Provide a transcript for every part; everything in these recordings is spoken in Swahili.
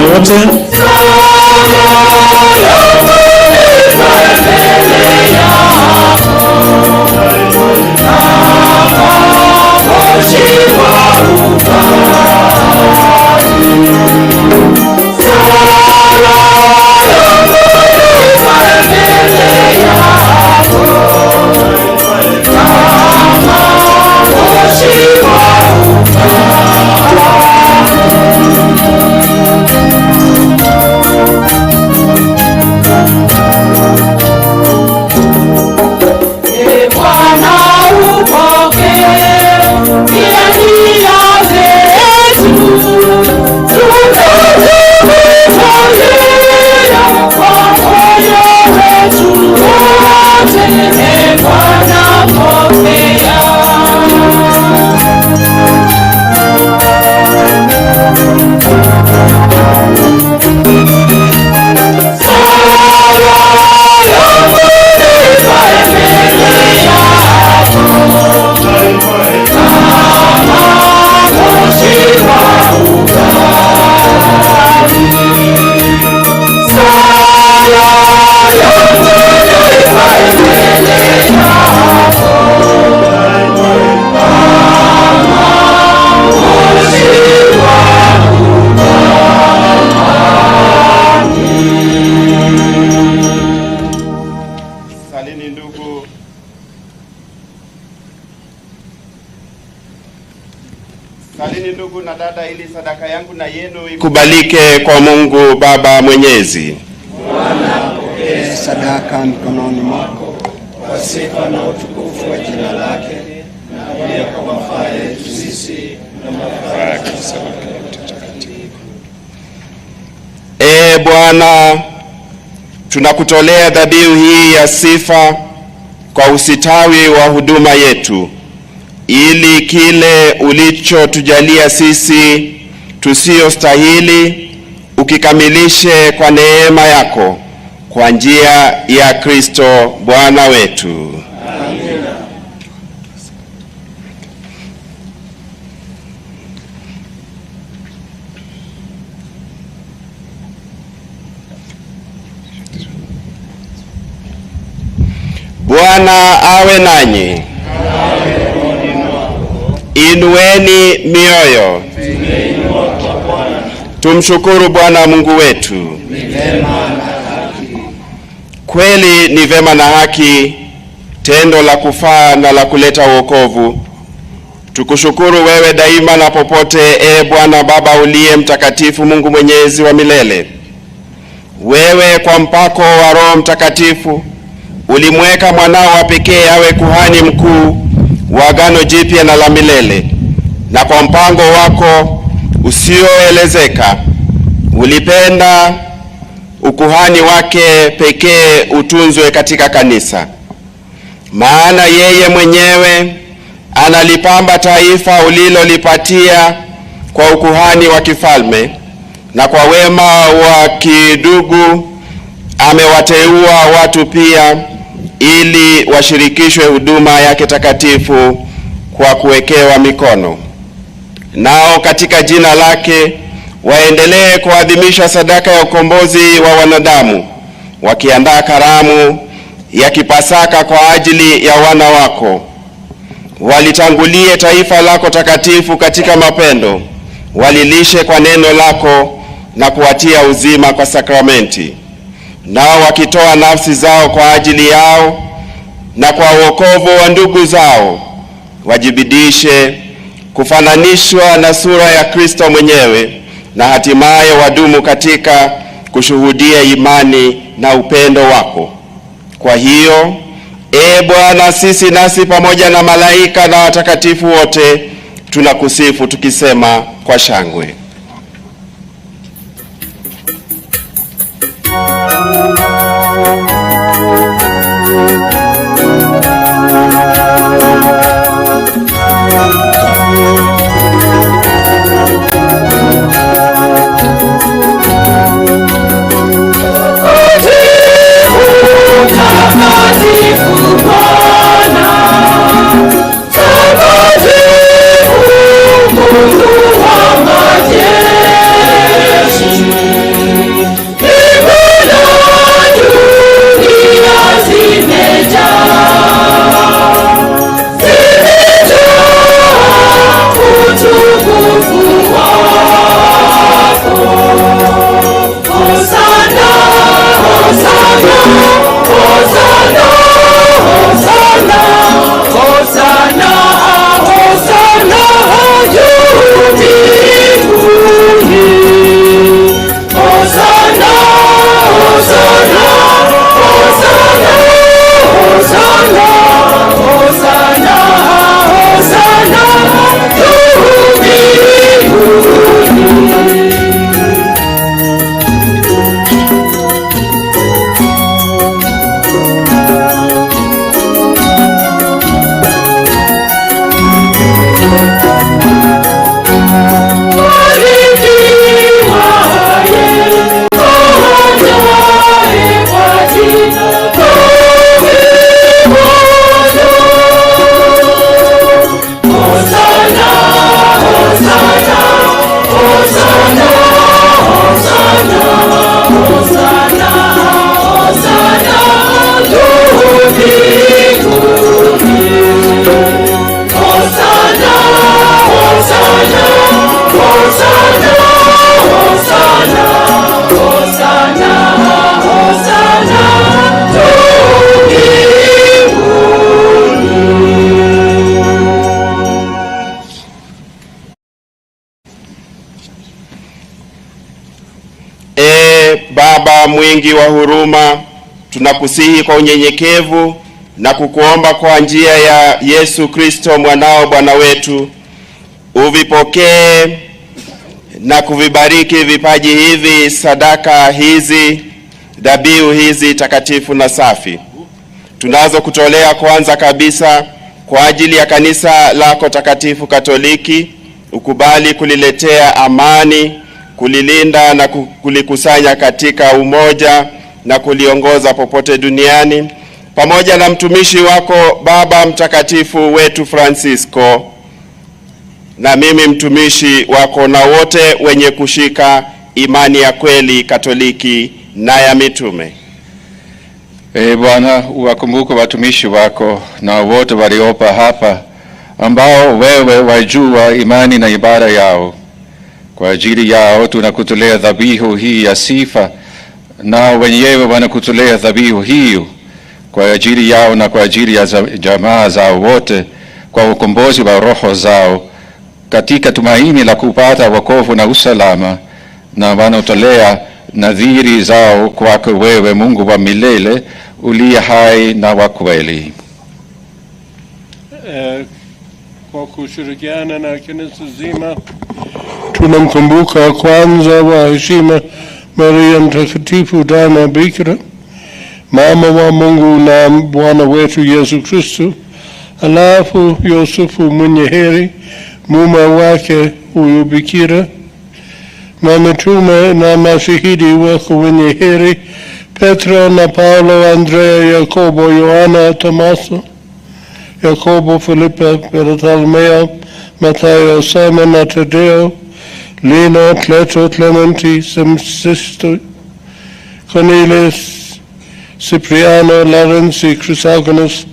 wote. Salini ndugu na dada, ili sadaka yangu na yenu ikubalike kwa Mungu Baba Mwenyezi. Bwana, pokea sadaka mkononi mwako kwa sifa na utukufu wa jina lake, na pia kwa mafaa yetu sisi na mafaa ya kanisa lake takatifu. Bwana, tunakutolea dhabihu hii ya sifa kwa usitawi wa huduma yetu, ili kile ulichotujalia sisi tusiostahili ukikamilishe kwa neema yako kwa njia ya Kristo Bwana wetu. Amina. Bwana awe nanyi. Inueni mioyo. Tumshukuru Bwana Mungu wetu. Ni vema na haki. Kweli ni vema na haki, tendo la kufaa na la kuleta wokovu. Tukushukuru wewe daima na popote, Bwana Baba uliye mtakatifu, Mungu mwenyezi wa milele. Wewe kwa mpako wa Roho Mtakatifu ulimweka mwanao wa pekee awe kuhani mkuu wa agano jipya na la milele, na kwa mpango wako usioelezeka ulipenda ukuhani wake pekee utunzwe katika kanisa. Maana yeye mwenyewe analipamba taifa ulilolipatia kwa ukuhani wa kifalme, na kwa wema wa kidugu amewateua watu pia ili washirikishwe huduma yake takatifu kwa kuwekewa mikono. Nao katika jina lake waendelee kuadhimisha sadaka ya ukombozi wa wanadamu, wakiandaa karamu ya kipasaka kwa ajili ya wana wako. Walitangulie taifa lako takatifu katika mapendo, walilishe kwa neno lako na kuwatia uzima kwa sakramenti. Nao wakitoa nafsi zao kwa ajili yao na kwa wokovu wa ndugu zao, wajibidishe kufananishwa na sura ya Kristo mwenyewe, na hatimaye wadumu katika kushuhudia imani na upendo wako. Kwa hiyo, Bwana, sisi nasi pamoja na malaika na watakatifu wote tunakusifu tukisema kwa shangwe: Mungu wa majeshi. Baba mwingi wa huruma, tunakusihi kwa unyenyekevu na kukuomba kwa njia ya Yesu Kristo mwanao Bwana wetu, uvipokee na kuvibariki vipaji hivi, sadaka hizi, dhabihu hizi takatifu na safi tunazo kutolea kwanza kabisa kwa ajili ya kanisa lako takatifu Katoliki. Ukubali kuliletea amani, kulilinda na kulikusanya katika umoja na kuliongoza popote duniani, pamoja na mtumishi wako Baba Mtakatifu wetu Francisco, na mimi mtumishi wako, na wote wenye kushika imani ya kweli Katoliki na ya mitume. Bwana, uwakumbuke watumishi wako na wote waliopa hapa, ambao wewe wajua imani na ibada yao. Kwa ajili yao tunakutolea dhabihu hii ya sifa, na wenyewe wanakutolea dhabihu hiyo kwa ajili yao na kwa ajili ya jamaa zao wote, kwa ukombozi wa roho zao, katika tumaini la kupata wokovu na usalama, na wanatolea nadhiri zao kwako wewe, Mungu wa milele, uliye hai na wa kweli. Kwa kushirikiana na kanisa zima, tunamkumbuka kwanza wa heshima Maria Mtakatifu Daima Bikira, mama wa Mungu na Bwana wetu Yesu Kristo, alafu Yosefu mwenye heri, mume wake huyu Bikira, na mitume na mashahidi wako wenye heri, Petro na Paulo, Andrea, Yakobo, Yohana, Tomaso, Yakobo, Filipe, Bartolomeo, Mathayo, Simon na Tadeo, Lino, Cleto, Clementi, Sisto, Cornelius, Cipriano, Larenzi, Chrysogonus,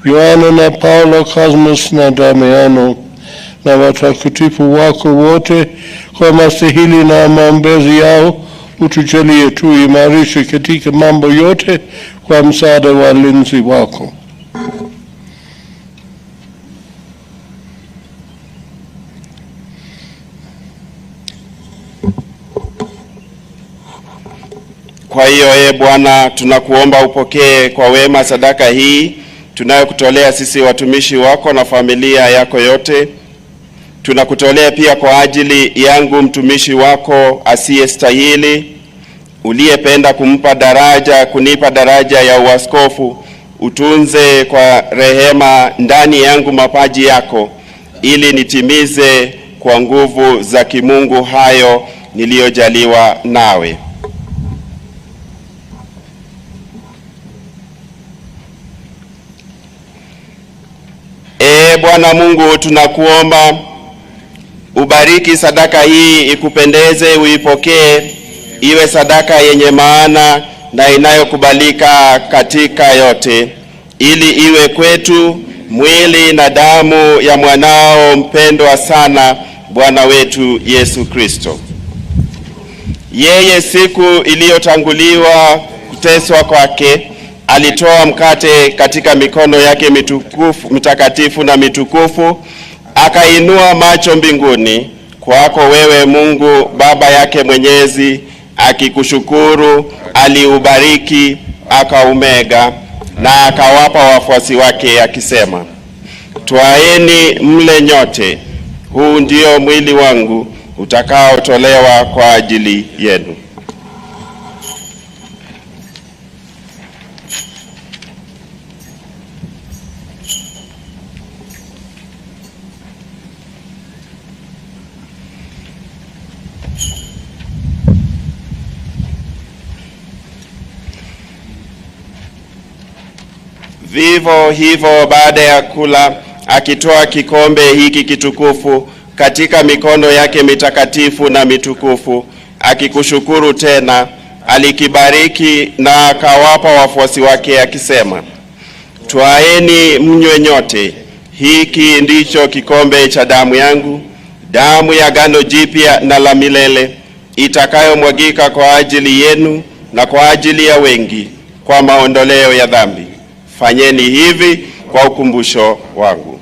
Yohana na Paulo, Cosmos na Damiano, na watakatifu wako wote, kwa mastahili na maombezi yao utujalie tuimarishe katika mambo yote kwa msaada wa ulinzi wako. Kwa hiyo Bwana, tunakuomba upokee kwa wema sadaka hii tunayokutolea sisi watumishi wako na familia yako yote. Tunakutolea pia kwa ajili yangu mtumishi wako asiyestahili, uliyependa kunipa daraja ya uaskofu. Utunze kwa rehema ndani yangu mapaji yako, ili nitimize kwa nguvu za kimungu hayo niliyojaliwa nawe. Bwana Mungu, tunakuomba ubariki sadaka hii, ikupendeze, uipokee, iwe sadaka yenye maana na inayokubalika katika yote, ili iwe kwetu mwili na damu ya mwanao mpendwa sana, Bwana wetu Yesu Kristo. Yeye siku iliyotanguliwa kuteswa kwake, alitoa mkate katika mikono yake mitakatifu na mitukufu, akainua macho mbinguni kwako wewe Mungu Baba yake Mwenyezi, akikushukuru, aliubariki, akaumega na akawapa wafuasi wake akisema, twaeni mle nyote, huu ndio mwili wangu utakaotolewa kwa ajili yenu. Vivo hivyo baada ya kula, akitoa kikombe hiki kitukufu katika mikono yake mitakatifu na mitukufu, akikushukuru tena, alikibariki na akawapa wafuasi wake akisema, twaeni mnywe nyote, hiki ndicho kikombe cha damu yangu, damu ya agano jipya na la milele, itakayomwagika kwa ajili yenu na kwa ajili ya wengi kwa maondoleo ya dhambi. Fanyeni hivi kwa ukumbusho wangu.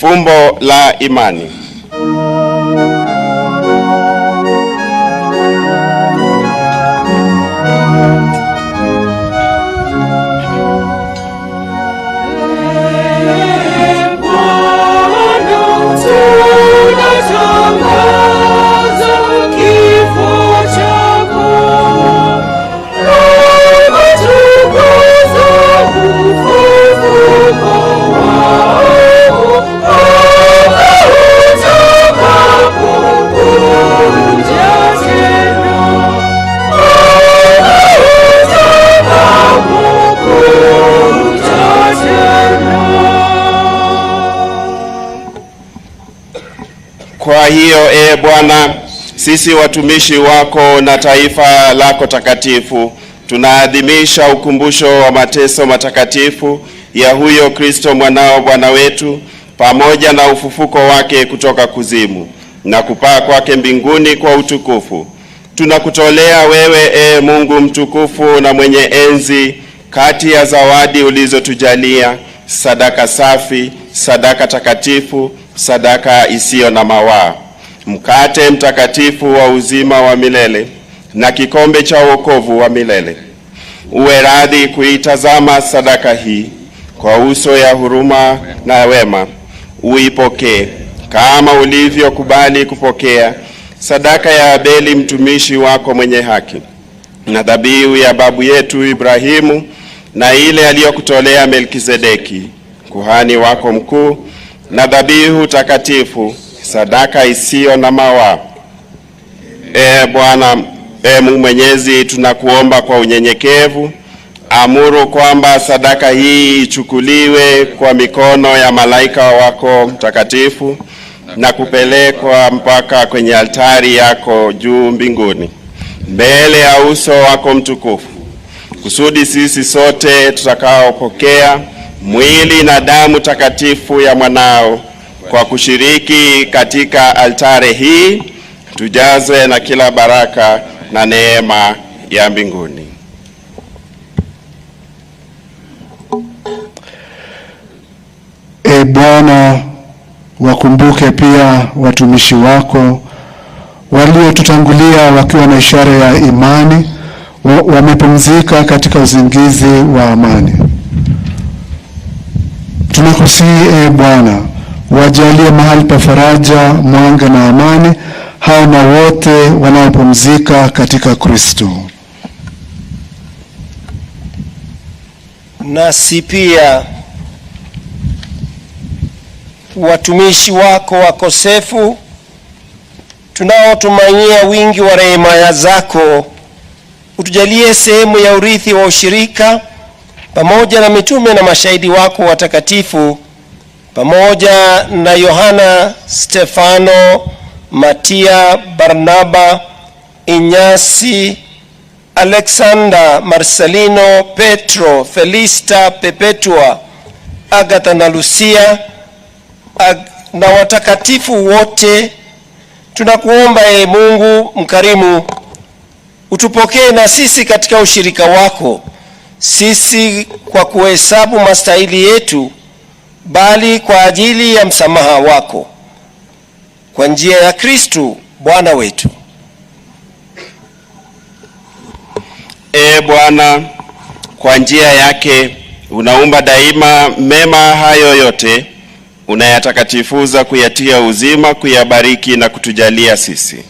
Fumbo la imani. Kwa hiyo Bwana, sisi watumishi wako na taifa lako takatifu tunaadhimisha ukumbusho wa mateso matakatifu ya huyo Kristo mwanao Bwana wetu, pamoja na ufufuko wake kutoka kuzimu na kupaa kwake mbinguni kwa utukufu. Tunakutolea wewe Mungu mtukufu na mwenye enzi, kati ya zawadi ulizotujalia, sadaka safi, sadaka takatifu, sadaka isiyo na mawaa, mkate mtakatifu wa uzima wa milele na kikombe cha wokovu wa milele. Uwe radhi kuitazama sadaka hii kwa uso ya huruma na wema, uipokee kama ulivyokubali kupokea sadaka ya Abeli mtumishi wako mwenye haki, na dhabihu ya babu yetu Ibrahimu, na ile aliyokutolea Melkizedeki kuhani wako mkuu, na dhabihu takatifu, sadaka isiyo na mawaa. Bwana, Mungu Mwenyezi, tunakuomba kwa unyenyekevu, amuru kwamba sadaka hii ichukuliwe kwa mikono ya malaika wako mtakatifu na kupelekwa mpaka kwenye altari yako juu mbinguni, mbele ya uso wako mtukufu, kusudi sisi sote tutakaopokea mwili na damu takatifu ya mwanao kwa kushiriki katika altare hii tujazwe na kila baraka na neema ya mbinguni. Bwana, wakumbuke pia watumishi wako waliotutangulia wakiwa na ishara ya imani, wamepumzika katika uzingizi wa amani. Tunakusihi Bwana, wajalie mahali pa faraja, mwanga na amani hao na wote wanaopumzika katika Kristo. Nasi pia watumishi wako wakosefu tunaotumainia wingi wa rehema zako, utujalie sehemu ya urithi wa ushirika pamoja na mitume na mashahidi wako watakatifu, pamoja na Yohana, Stefano, Matia, Barnaba, Inyasi, Alexander, Marcelino, Petro, Felista, Perpetua, Agatha na Lucia, na watakatifu wote. Tunakuomba Mungu mkarimu, utupokee na sisi katika ushirika wako, sisi kwa kuhesabu mastahili yetu, bali kwa ajili ya msamaha wako, kwa njia ya Kristo Bwana wetu. Bwana, kwa njia yake unaumba daima mema hayo yote, unayatakatifuza kuyatia uzima, kuyabariki na kutujalia sisi.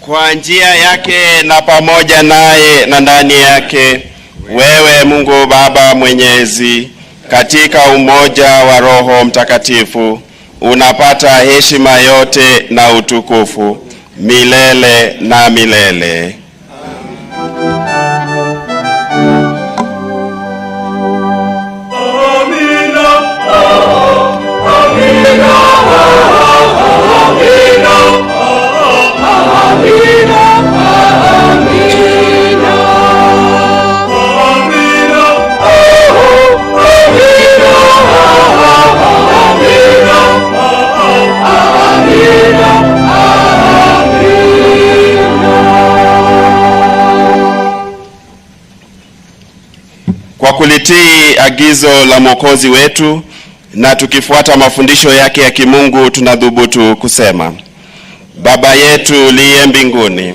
Kwa njia yake na pamoja naye na ndani yake, wewe Mungu Baba Mwenyezi, katika umoja wa Roho Mtakatifu, unapata heshima yote na utukufu milele na milele. Amina. Kwa kulitii agizo la Mwokozi wetu na tukifuata mafundisho yake ya kimungu, tunadhubutu kusema: Baba yetu uliye mbinguni,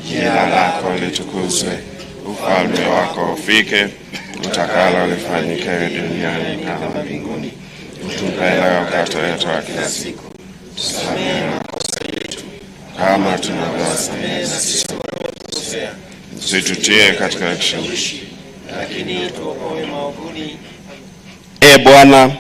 jina lako litukuzwe, ufalme wako ufike, utakalo lifanyike duniani kama mbinguni. Utupe leo mkate wetu wa kila siku, tusamehe makosa yetu kama tunavyowasamehe sisi waliokosea, usitutie katika kishawishi, lakini utuokoe maovuni. Bwana,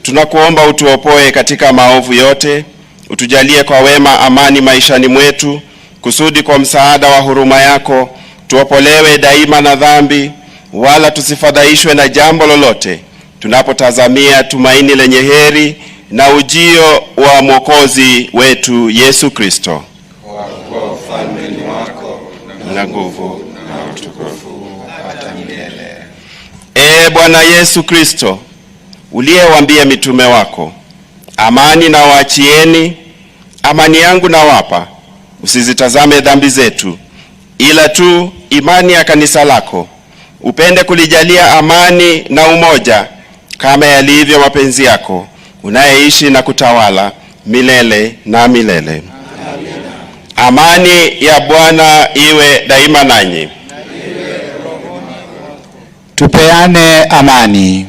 tunakuomba utuopoe katika maovu yote, utujalie kwa wema amani maishani mwetu, kusudi kwa msaada wa huruma yako tuopolewe daima na dhambi, wala tusifadhaishwe na jambo lolote, tunapotazamia tumaini lenye heri na ujio wa Mwokozi wetu Yesu Kristo. Kwa ufalme ni wako na nguvu na utukufu hata milele. Bwana Yesu Kristo, uliyewaambia mitume wako, amani na waachieni, amani yangu na wapa, usizitazame dhambi zetu, ila tu imani ya kanisa lako. Upende kulijalia amani na umoja kama yalivyo mapenzi yako, unayeishi na kutawala milele na milele. Amina. Amani ya Bwana iwe daima nanyi. Tupeane amani.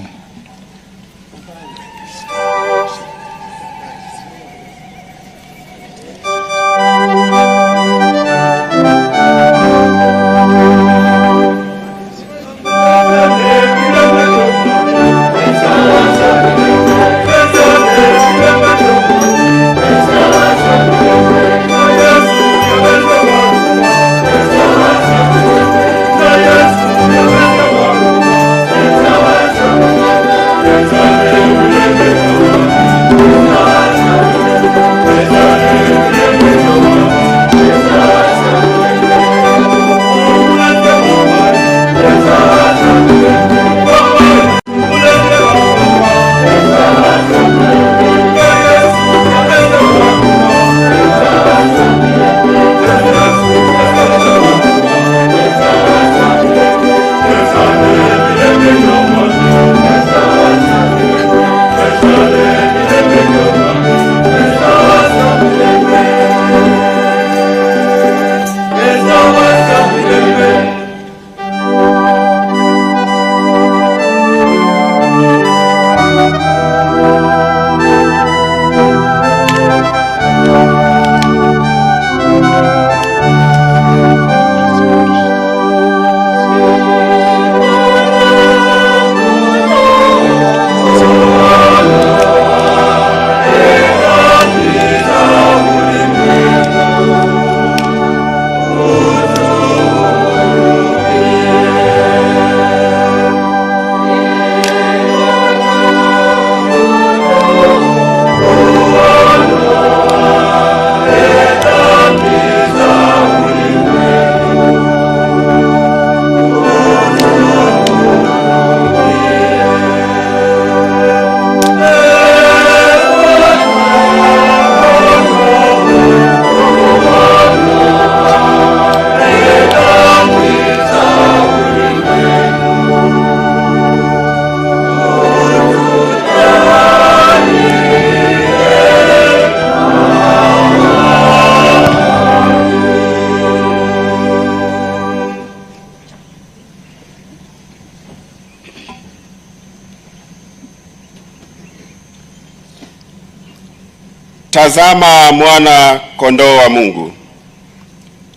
Tazama mwana kondoo wa Mungu.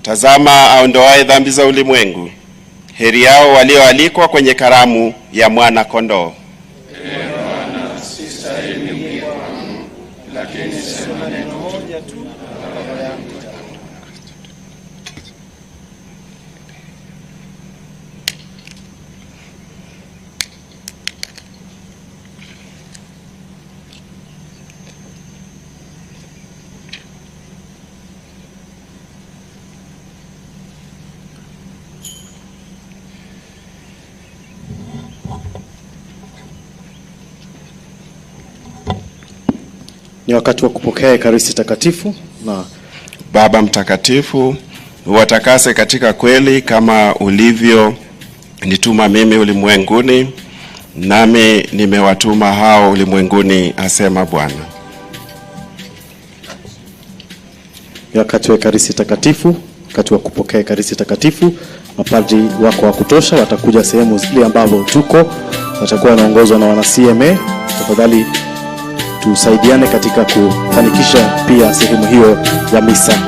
Tazama aondoaye dhambi za ulimwengu. Heri yao walioalikwa kwenye karamu ya mwana kondoo. Bwana, sistahili kuingia kwangu, lakini sema neno moja tu na roho yangu. Ni wakati wa kupokea Ekaristi Takatifu. Na Baba Mtakatifu, uwatakase katika kweli kama ulivyo nituma mimi ulimwenguni, nami nimewatuma hao ulimwenguni, asema Bwana. Wakati wa Ekaristi Takatifu, wakati wa kupokea Ekaristi Takatifu, mapadri wako wa kutosha watakuja sehemu zile ambapo tuko, watakuwa wanaongozwa na wana CMA. Tafadhali tusaidiane katika kufanikisha pia sehemu hiyo ya misa.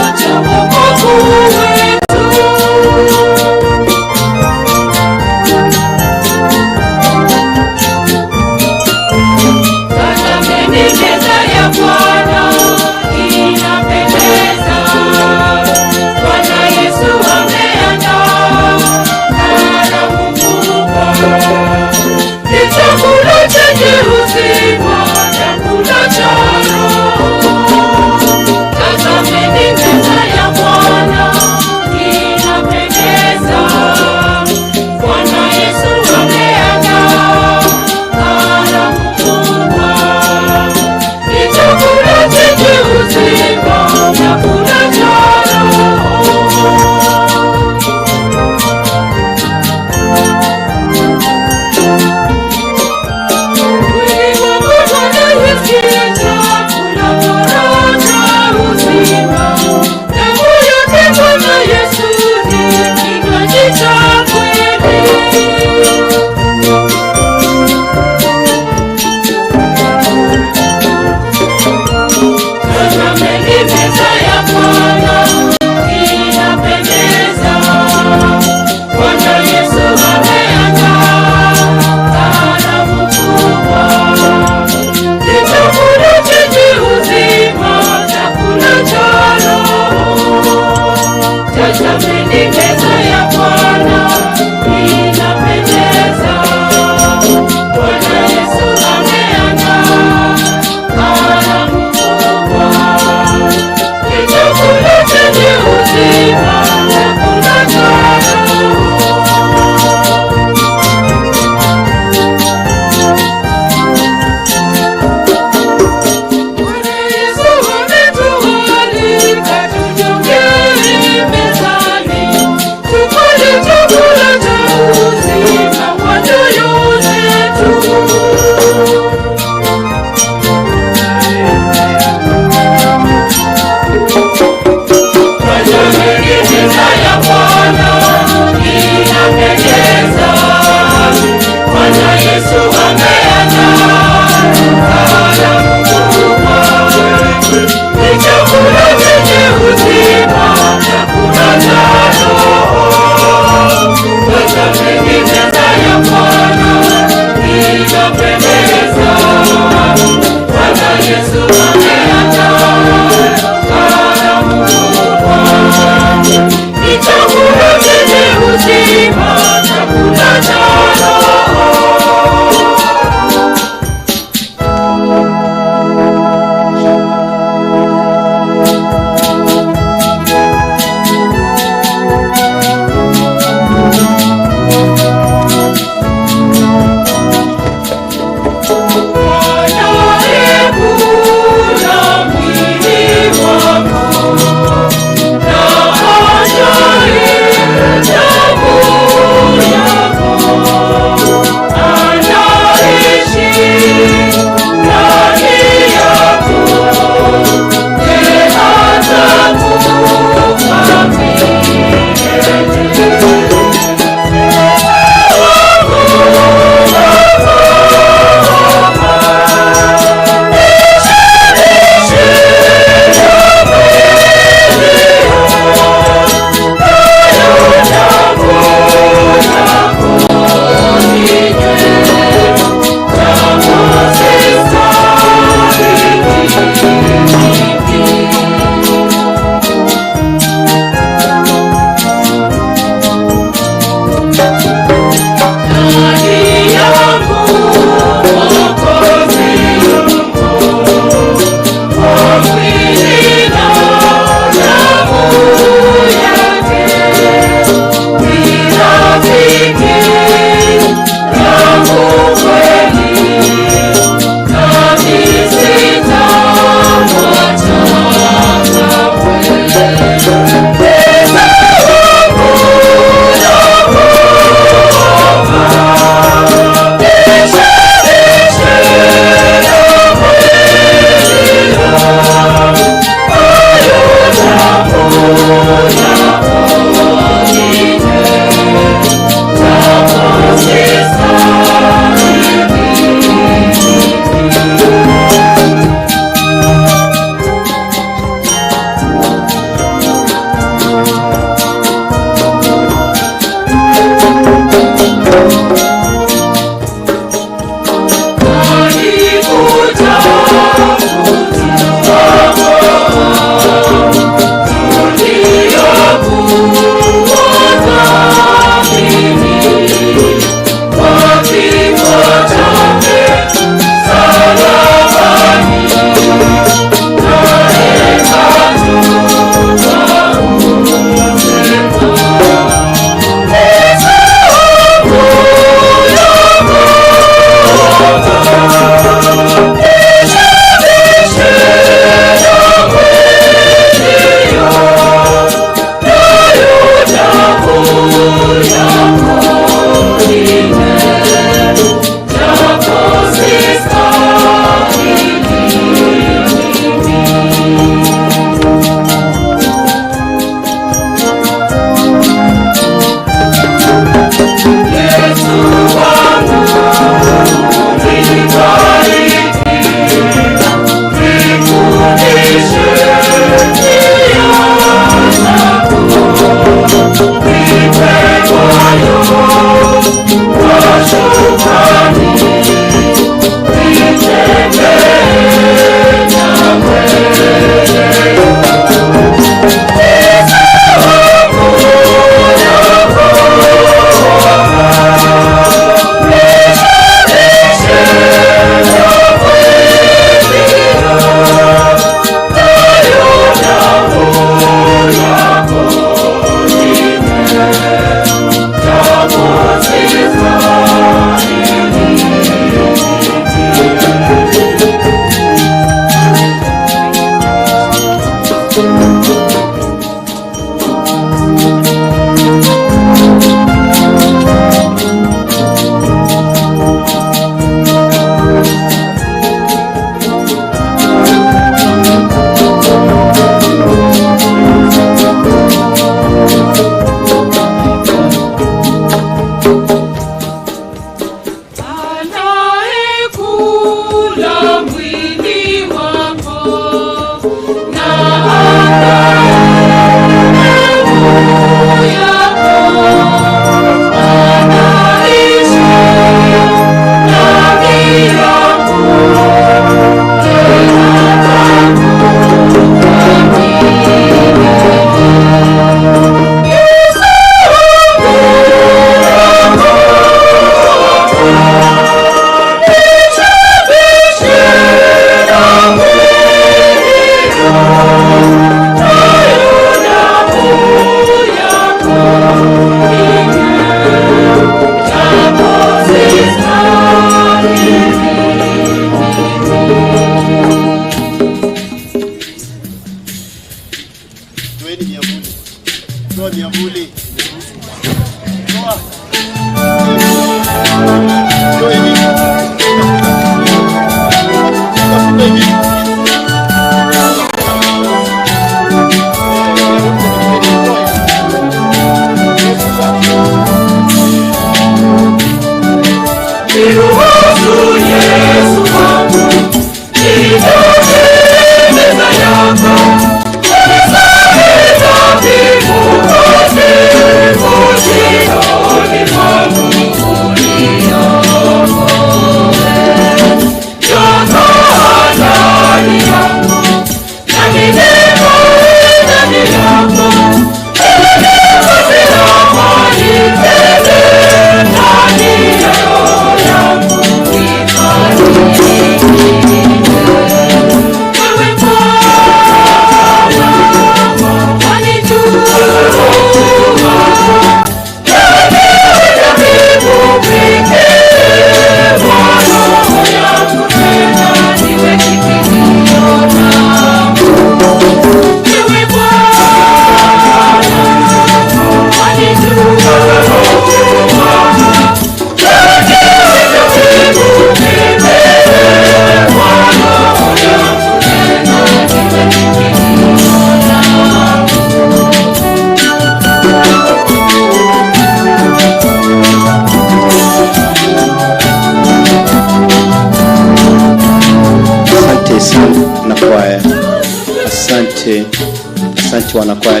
Asante wanakwaya.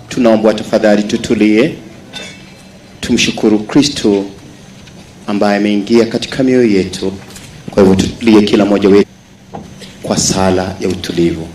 Tunaomba tafadhali tutulie, tumshukuru Kristo ambaye ameingia katika mioyo yetu. Kwa hivyo tutulie kila mmoja wetu kwa sala ya utulivu.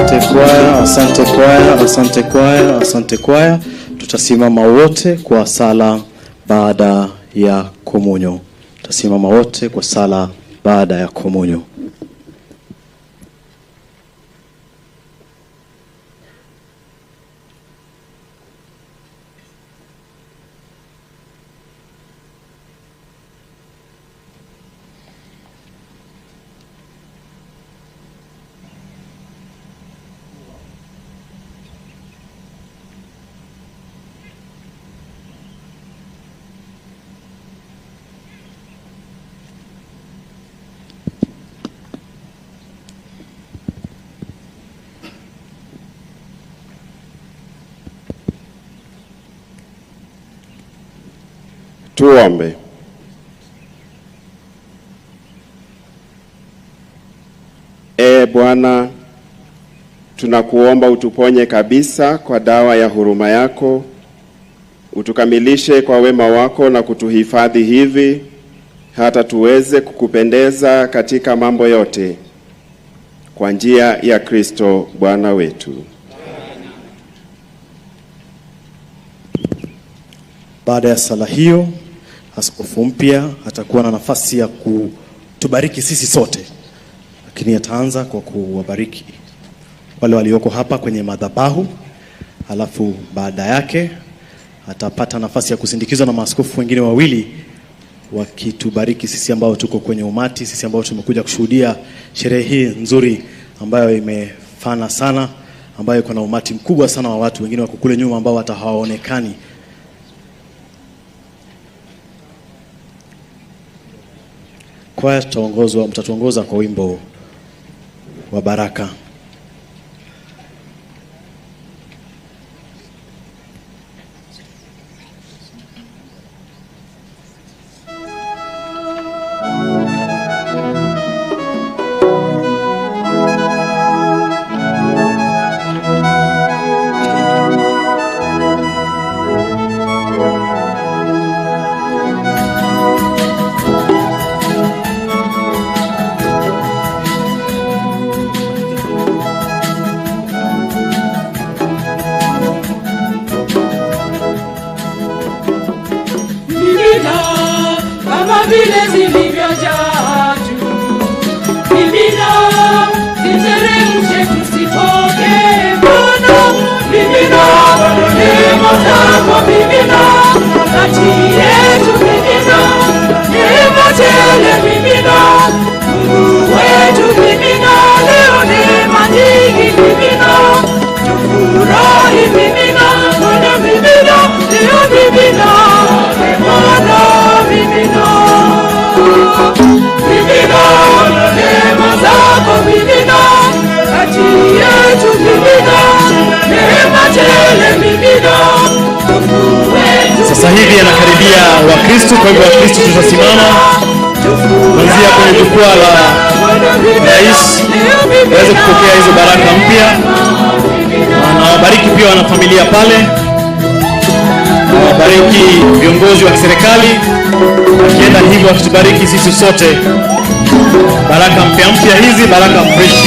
Asante kwaya, asante kwaya, asante kwaya, asante kwaya. Tutasimama wote kwa sala baada ya komunyo. Tutasimama wote kwa sala baada ya komunyo. Tuombe. Bwana, tunakuomba utuponye kabisa kwa dawa ya huruma yako, utukamilishe kwa wema wako na kutuhifadhi hivi hata tuweze kukupendeza katika mambo yote, kwa njia ya Kristo Bwana wetu. Baada ya sala hiyo, askofu mpya atakuwa na nafasi ya kutubariki sisi sote, lakini ataanza kwa kuwabariki wale walioko hapa kwenye madhabahu. Alafu baada yake atapata nafasi ya kusindikizwa na maaskofu wengine wawili wakitubariki sisi ambao tuko kwenye umati, sisi ambao tumekuja kushuhudia sherehe hii nzuri ambayo imefana sana, ambayo kuna umati mkubwa sana wa watu, wengine wako kule nyuma ambao hata hawaonekani. Kwaya mtatuongoza kwa wimbo wa baraka. Sasa hivi anakaribia Wakristo, kwa hivyo Wakristo tutasimama kuanzia kwenye jukwaa la rais waweze kupokea hizo baraka mpya. Na wabariki pia wanafamilia pale, na wabariki viongozi wa serikali, wakienda hivyo wakitubariki sisi sote baraka mpya hizi, baraka fresh.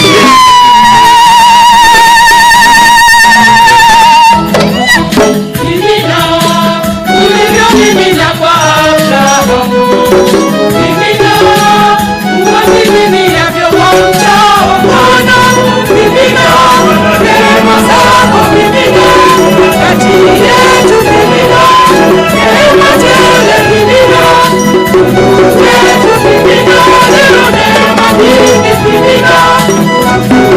Thank you.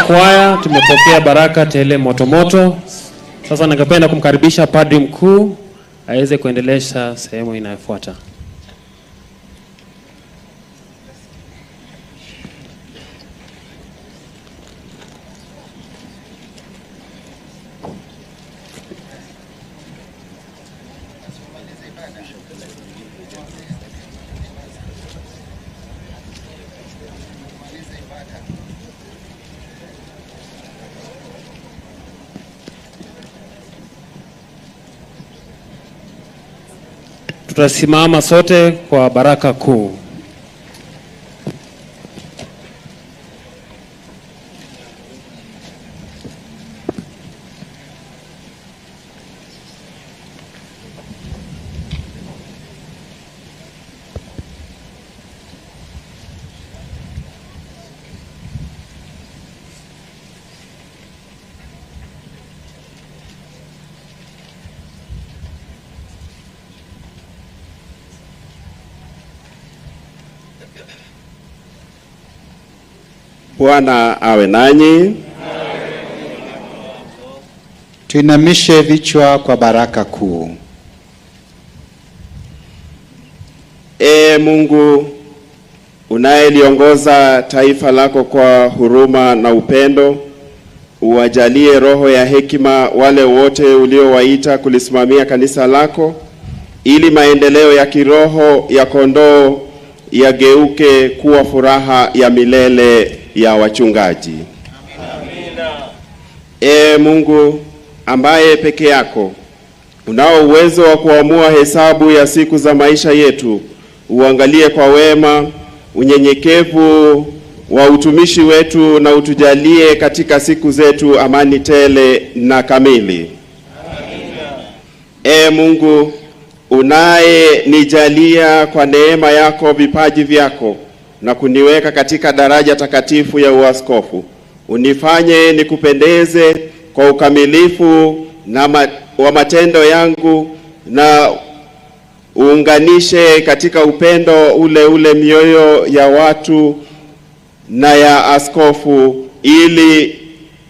Kwaya tumepokea baraka tele motomoto. Sasa ningependa kumkaribisha padri mkuu aweze kuendelesha sehemu inayofuata. Tutasimama sote kwa baraka kuu. Bwana awe nanyi. Tuinamishe vichwa kwa baraka kuu. Mungu unayeliongoza taifa lako kwa huruma na upendo, uwajalie roho ya hekima wale wote uliowaita kulisimamia kanisa lako, ili maendeleo ya kiroho ya kondoo yageuke kuwa furaha ya milele ya wachungaji. Amina. Mungu ambaye peke yako unao uwezo wa kuamua hesabu ya siku za maisha yetu, uangalie kwa wema unyenyekevu wa utumishi wetu na utujalie katika siku zetu amani tele na kamili. Amina. Mungu unaye nijalia kwa neema yako vipaji vyako na kuniweka katika daraja takatifu ya uaskofu, unifanye nikupendeze kwa ukamilifu wa matendo yangu, na uunganishe katika upendo ule mioyo ya watu na ya askofu, ili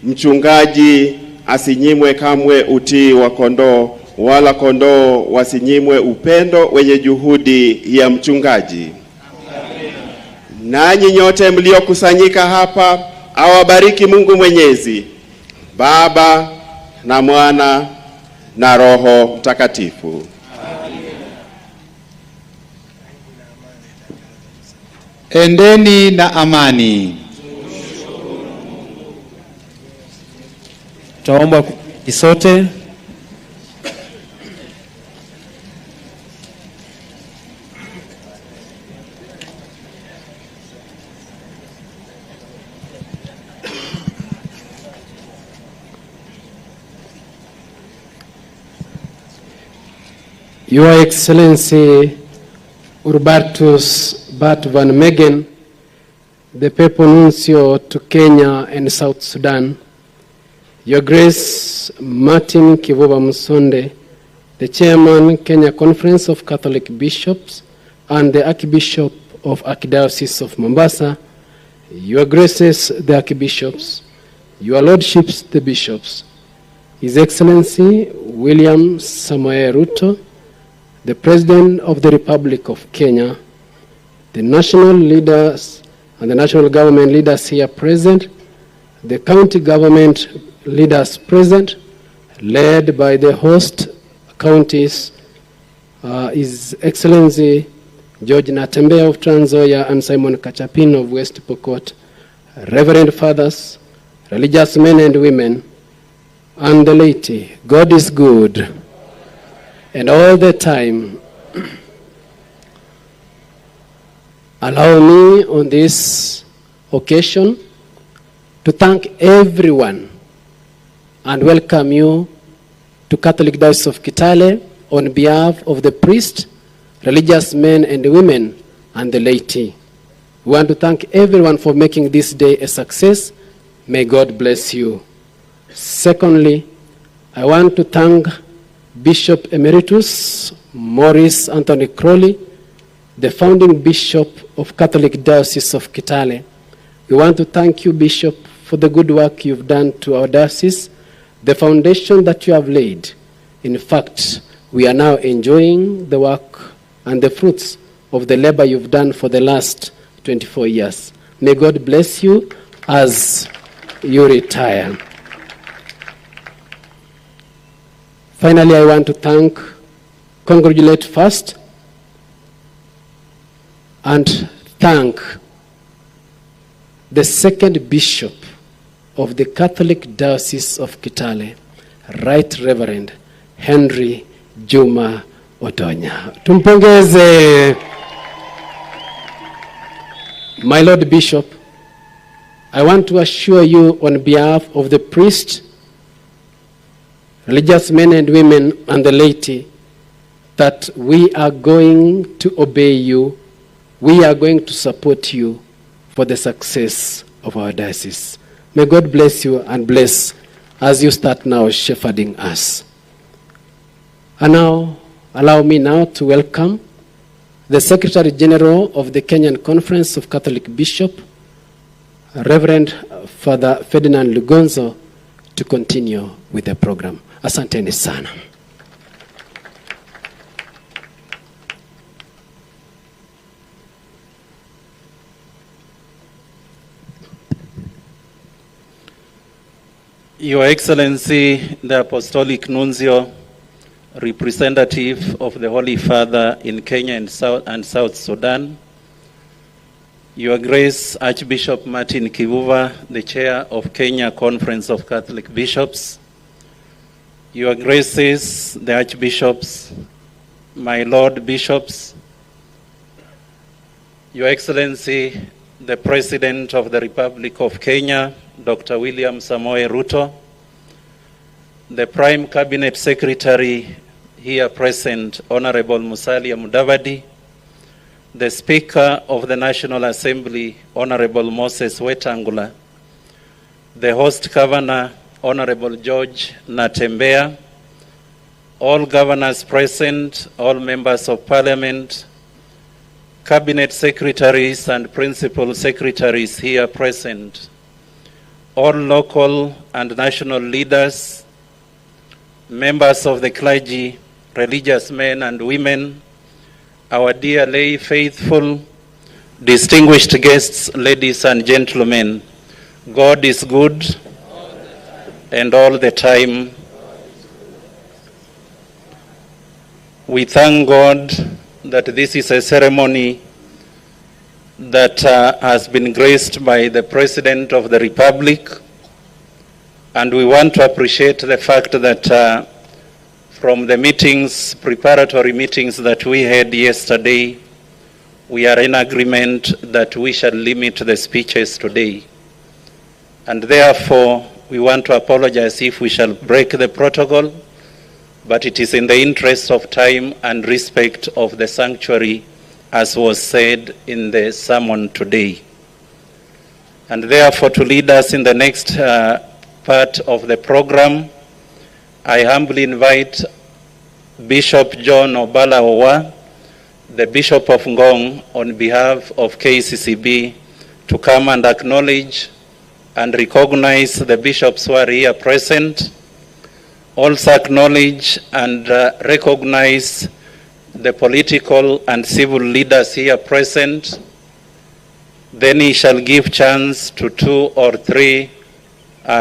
mchungaji asinyimwe kamwe utii wa kondoo, wala kondoo wasinyimwe upendo wenye juhudi ya mchungaji. Nanyi nyote mliokusanyika hapa, awabariki Mungu Mwenyezi, Baba na Mwana na Roho Mtakatifu. Endeni na amani. Tutaomba sote. Your Excellency Urbatus Bart van Megen, the Papal Nuncio to Kenya and South Sudan, Your Grace Martin Kivuva Musonde, the Chairman, Kenya Conference of Catholic Bishops and the Archbishop of Archdiocese of Mombasa, Your Graces the Archbishops, Your Lordships the Bishops, His Excellency William Samoei Ruto, the President of the Republic of Kenya, the national leaders and the national government leaders here present, the county government leaders present, led by the host counties, His Excellency George Natembeya of Nzoia and Simon Kachapin of West Pokot, Reverend Fathers, religious men and women, and the laity. God is good. And all the time, allow me on this occasion to thank everyone and welcome you to Catholic Diocese of Kitale on behalf of the priest, religious men and women, and the laity. We want to thank everyone for making this day a success. May God bless you. Secondly, I want to thank Bishop Emeritus Maurice Anthony Crowley, the founding Bishop of Catholic Diocese of Kitale. We want to thank you, Bishop, for the good work you've done to our diocese, the foundation that you have laid. In fact, we are now enjoying the work and the fruits of the labor you've done for the last 24 years. May God bless you as you retire. Finally, I want to congratulate first, and thank the second bishop of the Catholic Diocese of Kitale, Right Reverend Henry Juma Otonya. Tumpongeze. My Lord Bishop, I want to assure you on behalf of the priest, religious men and women, and the laity, that we are going to obey you. We are going to support you for the success of our diocese. May God bless you and bless as you start now shepherding us. And now, allow me now to welcome the Secretary General of the Kenyan Conference of Catholic Bishops, Reverend Father Ferdinand Lugonzo to continue with the program. Asanteni sana. Your Excellency, the Apostolic Nuncio, representative of the Holy Father in Kenya and South Sudan, Your Grace Archbishop Martin Kivuva, the Chair of Kenya Conference of Catholic Bishops, Your Graces, the Archbishops, my Lord Bishops, Your Excellency, the President of the Republic of Kenya, Dr. William Samoei Ruto, the Prime Cabinet Secretary here present, Honorable Musalia Mudavadi, the Speaker of the National Assembly, Honorable Moses Wetangula, the Host Governor, Honorable George Natembea, all governors present, all members of Parliament, Cabinet Secretaries and Principal Secretaries here present, all local and national leaders, members of the clergy, religious men and women, our dear lay faithful, distinguished guests, ladies and gentlemen, God is good and all the time. We thank God that this is a ceremony that has been graced by the President of the Republic, and we want to appreciate the fact that from the meetings, preparatory meetings that we had yesterday, we are in agreement that we shall limit the speeches today. And therefore, we want to apologize if we shall break the protocol, but it is in the interest of time and respect of the sanctuary, as was said in the sermon today. And therefore, to lead us in the next part of the program, I humbly invite Bishop John Obala Owa, the Bishop of Ngong, on behalf of KCCB, to come and acknowledge and recognize the bishops who are here present, also acknowledge and recognize the political and civil leaders here present. Then he shall give chance to 2 or 3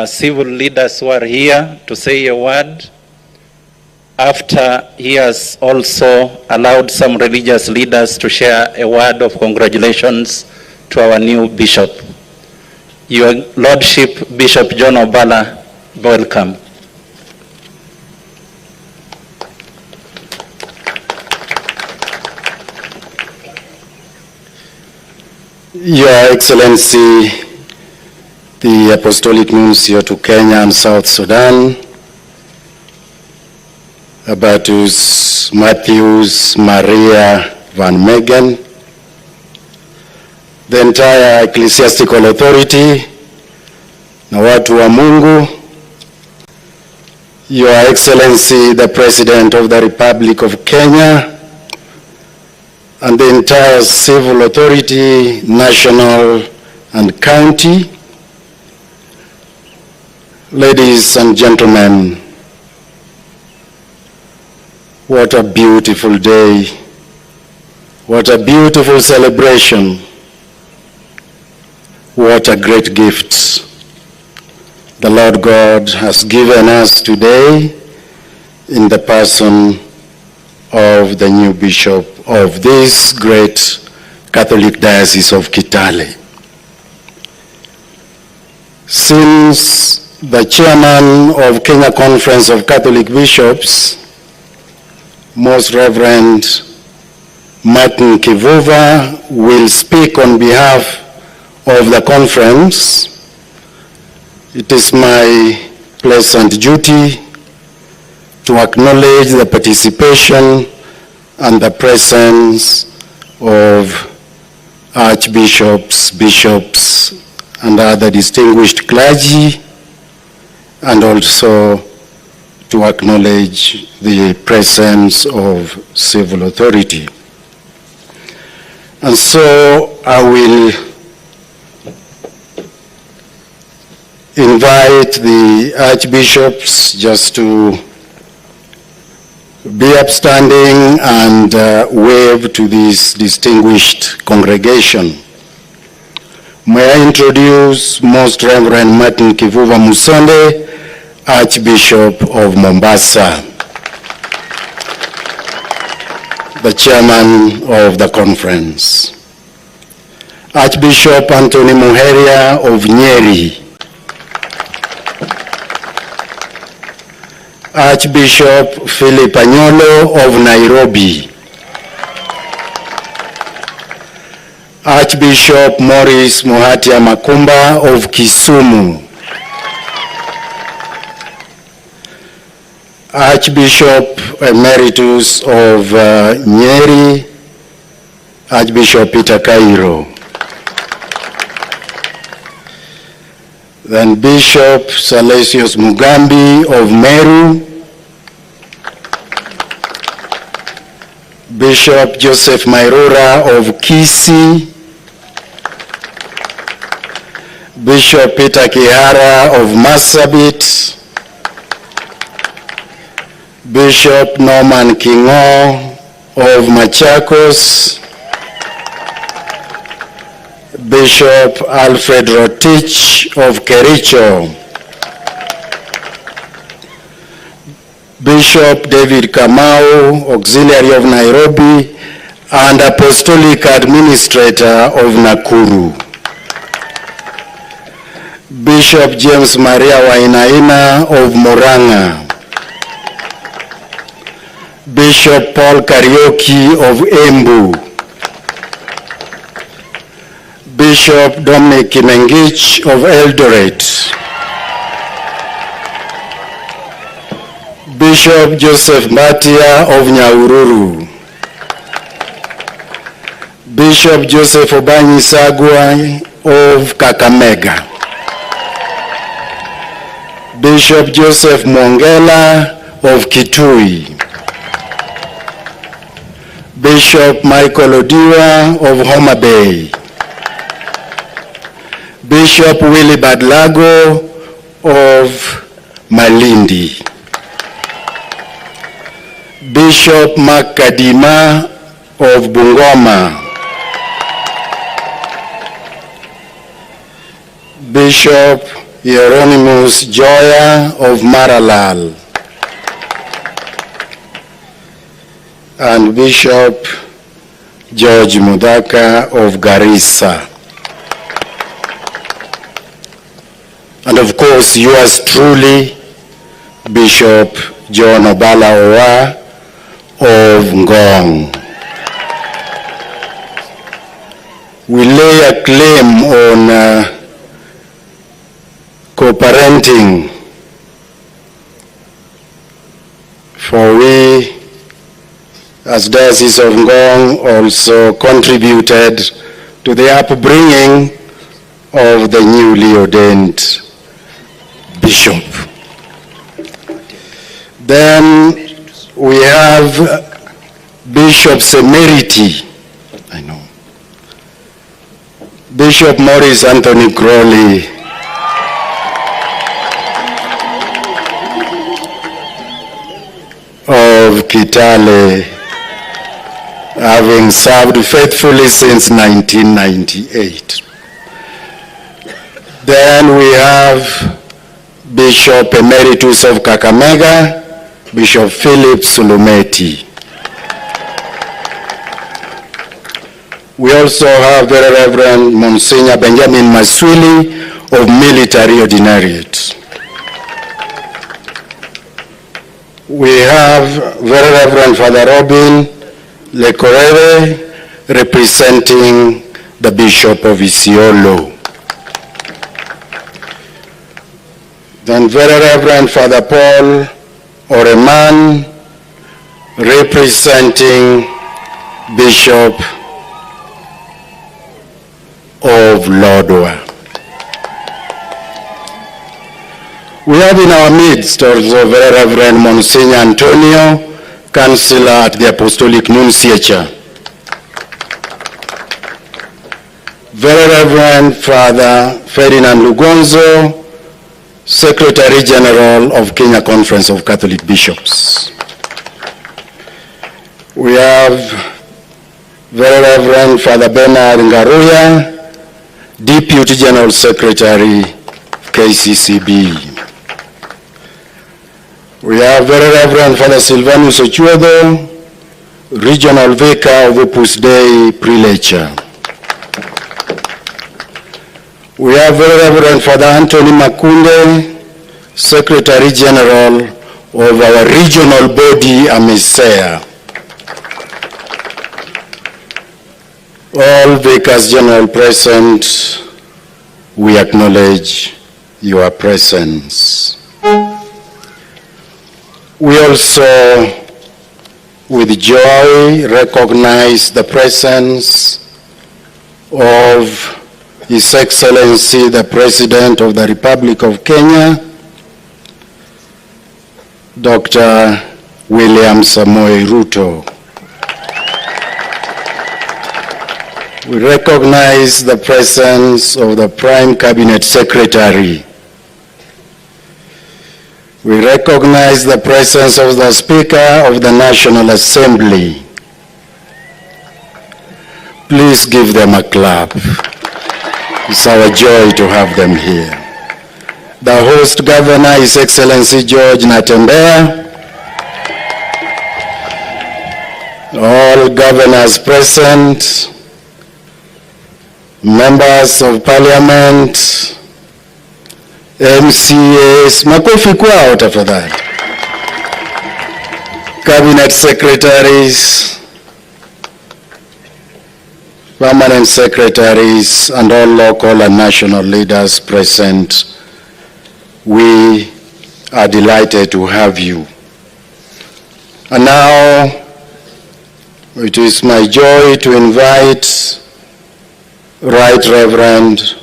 civil leaders who are here to say a word, after he has also allowed some religious leaders to share a word of congratulations to our new bishop. Your Lordship, Bishop John Obala, welcome. Your Excellency, the Apostolic Nuncio to Kenya and South Sudan, Abatus Matthews Maria Van Meegen, the entire ecclesiastical authority, na watu wa Mungu, Your Excellency, the President of the Republic of Kenya, and the entire civil authority, national and county, ladies and gentlemen, what a beautiful day, what a beautiful celebration, what a great gift the Lord God has given us today in the person of the new bishop of this great Catholic Diocese of Kitale. Since the chairman of Kenya Conference of Catholic Bishops, Most Reverend Martin Kivuva, will speak on behalf of the conference, it is my pleasant duty to acknowledge the participation and the presence of archbishops, bishops, and other distinguished clergy, and also to acknowledge the presence of civil authority. And so I will invite the archbishops just to be upstanding and wave to this distinguished congregation. May I introduce Most Reverend Martin Kivuva Musonde, Archbishop of Mombasa, the chairman of the conference. Archbishop Anthony Muheria of Nyeri, Archbishop Philip Anyolo of Nairobi, Archbishop Morris Muhatia Makumba of Kisumu, Archbishop Emeritus of Nyeri, Archbishop Peter Kairo. Then Bishop Salesius Mugambi of Meru, Bishop Joseph Mairura of Kisii, Bishop Peter Kihara of Marsabit, Bishop Norman Kingo of Machakos, Bishop Alfred Rotich of Kericho, Bishop David Kamau, Auxiliary of Nairobi, and Apostolic Administrator of Nakuru, Bishop James Maria Wainaina of Murang'a, Bishop Paul Kariuki of Embu, Bishop Dominic Kimengich of Eldoret, Bishop Joseph Mbatia of Nyahururu, Bishop Joseph Obanyi Sagwa of Kakamega, Bishop Joseph Mongela of Kitui, Bishop Michael Odiwa of Homa Bay, Bishop Willie Badlago of Malindi, Bishop Mark Kadima of Bungoma, Bishop Hieronymus Joya of Maralal, and Bishop George Mudaka of Garissa. And of course, yours truly, Bishop John Obala Owa of Ngong. We lay a claim on co-parenting, for we, as Diocese of Ngong, also contributed to the upbringing of the newly ordained bishop. Then we have Bishops Emeriti. I know. Bishop Morris Anthony Crowley, of Kitale, having served faithfully since 1998. Then we have Bishop Emeritus of Kakamega, Bishop Philip Sulumeti. We also have Very Reverend Monsignor Benjamin Maswili of Military Ordinariate. We have Very Reverend Father Robin Lekorere representing the Bishop of Isiolo. Then Very Reverend Father Paul Oreman representing Bishop of Lodwar. We have in our midst also Very Reverend Monsignor Antonio, Counselor at the Apostolic Nunciature. Very Reverend Father Ferdinand Lugonzo, Secretary General of Kenya Conference of Catholic Bishops. We have Very Reverend Father Bernard Ngaruya, Deputy General Secretary, KCCB. We have Very Reverend Father Silvanus Ochuodo, Regional Vicar of Opus Dei Prelature. We have Very Reverend Father Anthony Makunde, Secretary General of our regional body, AMISEA. All Vicars General present, we acknowledge your presence. We also, with joy, recognize the presence of His Excellency, the President of the Republic of Kenya, Dr. William Samoei Ruto. We recognize the presence of the Prime Cabinet Secretary. We recognize the presence of the Speaker of the National Assembly. Please give them a clap. It's our joy to have them here. The host governor, His Excellency George Natembeya. All governors present, members of parliament, MCAs, makofi kwao tafadhali, cabinet secretaries, permanent secretaries, and all local and national leaders present. We are delighted to have you. And now, it is my joy to invite Right Reverend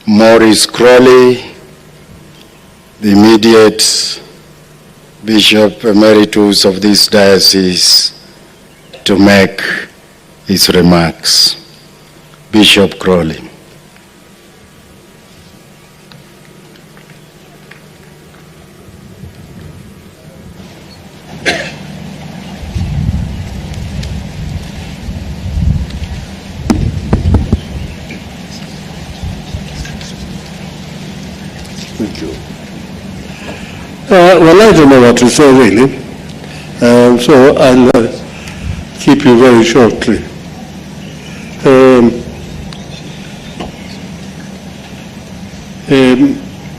Maurice Crowley, the immediate Bishop Emeritus of this diocese, to make his remarks. Bishop Crowley. Thank you. Well, I don't know what to say really, so I'll keep you very shortly.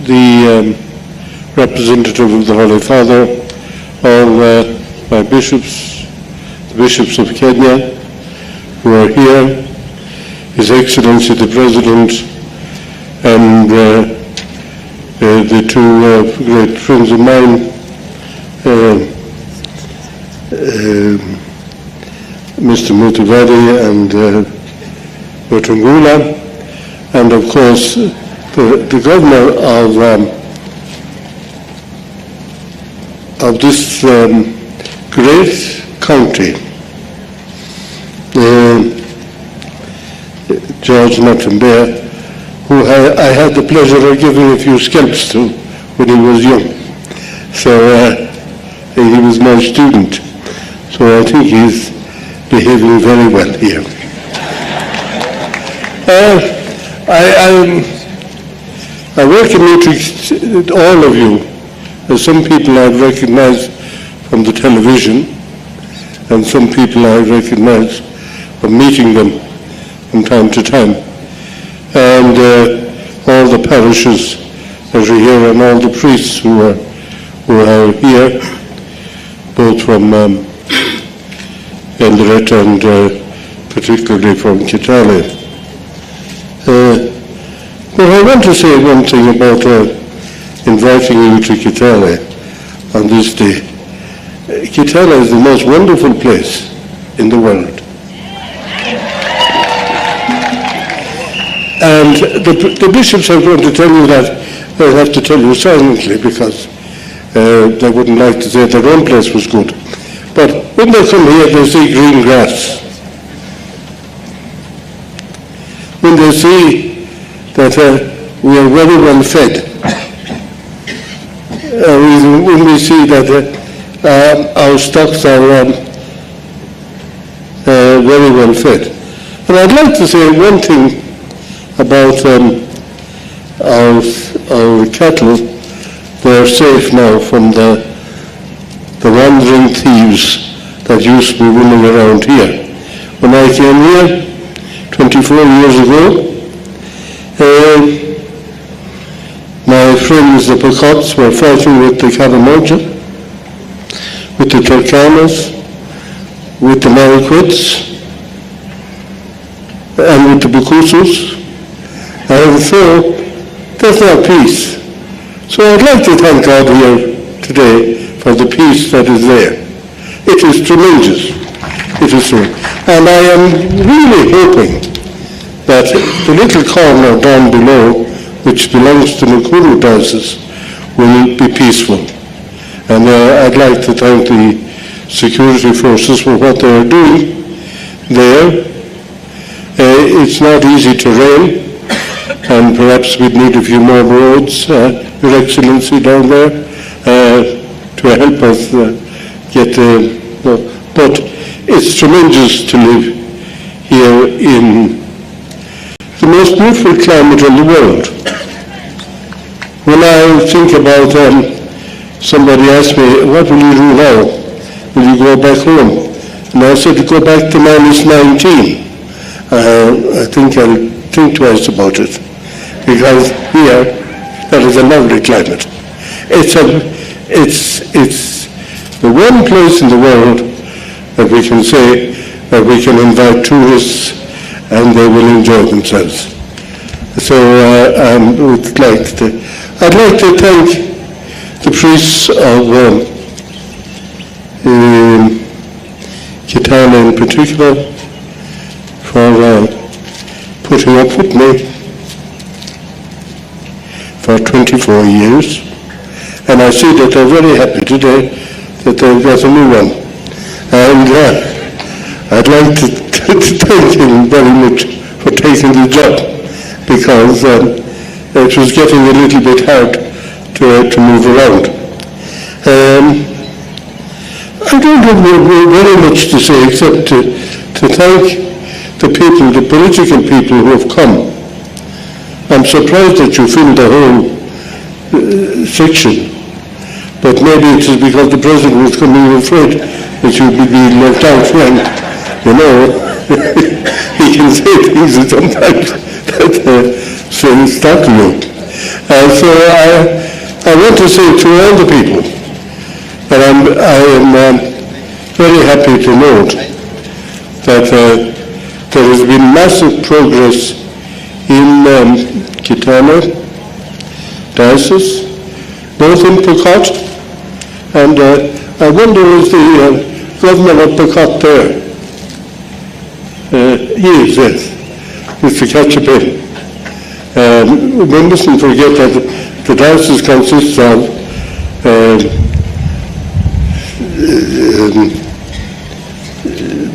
The representative of the Holy Father, all my bishops, the bishops of Kenya who are here, His Excellency the President, and the two great friends of mine, Mr. Mutavadi and Wetangula, and of course the governor of this great county, George Natembeya, who I had the pleasure of giving a few scalps to when he was young. So he was my student. So I think he's behaving very well here. I welcome all of you. Some people I recognize from the television, and some people I recognize from meeting them from time to time. And all the parishes that are here, and all the priests who are here, both from Eldoret and particularly from Kitale. But I want to say one thing about inviting you to Kitale on this day. Kitale is the most wonderful place in the world. And the bishops are going to tell you that. They'll have to tell you silently because they wouldn't like to say their own place was good. But when they come here, they see green grass. When they see that we are very well fed. When we see that our stocks are very well fed. And I'd like to say one thing about our cattle. They're safe now from the wandering thieves that used to be roaming around here. When I came here 24 years ago, my friends the Pocots were fighting with the Karamoja, with the Turkanas, with the Mariquits, and with the Bukusus, and so there's no peace. So I'd like to thank God here today for the peace that is there. It is tremendous. It is true. And I am really hoping that the little corner down below, which belongs to Nakuru Diocese, will be peaceful. And I'd like to thank the security forces for what they are doing there. It's not easy terrain, and perhaps we'd need a few more roads, Your Excellency, down there, to help us get but it's tremendous to live here in the most beautiful climate in the world. When I think about, somebody asked me, what will you do now? Will you go back home? And I said, go back to -19. I think I'll think twice about it, because here, that is a lovely climate. It's the one place in the world that we can say that we can invite tourists and they will enjoy themselves. So I'd like to thank the priests of Kitale in particular for putting up with me for 24 years. And I see that they're very happy today that they've got a new one. And I'd like to thank him very much for taking the job, because it was getting a little bit hard to move around. I don't have very much to say except to thank the people, the political people who have come. I'm surprised that you filled the whole section, but maybe it is because the President was coming afraid that you would be left out, and you know, he can say things sometimes that startle you. So I want to say to all the people that I am very happy to note that there has been massive progress in Kitale Diocese, both in Pokot, and I wonder is the governor of Pokot there? He is, yes, Mr. Kachapin. We mustn't forget that the diocese consists of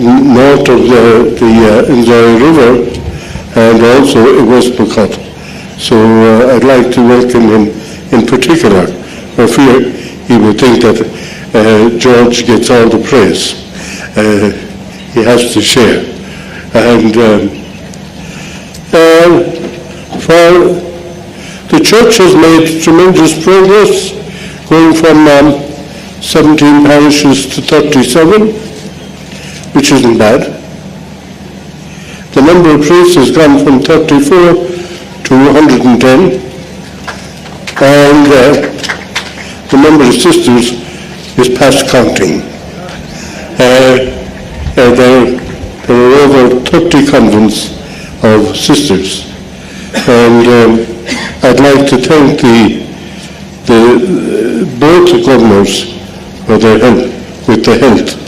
north of the Nzoia River, and also West Pokot. So I'd like to welcome him in particular. I fear he would think that George gets all the praise. He has to share. And for the church has made tremendous progress, going from 17 parishes to 37, which isn't bad. The number of priests has gone from 34 to 110, and the number of sisters is past counting. There are over 30 convents of sisters, and I'd like to thank both the governors for their help with the health.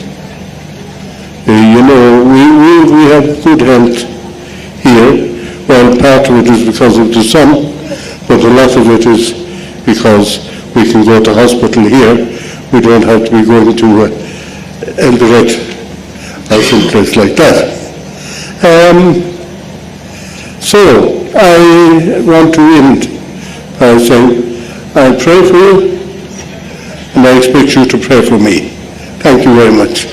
You know, we have good health here. Well, part of it is because of the sun, but a lot of it is because we can go to hospital here. We don't have to be going to Eldoret or someplace like that. So, I want to end by saying, I pray for you, and I expect you to pray for me. Thank you very much.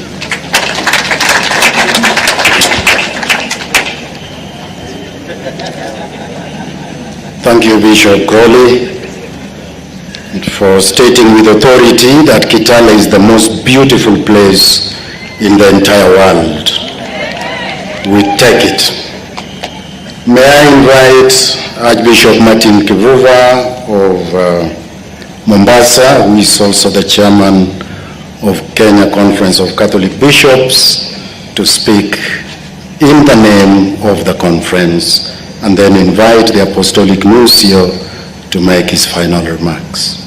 Thank you, Bishop Crowley, for stating with authority that Kitale is the most beautiful place in the entire world. We take it. May I invite Archbishop Martin Kivuva of Mombasa, who is also the chairman of Kenya Conference of Catholic Bishops, to speak in the name of the conference, and then invite the Apostolic Nuncio to make his final remarks.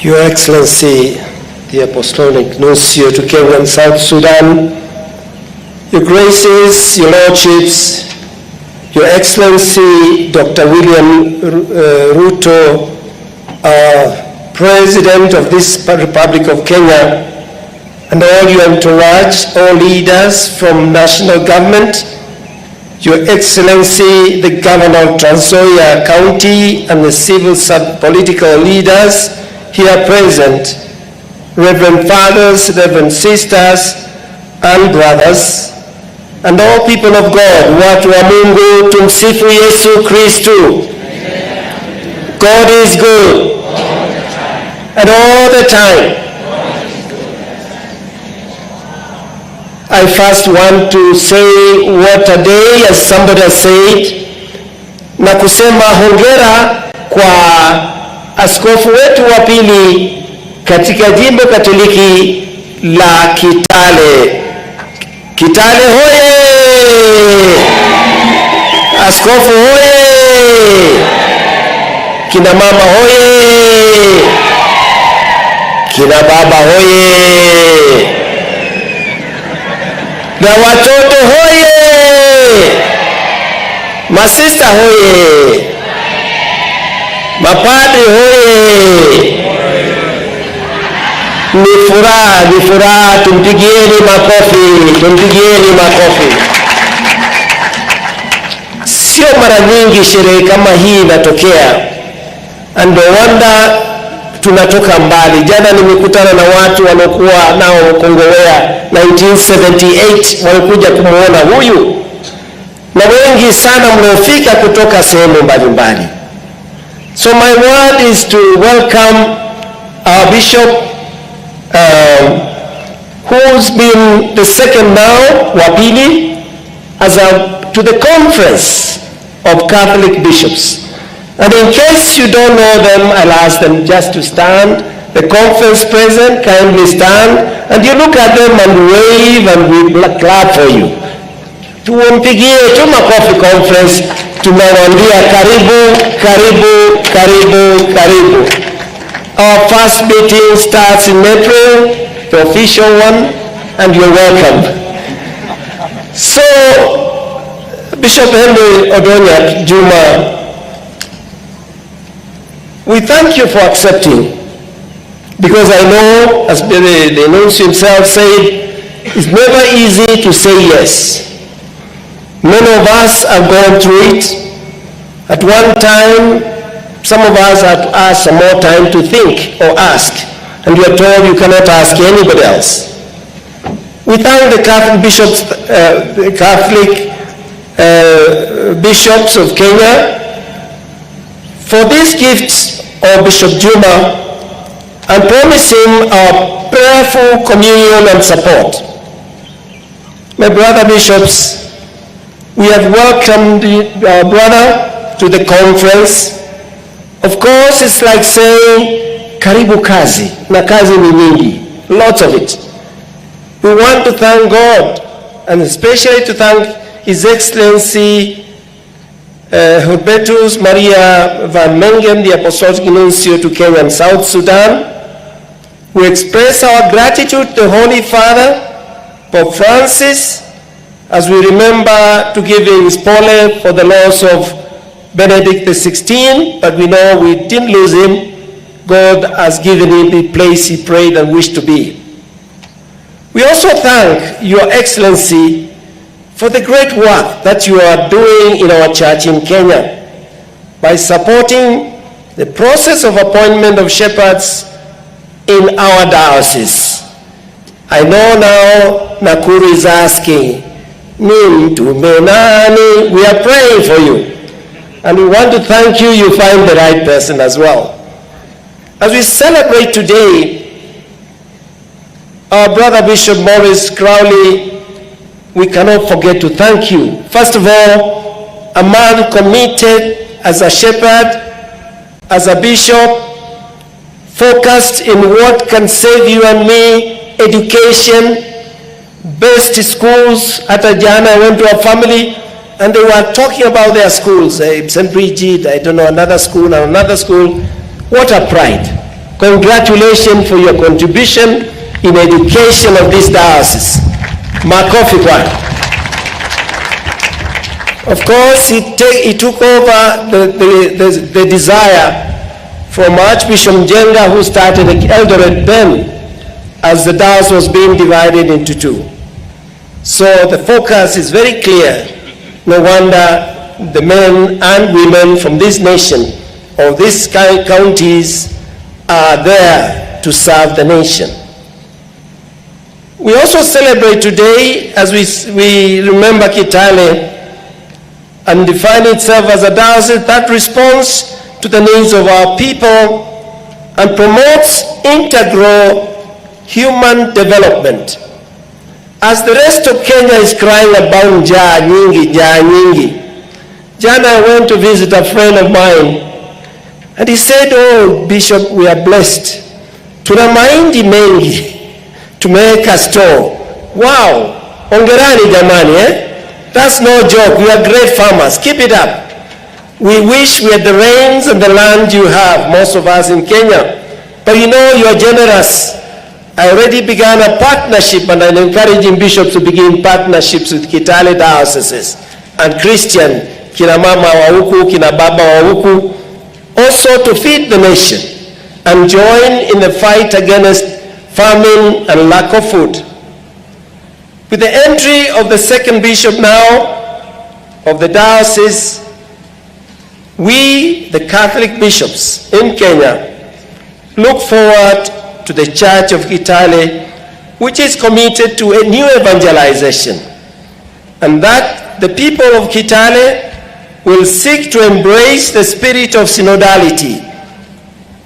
Your Excellency, the Apostolic Nuncio to Kenya and South Sudan, Your Graces, Your Lordships, Your Excellency, Dr. William Ruto, President of this Republic of Kenya, and all your entourage, all leaders from national government, Your Excellency, the Governor of Nzoia County, and the civil political leaders here present, Reverend Fathers, Reverend Sisters, and brothers, and all people of God, watu wa Mungu, tumsifu Yesu Kristu. God is good, and all the time. I first want to say what a day, as somebody has said, na kusema hongera kwa askofu wetu wa pili katika jimbo Katoliki la Kitale. Kitale hoye! Askofu hoye! Kina mama hoye! Kina baba hoye! Na watoto hoye! Masista hoye! Mapadri hoye! Ni furaha, tumpigieni makofi. Sio mara nyingi sherehe kama hii inatokea, and no wonder tunatoka mbali. Jana nimekutana na watu waliokuwa nao Kongowea 1978, walikuja kumuona huyu, na wengi sana mliofika kutoka sehemu mbalimbali. So my word is to welcome our bishop, who's been the second now, Wapili, to the conference of Catholic bishops. And in case you don't know them, I'll ask them just to stand. The conference present, kindly stand, and you look at them and wave, and we clap for you. Tuwampigie tu makofi conference, tunawaambia karibu. Our first meeting starts in April, the official one, and you're welcome. So, Bishop Henry Odonya Juma, we thank you for accepting, because I know, as the nuncio himself said, it's never easy to say yes. Many of us have gone through it. At one time, some of us had to ask some more time to think or ask, and you are told you cannot ask anybody else. We thank the Catholic bishops of Kenya for these gifts of Bishop Juma, and promise him our prayerful communion and support. My brother bishops, we have welcomed our brother to the conference. Of course, it's like saying, karibu kazi, na kazi ni nyingi, lots of it. We want to thank God, and especially to thank His Excellency Hubertus Maria Van Mengen, the Apostolic Nuncio to Kenya and South Sudan. We express our gratitude to the Holy Father, Pope Francis, as we remember to give his pole for the loss of Benedict XVI, but we know we didn't lose him. God has given him the place he prayed and wished to be. We also thank Your Excellency for the great work that you are doing in our church in Kenya by supporting the process of appointment of shepherds in our diocese. I know now Nakuru is asking, Mtume nani? We are praying for you. And we want to thank you, you find the right person as well. As we celebrate today, our brother Bishop Maurice Crowley, we cannot forget to thank you. First of all, a man committed as a shepherd, as a bishop, focused in what can save you and me, education, best schools. At Ajana, I went to a family and they were talking about their schools, St. Bridget, I don't know, another school and another school. What a pride. Congratulations for your contribution in education of this diocese. Makofi kwa. Of course, he took over the desire from Archbishop Njenga, who started Eldoret then, as the diocese was being divided into two. So the focus is very clear. No wonder the men and women from this nation or these counties are there to serve the nation. We also celebrate today, as we remember Kitale and define itself as a diocese that responds to the needs of our people and promotes integral human development. As the rest of Kenya is crying about njaa nyingi. Jana I went to visit a friend of mine and he said, oh Bishop, we are blessed. Tuna mahindi mengi. Tumeweka store. Wow, ongerani jamani, eh? That's no joke. You are great farmers. Keep it up. We wish we had the rains and the land you have, most of us in Kenya. But you know, you are generous. I already began a partnership and I'm encouraging bishops to begin partnerships with Kitale dioceses and Christian, kina mama wa huku, kina baba wa huku, also to feed the nation and join in the fight against famine and lack of food. With the entry of the second bishop now of the diocese, we, the Catholic bishops in Kenya, look forward to the Church of Kitale, which is committed to a new evangelization, and that the people of Kitale will seek to embrace the spirit of synodality,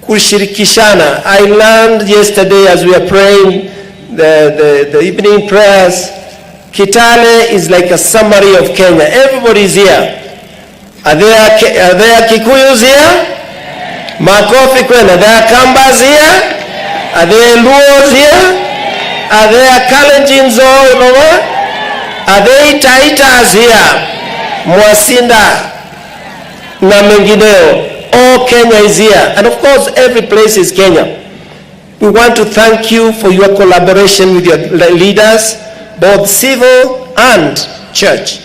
kushirikishana. I learned yesterday as we were praying the evening prayers, Kitale is like a summary of Kenya. Everybody's here. Are there Kikuyus here? Makofi kwenu. Are there Kambas here? Are there Luos here? Are there Kalenjins all over? Are there Taitas here? Mwasinda na mengineo. All Kenya is here. And of course, every place is Kenya. We want to thank you for your collaboration with your leaders, both civil and church.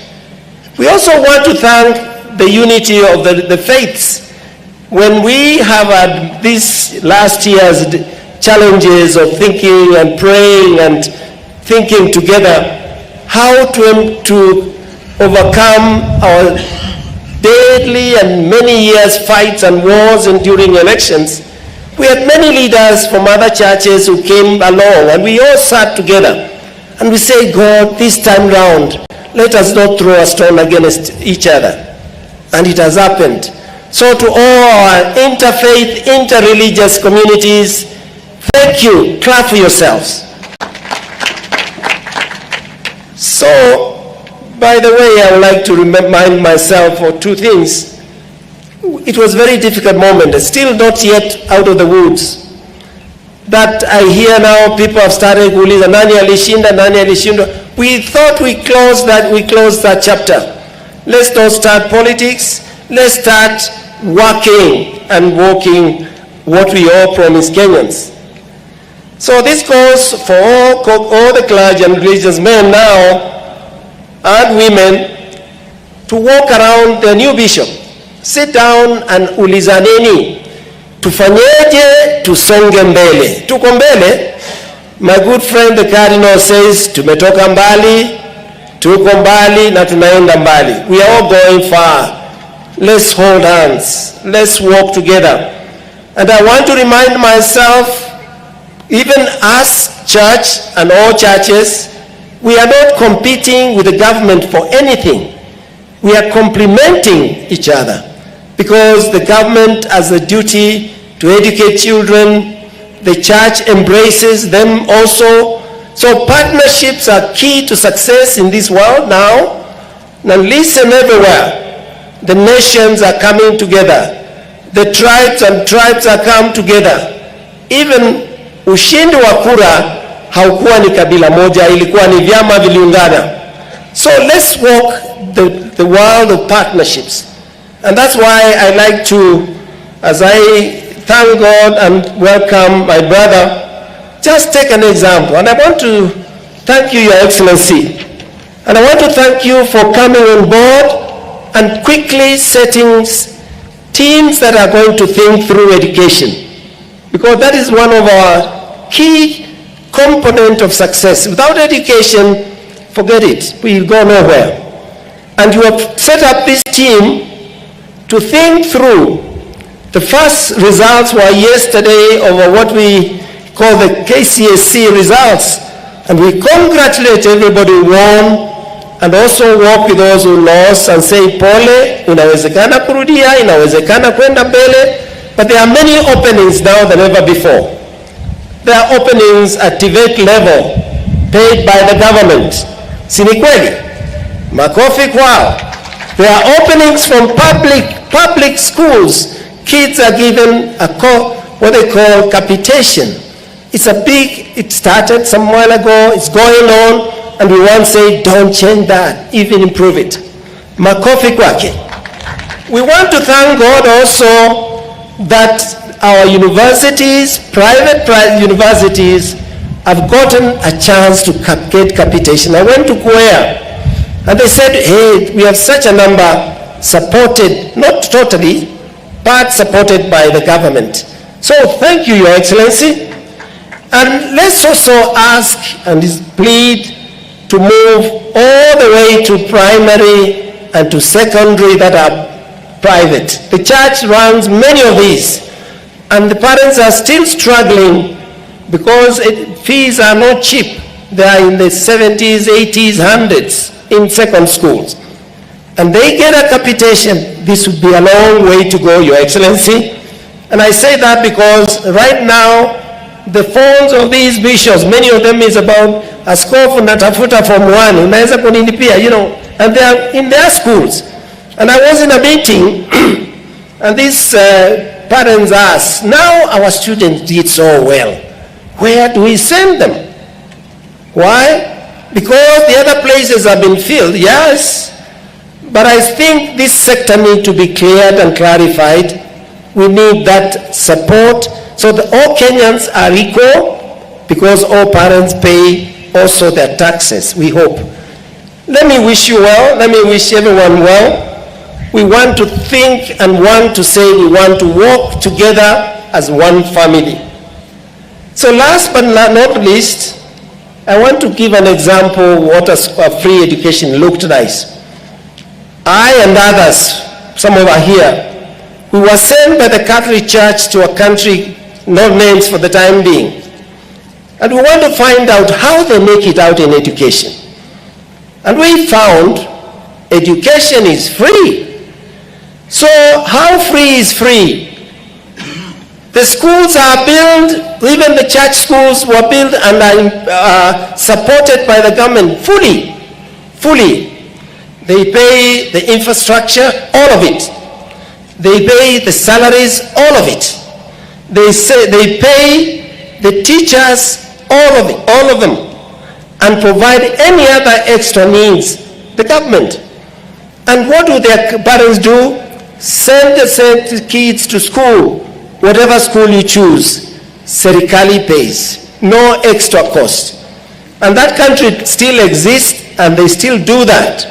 We also want to thank the unity of the faiths. When we have had these last year's challenges of thinking and praying and thinking together how to overcome our daily and many years fights and wars and during elections, we had many leaders from other churches who came along and we all sat together and we say, God, this time round, let us not throw a stone against each other. And it has happened. So to all our interfaith, interreligious communities, thank you. Clap for yourselves. So, by the way, I would like to remind myself of two things. It was a very difficult moment, still not yet out of the woods. That I hear now people have started kuuliza nani alishinda, nani alishindwa. We thought we closed that chapter. Let's not start politics. Let's start working and walking what we all promise Kenyans. So this goes for all the clergy and religious men now and women to walk around their new bishop Sit down and ulizaneni, tufanyeje tusonge mbele. Tuko mbele. My good friend the Cardinal says, tumetoka mbali, tuko mbali na tunaenda mbali. We are all going far. Let's hold hands. Let's walk together. And I want to remind myself, even us church and all churches, we are not competing with the government for anything. We are complementing each other, because the government has a duty to educate children. The church embraces them also. So partnerships are key to success in this world now. Now listen, everywhere. The nations are coming together. The tribes and tribes are come together. Even ushindi wa kura haukuwa ni kabila moja, ilikuwa ni vyama viliungana. So let's walk the world of partnerships. And that's why I like to, as I thank God and welcome my brother, just take an example. And I want to thank you, Your Excellency. And I want to thank you for coming on board and quickly setting teams that are going to think through education. Because that is one of our key component of success. Without education, forget it. We'll go nowhere. And you have set up this team to think through. The first results were yesterday over what we call the KCSE results. And we congratulate everybody who won, and also work with those who lost and say, pole, inawezekana kurudia, inawezekana kwenda mbele. But there are many openings now than ever before. There are openings at TVET level, paid by the government. Sini kweli? Makofi kwao. There are openings from public schools. Kids are given what they call capitation. It started some while ago, it's going on, and we want to say, don't change that, even improve it. Makofi kwake. We want to thank God also that our universities, private universities, have gotten a chance to get capitation. I went to Kwea, and they said, hey, we have such a number supported, not totally, but supported by the government. So thank you, Your Excellency. And let's also ask and plead to move all the way to primary and to secondary that are private. The church runs many of these, and the parents are still struggling because fees are not cheap. They are in the 70s, 80s, 100s in second schools. And they get a capitation. This would be a long way to go, Your Excellency. And I say that because right now, the phones of these bishops, many of them is about askofu natafuta form 1, unaweza kunilipia, and they are in their schools. And I was in a meeting, and these parents asked, now our students did so well, where do we send them? Why? Because the other places have been filled, yes, but I think this sector needs to be cleared and clarified. We need that support so that all Kenyans are equal, because all parents pay also their taxes, we hope. Let me wish you well. Let me wish everyone well. We want to think and want to say we want to work together as one family. So last but not least, I want to give an example what a free education looked like. I and others, some over here, we were sent by the Catholic Church to a country, no names for the time being. And we want to find out how they make it out in education. And we found education is free. So how free is free? The schools are built, even the church schools were built and are supported by the government fully. They pay the infrastructure, all of it. They pay the salaries, all of it. They pay the teachers, all of them, and provide any other extra needs, the government. And what do their parents do? Send the kids to school, whatever school you choose, serikali pays, no extra cost. And that country still exists, and they still do that.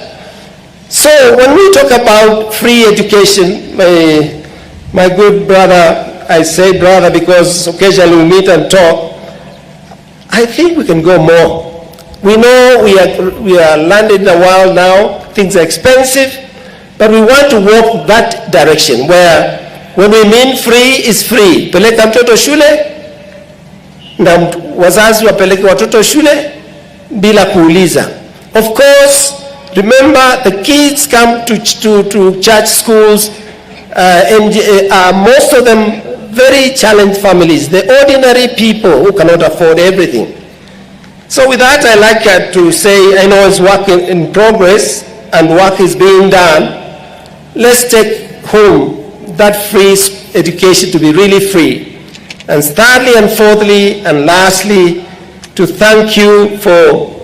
So when we talk about free education, my good brother, I say brother because occasionally we meet and talk, I think we can go more. We know we are landed in a world now, things are expensive, but we want to walk that direction where when we mean free is free. Peleka mtoto shule na wazazi wapeleke watoto shule bila kuuliza. Of course, remember the kids come to church schools and most of them very challenged families, the ordinary people who cannot afford everything. So with that, I like to say, I know it's work in progress and work is being done. Let's take home that free education to be really free. And thirdly and fourthly and lastly, to thank you for,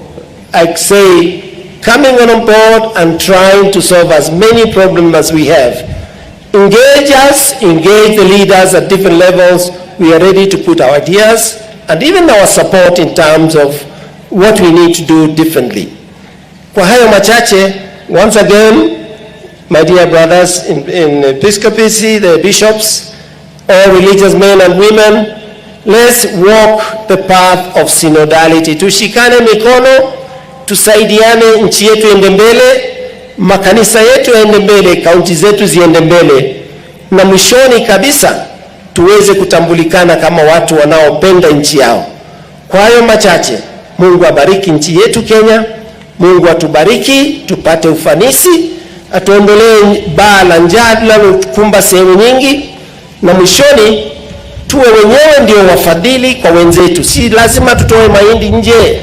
I say, coming on board and trying to solve as many problems as we have. Engage us, engage the leaders at different levels. We are ready to put our ideas and even our support in terms of what we need to do differently. Kwa hayo machache, once again, my dear brothers in episcopacy, the bishops, all religious men and women, let's walk the path of synodality. Tushikane mikono, tusaidiane, nchi yetu ende mbele, makanisa yetu ende mbele, kaunti zetu ziende mbele, na mwishoni kabisa tuweze kutambulikana kama watu wanaopenda nchi yao. Kwa hayo machache, Mungu abariki nchi yetu Kenya, Mungu atubariki, tupate ufanisi, atuondolee baa la njaa linalotukumba sehemu nyingi, na mwishoni tuwe wenyewe ndio wafadhili kwa wenzetu. Si lazima tutoe mahindi nje.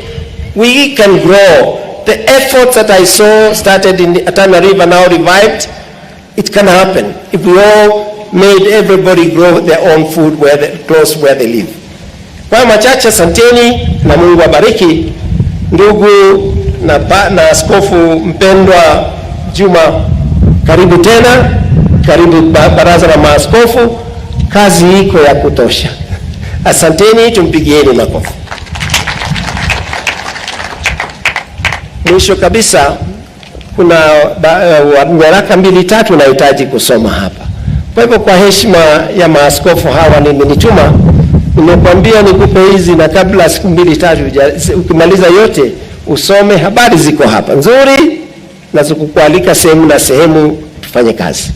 We can grow. The efforts that I saw started in Tana River, now revived, it can happen if we all made everybody grow their own food close where they live. Kwa machache, asanteni na Mungu abariki. Ndugu na askofu mpendwa Juma, karibu tena, karibu baraza la maaskofu, kazi iko ya kutosha. Asanteni, tumpigieni makofi. Mwisho kabisa, kuna waraka 2-3 nahitaji kusoma hapa. Kwa hivyo kwa heshima ya maaskofu hawa nimenituma, nimekuambia nikupe hizi, na kabla siku 2-3 ukimaliza yote usome. Habari ziko hapa nzuri, na zikukualika sehemu na sehemu tufanye kazi.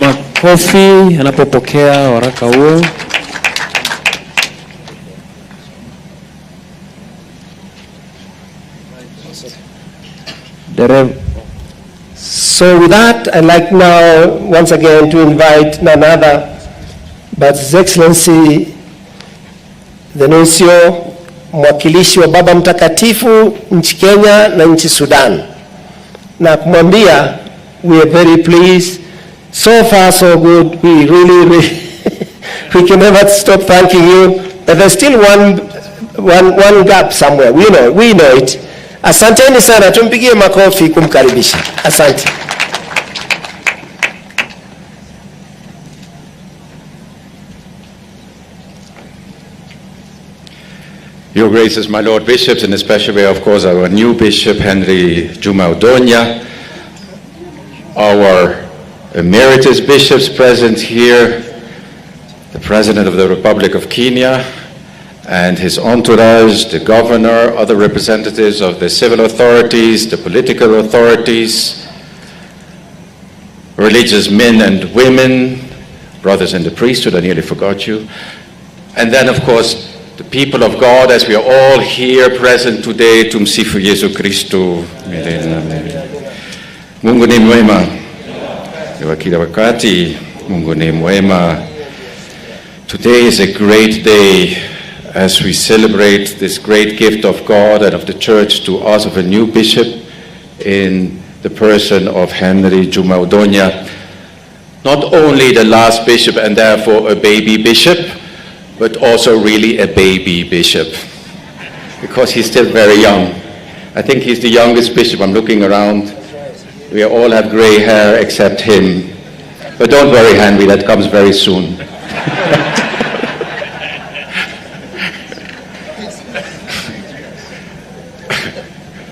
Makofi anapopokea waraka huo. So with that, I'd like now once again to invite none other but His Excellency the Nuncio, mwakilishi wa Baba Mtakatifu nchi Kenya na nchi Sudan, na kumwambia we are very pleased. So far so good. We really we can never stop thanking you, but there's still one gap somewhere. We know it. Asanteni sana, tumpigie makofi kumkaribisha. Asante. Your Graces, my Lord Bishops, and especially, of course, our new Bishop, Henry Juma Udonya, our emeritus bishops present here, the President of the Republic of Kenya, and his entourage, the governor, other representatives of the civil authorities, the political authorities, religious men and women, brothers in the priesthood, I nearly forgot you, and then, of course, the people of God, as we are all here present today, tumsifu Yesu Kristo. Mungu ni mwema. Kila wakati, Mungu ni mwema. Today is a great day as we celebrate this great gift of God and of the Church to us of a new bishop in the person of Henry Juma Udonya. Not only the last bishop and therefore a baby bishop, but also really a baby bishop, because he's still very young. I think he's the youngest bishop. I'm looking around. We all have gray hair except him. But don't worry, Henry, that comes very soon.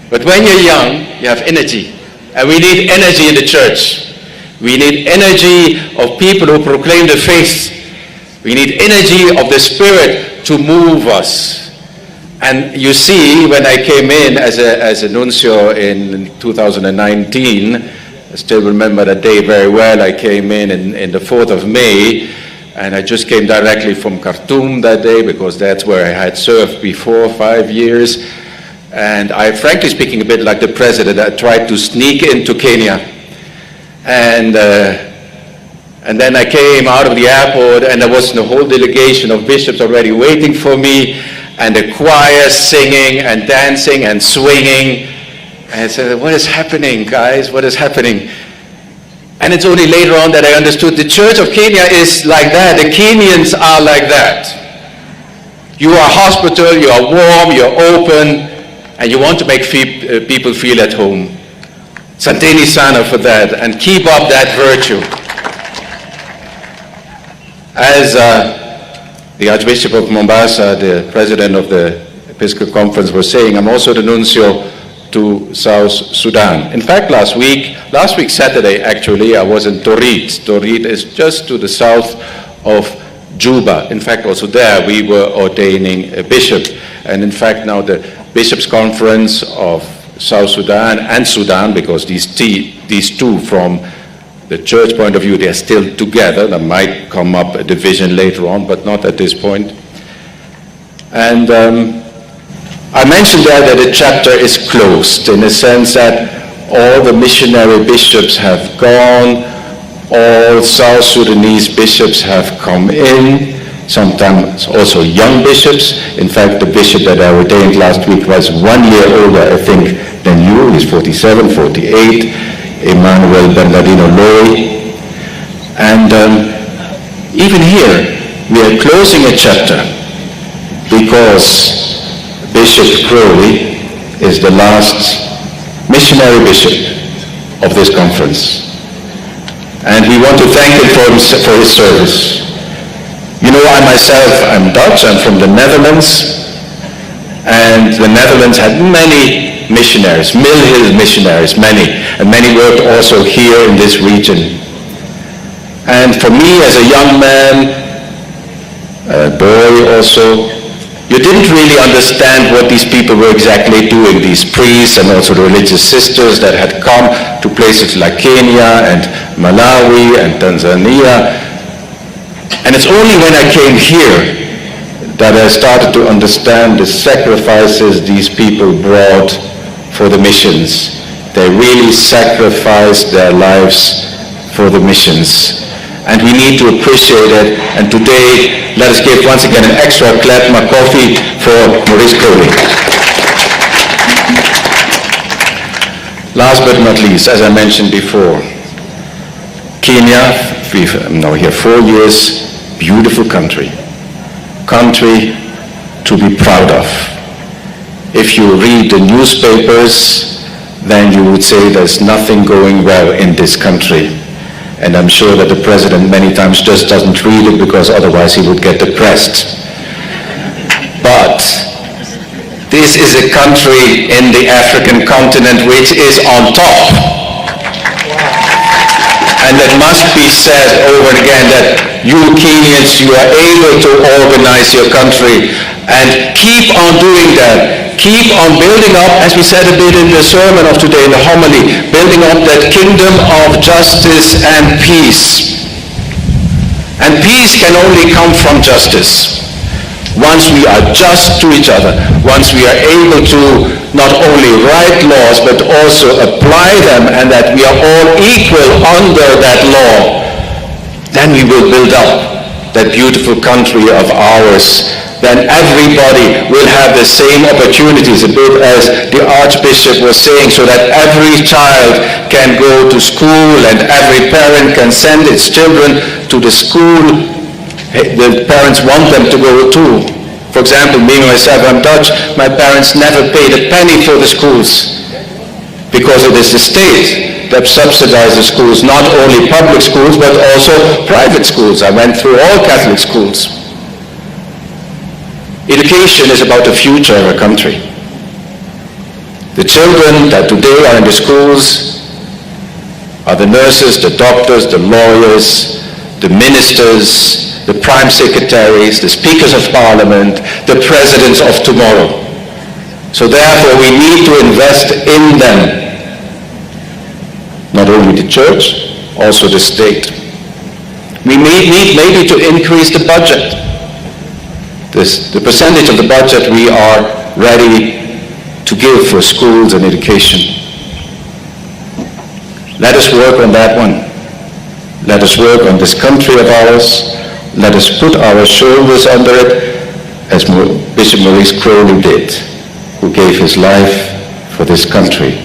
But when you're young, you have energy. And we need energy in the church. We need energy of people who proclaim the faith. We need energy of the Spirit to move us. And you see, when I came in as a nuncio in 2019, I still remember that day very well. I came in the 4th of May, and I just came directly from Khartoum that day because that's where I had served before 5 years. And I, frankly speaking, a bit like the president, I tried to sneak into Kenya. And then I came out of the airport, and there was a whole delegation of bishops already waiting for me, and the choir singing and dancing and swinging. And I said, what is happening, guys? What is happening? And it's only later on that I understood the Church of Kenya is like that. The Kenyans are like that. You are hospitable, you are warm, you're open, and you want to make people feel at home. Santeni sana for that, and keep up that virtue. As the Archbishop of Mombasa, the president of the Episcopal Conference, was saying, I'm also the nuncio to South Sudan. In fact, last week Saturday actually, I was in Torit. Torit is just to the south of Juba. In fact, also there we were ordaining a bishop. And in fact, now the Bishops' Conference of South Sudan and Sudan, because these two from the church point of view, they're still together. There might come up a division later on, but not at this point. And I mentioned there that the chapter is closed in the sense that all the missionary bishops have gone, all South Sudanese bishops have come in, sometimes also young bishops. In fact, the bishop that I ordained last week was 1 year older, I think, than you. He's 47, 48, Emmanuel Bernardino Loi. And even here, we are closing a chapter because Bishop Crowley is the last missionary bishop of this conference. And we want to thank him for his service. You know, I myself, I'm Dutch, I'm from the Netherlands, and the Netherlands had many missionaries, Mill Hill missionaries, many, and many worked also here in this region. And for me as a young man, a boy also, you didn't really understand what these people were exactly doing, these priests and also the religious sisters that had come to places like Kenya and Malawi and Tanzania. And it's only when I came here that I started to understand the sacrifices these people brought for the missions. They really sacrificed their lives for the missions. And we need to appreciate it. And today, let us give once again an extra clap, Makofi, for Maurice Crowley. Last but not least, as I mentioned before, Kenya, I'm now here 4 years, beautiful country to be proud of. If you read the newspapers, then you would say there's nothing going well in this country. And I'm sure that the president many times just doesn't read it because otherwise he would get depressed. But this is a country in the African continent which is on top. And it must be said over again that you Kenyans, you are able to organize your country, and keep on doing that. Keep on building up, as we said a bit in the sermon of today, in the homily, building up that kingdom of justice and peace. And peace can only come from justice. Once we are just to each other, once we are able to not only write laws, but also apply them, and that we are all equal under that law, then we will build up that beautiful country of ours. Then everybody will have the same opportunities, a bit as the Archbishop was saying, so that every child can go to school and every parent can send its children to the school the parents want them to go to. For example, me myself, I'm Dutch, my parents never paid a penny for the schools because it is the state that subsidize the schools, not only public schools, but also private schools. I went through all Catholic schools. Education is about the future of a country. The children that today are in the schools are the nurses, the doctors, the lawyers, the ministers, the prime secretaries, the speakers of parliament, the presidents of tomorrow. So therefore we need to invest in them. Not only the church, also the state. We need maybe to increase the budget. The percentage of the budget we are ready to give for schools and education. Let us work on that one. Let us work on this country of ours. Let us put our shoulders under it, as Bishop Maurice Crowley did, who gave his life for this country.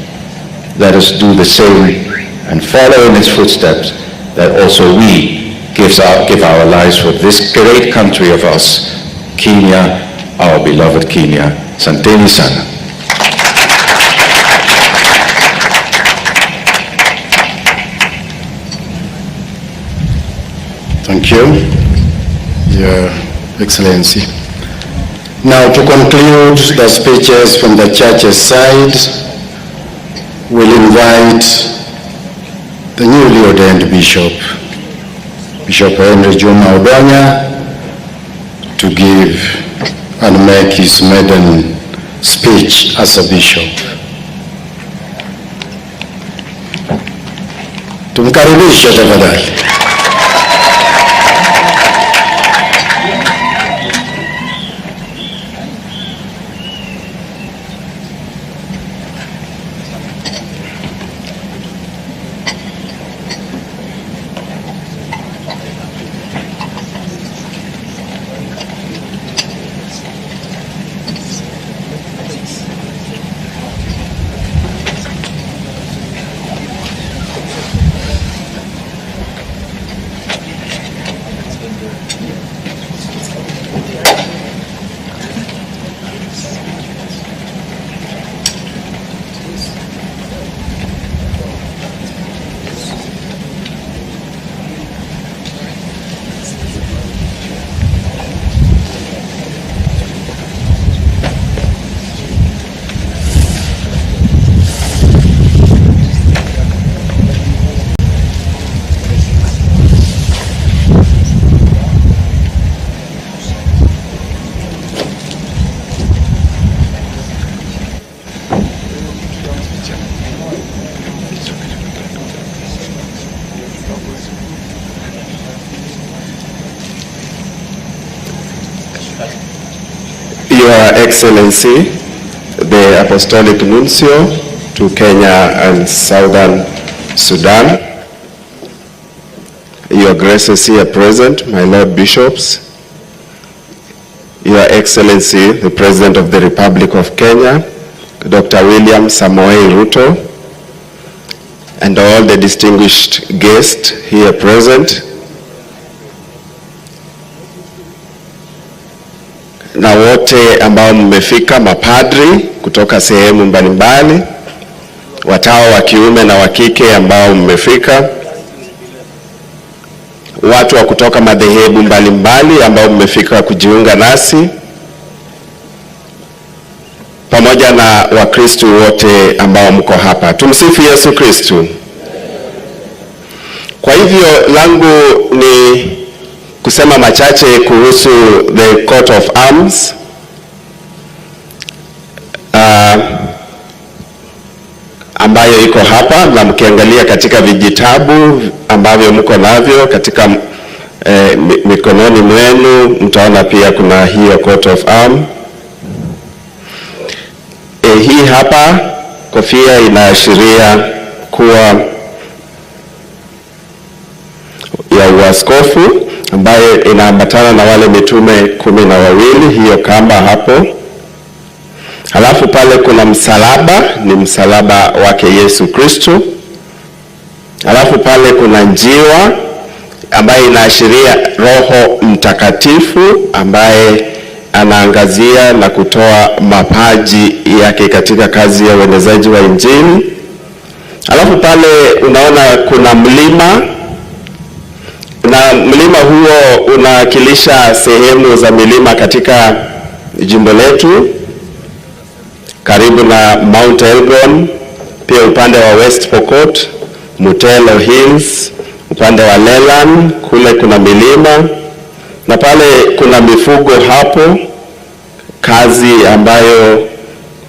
Let us do the same and follow in his footsteps, that also we give our lives for this great country of ours, Kenya, our beloved Kenya. Asanteni sana. Thank you, Your Excellency. Now, to conclude the speeches from the church's side, we'll invite the newly ordained Bishop, Bishop Henry Juma Odonya, to give and make his maiden speech as a bishop. Tumkaribishe tafadhali. Your Excellency, the Apostolic Nuncio to Kenya and Southern Sudan, Your Graces here present, my Lord Bishops, Your Excellency, the President of the Republic of Kenya, Dr. William Samoei Ruto, and all the distinguished guests here present, na wote ambao mmefika, mapadri kutoka sehemu mbalimbali, watawa wa kiume na wa kike ambao mmefika, watu wa kutoka madhehebu mbalimbali ambao mmefika kujiunga nasi, pamoja na Wakristo wote ambao mko hapa. Tumsifu Yesu Kristo. Kwa hivyo langu ni kusema machache kuhusu the coat of arms. Ambayo iko hapa, na mkiangalia katika vijitabu ambavyo mko navyo katika mikononi mwenu, mtaona pia kuna hiyo coat of arm. Hii hapa kofia inaashiria kuwa ya uaskofu, ambayo inaambatana na wale mitume 12, hiyo kamba hapo. Halafu pale kuna msalaba, ni msalaba wake Yesu Kristo. Halafu pale kuna njiwa ambaye inaashiria Roho Mtakatifu ambaye anaangazia na kutoa mapaji yake katika kazi ya uenezaji wa Injili. Alafu pale unaona kuna mlima, na mlima huo unawakilisha sehemu za milima katika jimbo letu, karibu na Mount Elgon, pia upande wa West Pokot, Mutelo Hills, upande wa Lelan, kule kuna milima, na pale kuna mifugo hapo, kazi ambayo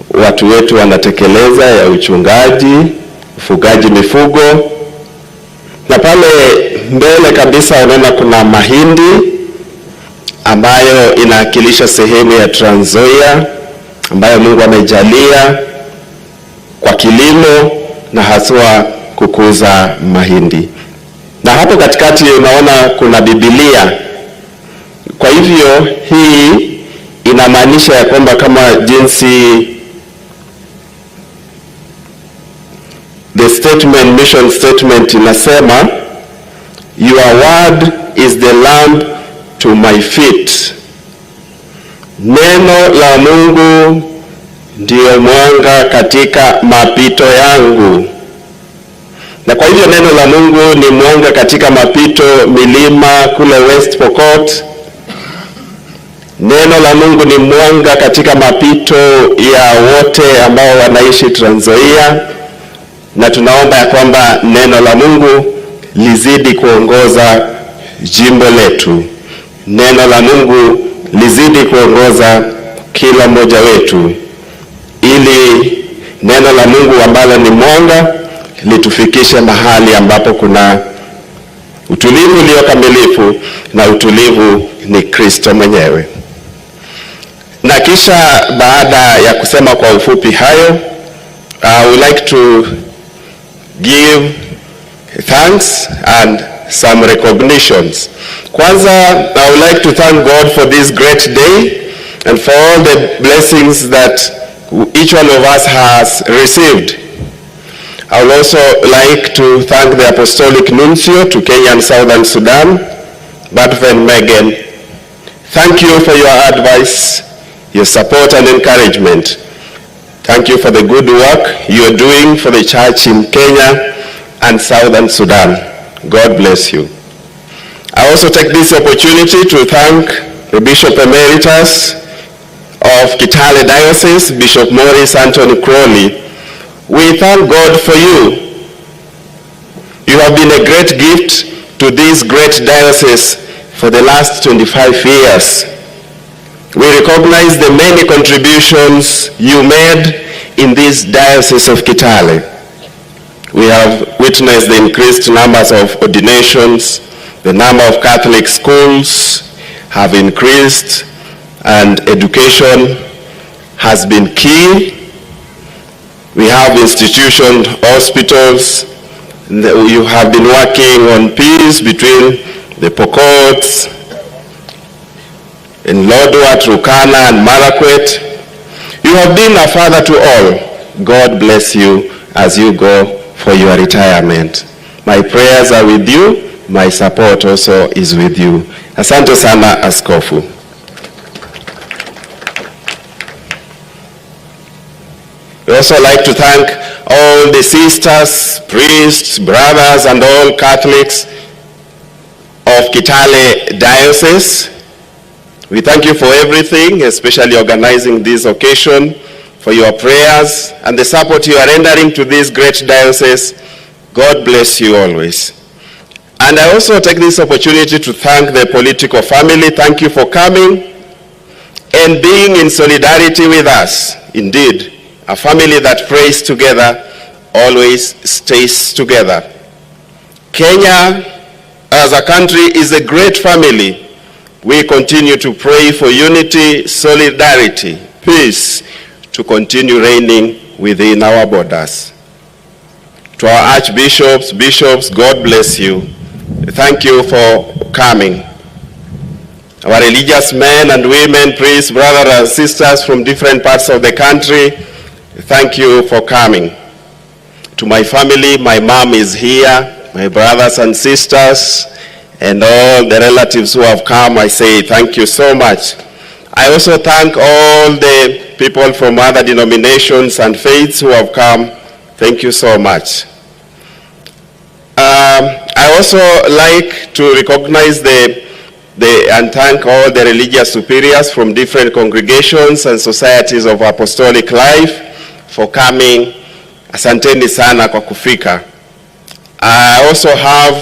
watu wetu wanatekeleza ya uchungaji, ufugaji mifugo. Na pale mbele kabisa unaona kuna mahindi ambayo inawakilisha sehemu ya Trans Nzoia ambayo Mungu amejalia kwa kilimo na haswa kukuza mahindi. Na hapo katikati unaona kuna Biblia. Kwa hivyo hii inamaanisha ya kwamba kama jinsi the statement, mission statement inasema, your word is the lamp to my feet. Neno la Mungu ndiyo mwanga katika mapito yangu. Na kwa hivyo neno la Mungu ni mwanga katika mapito milima kule West Pokot. Neno la Mungu ni mwanga katika mapito ya wote ambao wanaishi Trans Nzoia. Na tunaomba ya kwamba neno la Mungu lizidi kuongoza jimbo letu. Neno la Mungu lizidi kuongoza kila mmoja wetu, ili neno la Mungu ambalo ni mwanga litufikishe mahali ambapo kuna utulivu uliokamilifu, na utulivu ni Kristo mwenyewe. Na kisha baada ya kusema kwa ufupi hayo, I would like to give thanks and some recognitions. Kwanza, I would like to thank God for this great day and for all the blessings that each one of us has received. I would also like to thank the Apostolic Nuncio to Kenya and Southern Sudan, Bartven Megan. Thank you for your advice, your support and encouragement. Thank you for the good work you are doing for the church in Kenya and Southern Sudan. God bless you. I also take this opportunity to thank the Bishop Emeritus of Kitale Diocese, Bishop Maurice Anthony Crowley. We thank God for you. You have been a great gift to this great diocese for the last 25 years. We recognize the many contributions you made in this diocese of Kitale. We have witnessed the increased numbers of ordinations. The number of Catholic schools have increased, and education has been key. We have institutions, hospitals. You have been working on peace between the Pokots, in Lodwar, Turkana, and Marakwet. You have been a father to all. God bless you as you go for your retirement. My prayers are with you. My support also is with you. Asante sana, Askofu. We also like to thank all the sisters, priests, brothers, and all Catholics of Kitale Diocese. We thank you for everything, especially organizing this occasion, for your prayers and the support you are rendering to this great diocese. God bless you always. And I also take this opportunity to thank the political family. Thank you for coming and being in solidarity with us. Indeed, a family that prays together always stays together. Kenya as a country is a great family. We continue to pray for unity, solidarity, peace to continue reigning within our borders. To our archbishops, bishops, God bless you. Thank you for coming. Our religious men and women, priests, brothers and sisters from different parts of the country, thank you for coming. To my family, my mom is here, my brothers and sisters, and all the relatives who have come, I say thank you so much. I also thank all the people from other denominations and faiths who have come. Thank you so much. I also like to recognize and thank all the religious superiors from different congregations and societies of apostolic life for coming. Asanteni sana kwa kufika. I also have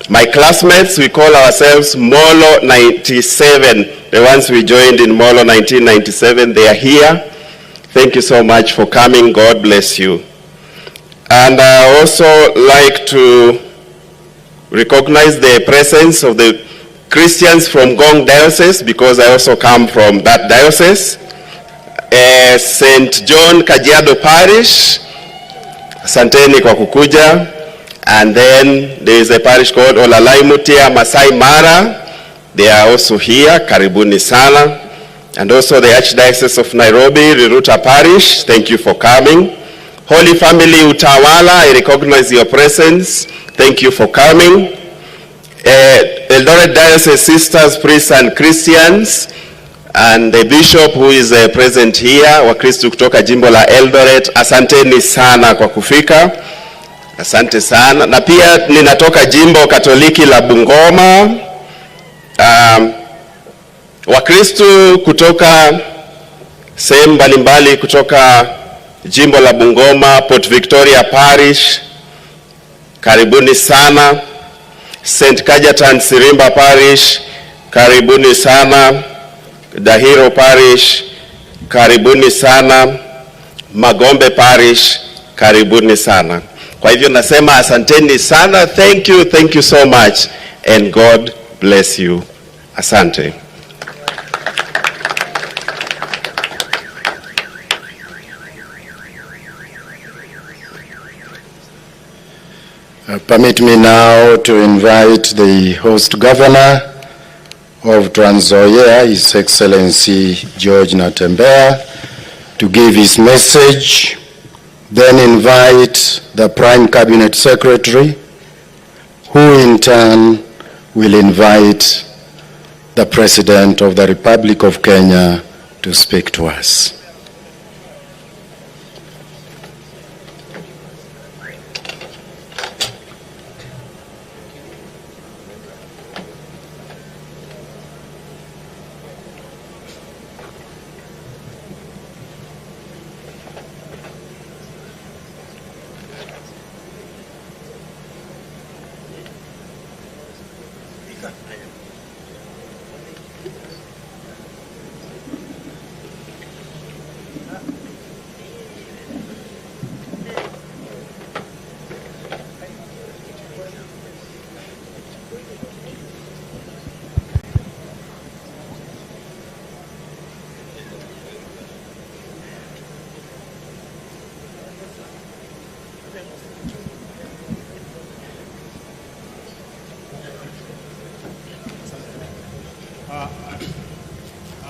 my classmates. We call ourselves Molo 97, the ones we joined in Molo 1997. They are here. Thank you so much for coming. God bless you. And I also like to recognize the presence of the Christians from Gong Diocese, because I also come from that diocese. St. John Kajiado Parish, asanteni kwa kukuja. And then there is a parish called Olalaimutia Masai Mara. They are also here, karibuni sana. And also the Archdiocese of Nairobi, Ruto Parish, thank you for coming. Holy Family Utawala, I recognize your presence. Thank you for coming. Eldoret Diocese Sisters, Priests and Christians, and the Bishop who is present here, Wakristo kutoka jimbo la Eldoret, asanteni sana kwa kufika. Asante sana. Na pia ninatoka jimbo Katoliki la Bungoma. Wakristo kutoka sehemu mbalimbali kutoka jimbo la Bungoma, Port Victoria Parish, karibuni sana. St. Kajatan Sirimba Parish, karibuni sana. Dahiro Parish, karibuni sana. Magombe Parish, karibuni sana. Kwa hivyo nasema asanteni sana. Thank you so much, and God bless you. Asante. Permit me now to invite the host governor of Nzoia, His Excellency George Natembeya, to give his message. Then invite the Prime Cabinet Secretary, who in turn will invite the President of the Republic of Kenya to speak to us.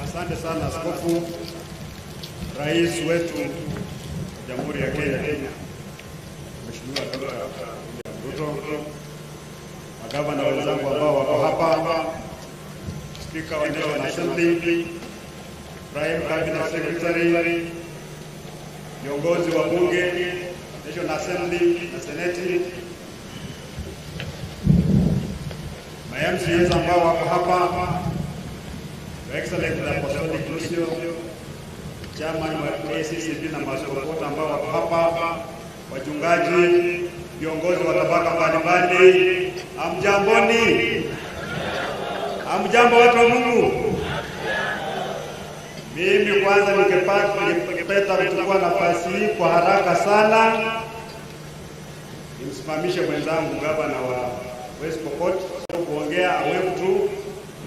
Asante sana Askofu, Rais wetu Jamhuri ya Kenya, Mheshimiwa Ruto, magavana wenzangu ambao wako hapa, Speaker wa National Assembly, Prime Cabinet Secretary, viongozi wa bunge, National Assembly na Senate, MCAs ambao wako hapa, Excellent Apostolic Lucio, Chairman wa ACCB na maaskofu ambao wako hapa, wachungaji, viongozi wa tabaka mbalimbali, amjamboni. Amjambo watu wa Mungu. Mimi kwanza ningependa kuchukua nafasi hii kwa haraka sana nimsimamishe mwenzangu gavana wa West Pokot kuongea awevu tu,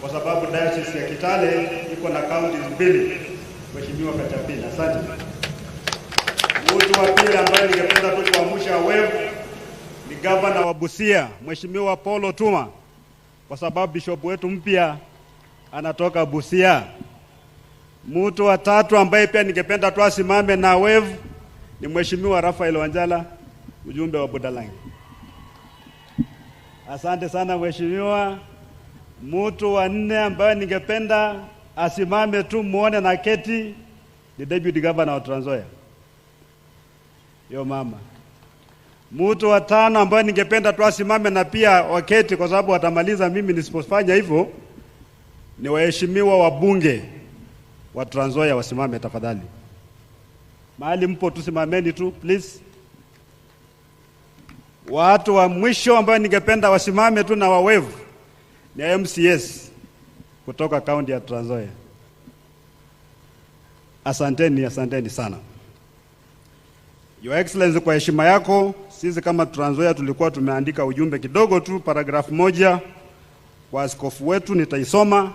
kwa sababu diocese ya Kitale iko na counties mbili. Mheshimiwa Kachapina, asante. Mtu wa pili ambaye ningependa tu kuamsha awevu ni gavana wa Busia, Mheshimiwa Paul Otuma, kwa sababu bishop wetu mpya anatoka Busia. Mtu wa tatu ambaye pia ningependa tu asimame na awevu ni Mheshimiwa Rafael Wanjala, ujumbe wa Budalangi. Asante sana Mheshimiwa. Mtu wa nne ambaye ningependa asimame tu muone na keti ni Deputy Governor wa Nzoia, yo mama. Mtu wa tano ambaye ningependa tu asimame na pia waketi kwa sababu watamaliza mimi nisipofanya hivyo, ni waheshimiwa wabunge wa Trans Nzoia wasimame tafadhali. Mahali mpo tusimameni tu please. Watu wa mwisho ambao ningependa wasimame tu na wawevu ni MCS kutoka kaunti ya Trans Nzoia. Asanteni sana. Your Excellency, kwa heshima yako, sisi kama Trans Nzoia tulikuwa tumeandika ujumbe kidogo tu, paragraph moja kwa askofu wetu, nitaisoma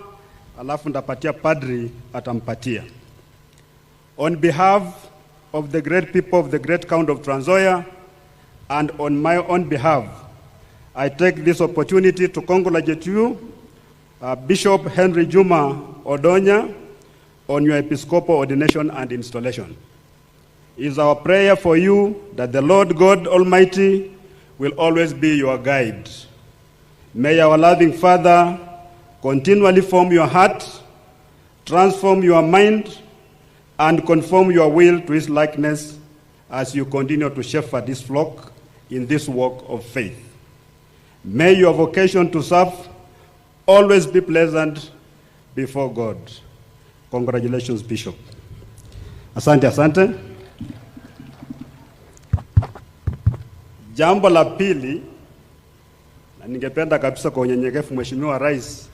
alafu ndapatia padri atampatia. On behalf of the great people of the great county of Trans Nzoia and on my own behalf, I take this opportunity to congratulate you, Bishop Henry Juma Odonya, on your episcopal ordination and installation. It is our prayer for you that the Lord God Almighty will always be your guide. May our loving Father continually form your heart, transform your mind, and conform your will to his likeness as you continue to shepherd this flock in this walk of faith. May your vocation to serve always be pleasant before God. Congratulations, Bishop. Asante. Jambo la pili, na ningependa kabisa kwa unyenyekevu, Mheshimiwa Rais,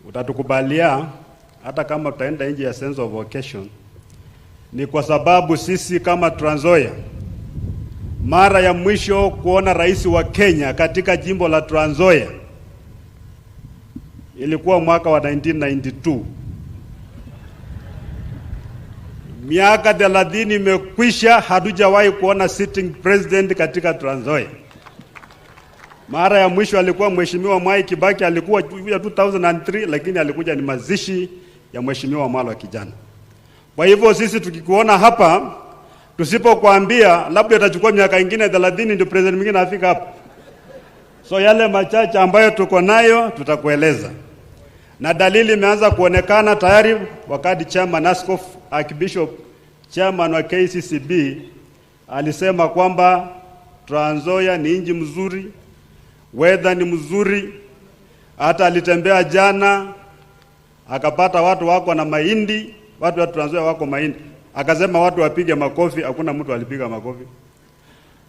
utatukubalia hata kama tutaenda nje ya sense of vocation, ni kwa sababu sisi kama Trans Nzoia, mara ya mwisho kuona rais wa Kenya katika jimbo la Trans Nzoia ilikuwa mwaka wa 1992. Miaka 30 imekwisha, hatujawahi kuona sitting president katika Trans Nzoia. Mara ya mwisho alikuwa Mheshimiwa Mwai Kibaki, alikuwa 2003, lakini alikuja ni mazishi ya Mheshimiwa Mwalo kijana. Kwa hivyo sisi tukikuona hapa, tusipokuambia labda itachukua miaka ingine 30 ndio president mwingine afika hapa. So yale machache ambayo tuko nayo tutakueleza. Na dalili imeanza kuonekana tayari wakati chairman askofu Archbishop chairman wa KCCB alisema kwamba Trans Nzoia ni nchi mzuri, weather ni mzuri. Hata alitembea jana akapata watu wako na mahindi, watu wa Trans Nzoia wako mahindi. Akasema watu wapige makofi, hakuna mtu alipiga makofi.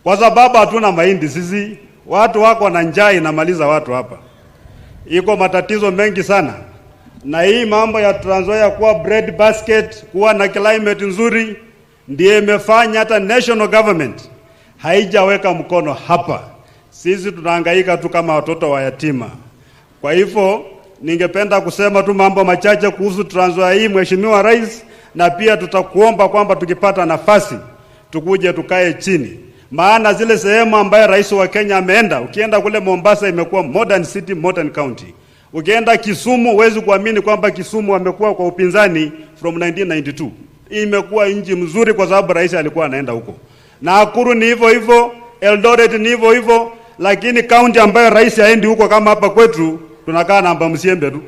Kwa sababu hatuna mahindi sisi, watu wako na njaa inamaliza watu hapa. Iko matatizo mengi sana. Na hii mambo ya Trans Nzoia kuwa bread basket, kuwa na climate nzuri, ndiye imefanya hata national government haijaweka mkono hapa. Sisi tunahangaika tu kama watoto wa yatima. Kwa hivyo ningependa kusema tu mambo machache kuhusu Trans Nzoia hii, Mheshimiwa Rais, na pia tutakuomba kwamba tukipata nafasi tukuje tukae chini. Maana zile sehemu ambaye rais wa Kenya ameenda, ukienda kule Mombasa imekuwa modern city, modern county. Ukienda Kisumu huwezi kuamini kwamba Kisumu amekuwa kwa upinzani from 1992. Imekuwa nchi mzuri kwa sababu rais alikuwa anaenda huko. Nakuru ni hivyo hivyo, Eldoret ni hivyo hivyo, lakini county ambayo rais haendi huko kama hapa kwetu, tunakaa namba msiembe tu.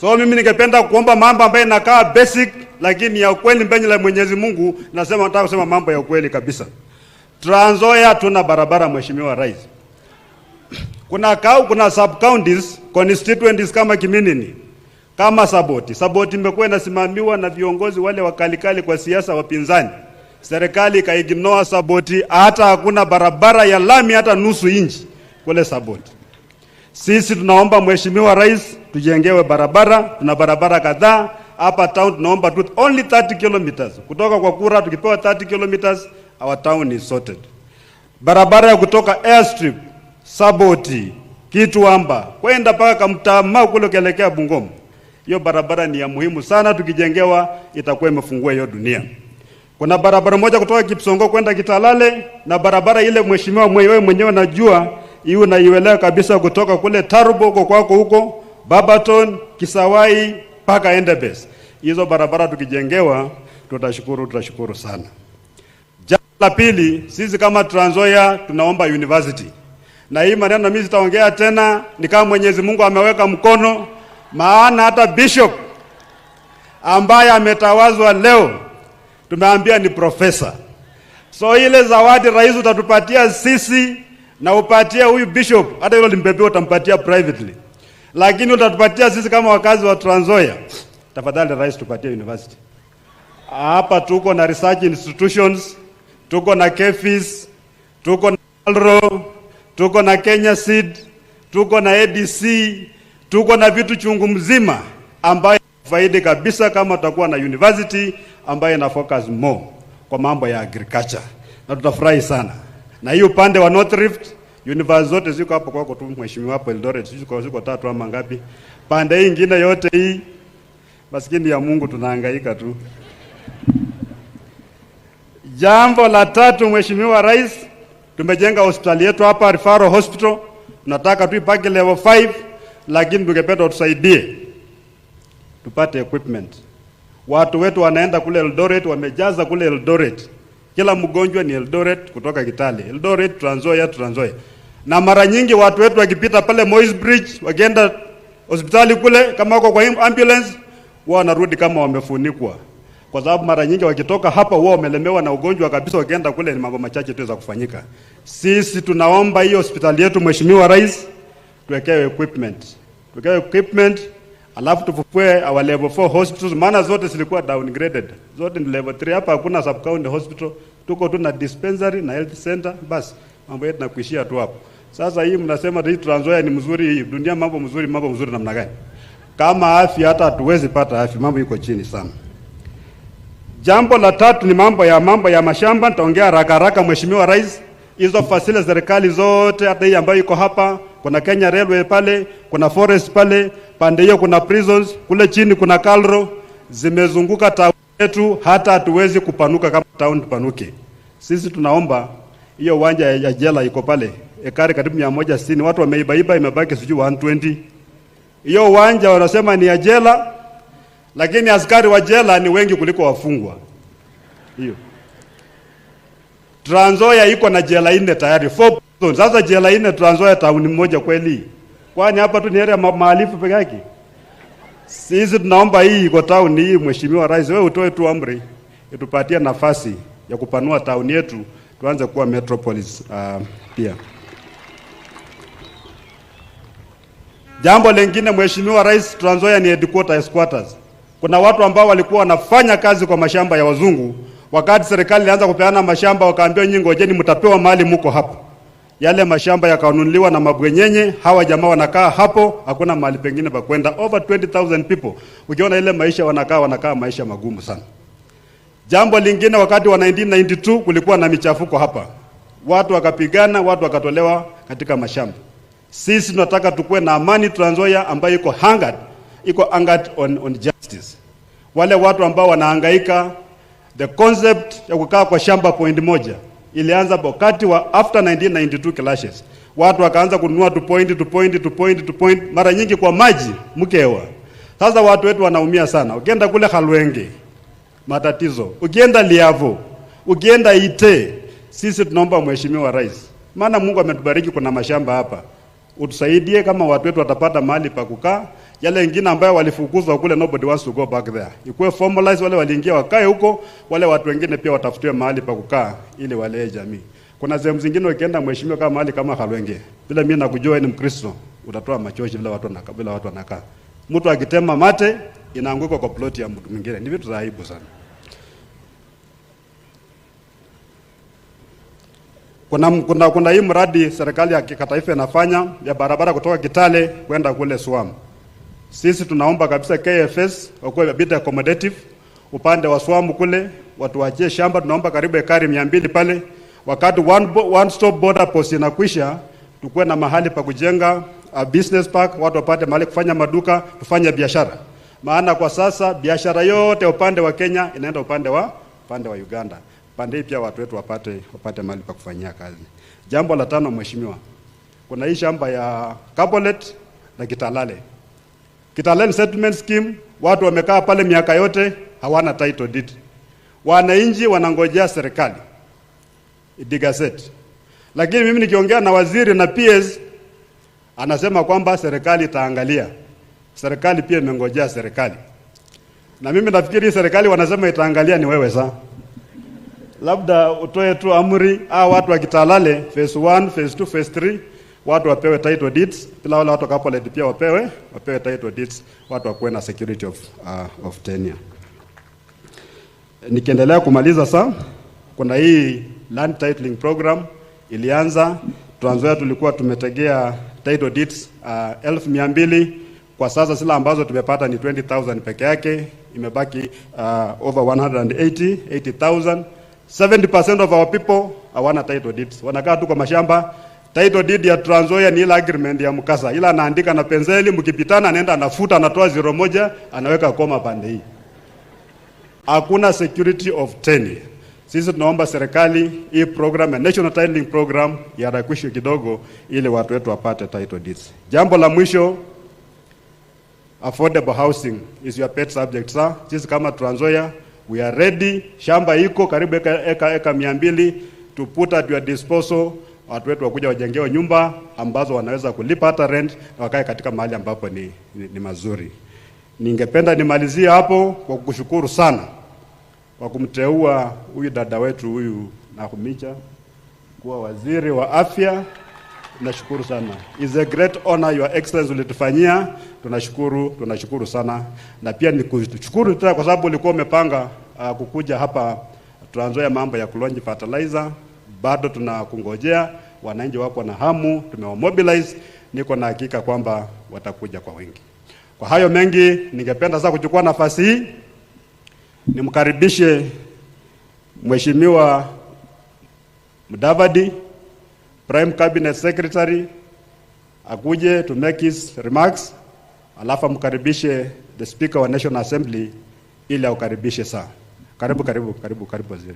So mimi ningependa kuomba mambo ambayo inakaa basic lakini ya ukweli mbele ya Mwenyezi Mungu, nasema nataka kusema mambo ya ukweli kabisa. Trans Nzoia tuna barabara, Mheshimiwa Rais. Kuna sub counties, constituencies kama Kiminini, kama Saboti. Saboti imekuwa inasimamiwa na viongozi wale wakalikali kwa siasa wapinzani. Serikali ikaignore Saboti, hata hakuna barabara ya lami hata nusu inchi kule Saboti. Sisi tunaomba Mheshimiwa Rais tujengewe barabara, tuna barabara kadhaa. Hapa town tunaomba tu only 30 kilometers. Kutoka kwa kura tukipewa 30 kilometers, our town is sorted. Barabara ya kutoka airstrip, Saboti, Kituamba, kwenda paka Mtama kule kuelekea Bungoma. Hiyo barabara ni ya muhimu sana, tukijengewa itakuwa imefungua hiyo dunia. Kuna barabara moja kutoka Kipsongo kwenda Kitalale, na barabara ile Mheshimiwa wewe mwenyewe najua, hiyo naielewa kabisa, kutoka kule Tarubo huko kwako huko, Babaton, Kisawai, paka Endebess. Hizo barabara tukijengewa tutashukuru sana. Jambo la pili, sisi kama Trans Nzoia tunaomba university. Na hii maneno mimi sitaongea tena, ni kama Mwenyezi Mungu ameweka mkono, maana hata bishop ambaye ametawazwa leo tumeambia ni profesa. So ile zawadi rais utatupatia sisi na upatia huyu bishop, hata hilo limbebe utampatia privately. Lakini utatupatia sisi kama wakazi wa Trans Nzoia. Tafadhali rais tupatie university. Hapa tuko na research institutions, tuko na KEFIS, tuko na ALRO, tuko na Kenya Seed, tuko na ADC, tuko na vitu chungu mzima ambayo faidi kabisa kama tutakuwa na university ambayo ina focus more kwa mambo ya agriculture. Na tutafurahi sana. Na hiyo upande wa North Rift, university zote ziko hapo kwako tu mheshimiwa hapo Eldoret, ziko 3 ama ngapi. Pande hii nyingine yote hii maskini ya Mungu tunahangaika tu. Jambo la tatu, mheshimiwa rais, tumejenga hospitali yetu hapa, referral hospital. Tunataka tu ipake level 5, lakini tungependa utusaidie tupate equipment. Watu wetu wanaenda kule Eldoret, wamejaza kule Eldoret. Kila mgonjwa ni Eldoret kutoka Kitale. Eldoret, Trans Nzoia. Na mara nyingi watu wetu wakipita pale Moi's Bridge, wakienda hospitali kule, kama wako kwa ambulance, wao wanarudi kama wamefunikwa. Kwa sababu mara nyingi wakitoka hapa wao wamelemewa na ugonjwa kabisa, wakienda kule ni mambo machache tu za kufanyika. Sisi tunaomba hiyo hospitali yetu mheshimiwa rais tuwekewe equipment. Alafu tufufue our level 4 hospitals, maana zote zilikuwa downgraded. Zote ni level 3, hapa hakuna sub county hospital. Tuko tu na dispensary na health center, basi mambo yetu nakuishia tu hapo. Sasa hii mnasema hii Trans Nzoia ni mzuri, hii dunia mambo mzuri namna gani? Kama afya hata hatuwezi pata afya, mambo iko chini sana. Jambo la tatu ni mambo ya mashamba. Nitaongea haraka mheshimiwa rais. Hizo facilities serikali zote, hata hii ambayo iko hapa, kuna Kenya Railway pale, kuna forest pale, pande hiyo kuna prisons, kule chini kuna Kalro, zimezunguka town yetu, hata hatuwezi kupanuka kama town tupanuke. Sisi tunaomba hiyo uwanja ya jela iko pale, ekari karibu 160, watu wameibaiba, imebaki sijui 120. Hiyo uwanja wanasema ni ya jela, lakini askari wa jela ni wengi kuliko wafungwa. Hiyo Trans Nzoia iko na jela 4 tayari, 4 prisons. Sasa jela 4 Trans Nzoia town moja kweli? Kwani hapa tu ni area mahalifu peke yake? Sisi tunaomba hii iko town hii, mheshimiwa rais, wewe utoe tu amri itupatie nafasi ya kupanua town yetu, tuanze kuwa metropolis pia. Jambo lingine mheshimiwa rais, Trans Nzoia ni headquarters. Kuna watu ambao walikuwa wanafanya kazi kwa mashamba ya wazungu. Wakati serikali ilianza kupeana mashamba, wakaambiwa nyinyi ngojeni mtapewa mali muko hapo. Yale mashamba yakanunuliwa na mabwenyenye, hawa jamaa wanakaa hapo, hakuna mahali pengine pa kwenda. Over 20,000 people. Ukiona ile maisha wanakaa maisha magumu sana. Jambo lingine, wakati wa 1992 kulikuwa na michafuko hapa. Watu wakapigana, watu wakatolewa katika mashamba. Sisi tunataka tukue na amani Trans Nzoia ambayo iko anchored on justice. Wale watu ambao wanahangaika, the concept ya kukaa kwa shamba point moja ilianza wakati wa after 1992 clashes. Watu wakaanza kununua to point, mara nyingi kwa maji mkewa. Sasa watu wetu wanaumia sana. Ukienda kule Halwenge, matatizo. Ukienda Liavo, ukienda Ite, sisi tunaomba mheshimiwa rais, maana Mungu ametubariki kuna mashamba hapa, utusaidie kama watu wetu watapata mahali pa kukaa. Yale wengine ambayo walifukuzwa kule, nobody wants to go back there. Ikuwe formalize, wale waliingia wakae huko, wale watu wengine pia watafutiwe mahali pa kukaa ili wale jamii. Kuna sehemu zingine ukienda mheshimiwa kama mahali kama Halwenge, bila mimi nakujua ni Mkristo, utatoa machozi bila watu wanakaa. Mtu akitema mate inaanguka kwa plot ya mtu mwingine. Ni vitu za aibu sana. Kuna hii mradi serikali ya kitaifa inafanya ya barabara kutoka Kitale kwenda kule Swam. Sisi tunaomba kabisa KFS wakuwe a bit accommodative upande wa Swam kule, watu waachie shamba. Tunaomba karibu ekari 200 pale. Wakati one stop border post inakwisha, tukue na mahali pa kujenga a business park, watu wapate mahali kufanya maduka, tufanye biashara. Maana kwa sasa biashara yote upande wa Kenya inaenda upande wa Uganda. Pande pia watu wetu wapate mahali pa kufanyia kazi. Jambo la 5 mheshimiwa, kuna hii shamba ya Kabolet na Kitale. Kitale settlement scheme, watu wamekaa pale miaka yote hawana title deed. Wananchi wanangojea serikali idigazeti. Lakini mimi nikiongea na waziri na PS anasema kwamba serikali itaangalia. Serikali pia imengojea serikali. Na mimi nafikiri serikali wanasema itaangalia ni wewe sasa. labda utoe tu amri watu wa Kitale phase 1, phase 2, phase 3 watu wapewe title deeds, bila wale watu coupled pia wapewe title deeds, watu wakuwe na security of tenure. Nikiendelea kumaliza sasa, kuna hii land titling program ilianza. Trans Nzoia tulikuwa tumetegea title deeds 1200. Kwa sasa zile ambazo tumepata ni 20,000 peke yake, imebaki over 180,000. 70% of our people hawana title deeds, wanakaa tu kwa mashamba. Title deed ya Trans Nzoia ni ile agreement ya mkasa, ila anaandika na penseli, mkipitana anaenda anafuta, anatoa 01, anaweka koma pande hii. Hakuna security of tenure. Sisi tunaomba serikali hii program ya National Titling Program yarakwishe kidogo ili watu wetu wapate title deeds. Jambo la mwisho, affordable housing is your pet subject, sir. Sisi kama Trans Nzoia, we are ready. Shamba iko karibu eka 200 to put at your disposal. Watu wetu wakuja wajengewe nyumba ambazo wanaweza kulipa hata rent na wakae katika mahali ambapo ni mazuri. Ningependa nimalizie hapo kwa kukushukuru sana kwa kumteua huyu dada wetu huyu Nakumicha kuwa waziri wa afya. Tunashukuru sana. It's a great honor your excellency ulitufanyia. Tunashukuru sana. Na pia nikushukuru tena kwa sababu ulikuwa umepanga kukuja hapa Trans Nzoia mambo ya kulonji fertilizer. Bado tunakungojea, wananchi wako na hamu, tumewamobilize, niko na hakika kwamba watakuja kwa wingi. Kwa hayo mengi, ningependa sasa kuchukua nafasi hii nimkaribishe Mheshimiwa Mudavadi, Prime Cabinet Secretary, akuje to make his remarks, alafu mkaribishe the Speaker wa National Assembly ili aukaribishe saa. Karibu waziri.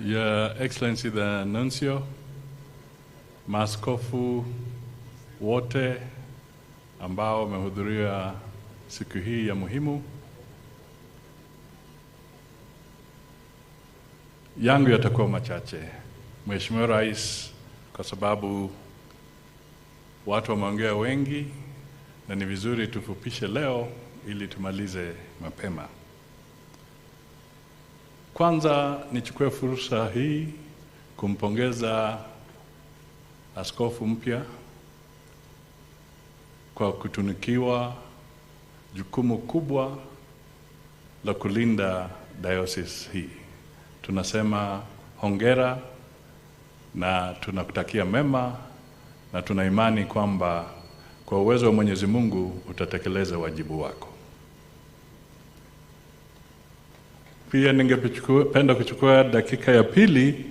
Your Excellency the Nuncio, maaskofu wote ambao wamehudhuria siku hii ya muhimu, yangu yatakuwa machache. Mheshimiwa Rais, kwa sababu watu wameongea wengi na ni vizuri tufupishe leo ili tumalize mapema. Kwanza nichukue fursa hii kumpongeza askofu mpya kwa kutunukiwa jukumu kubwa la kulinda diocese hii. Tunasema hongera na tunakutakia mema na tuna imani kwamba kwa uwezo wa Mwenyezi Mungu utatekeleza wajibu wako. Pia ningependa kuchukua dakika ya pili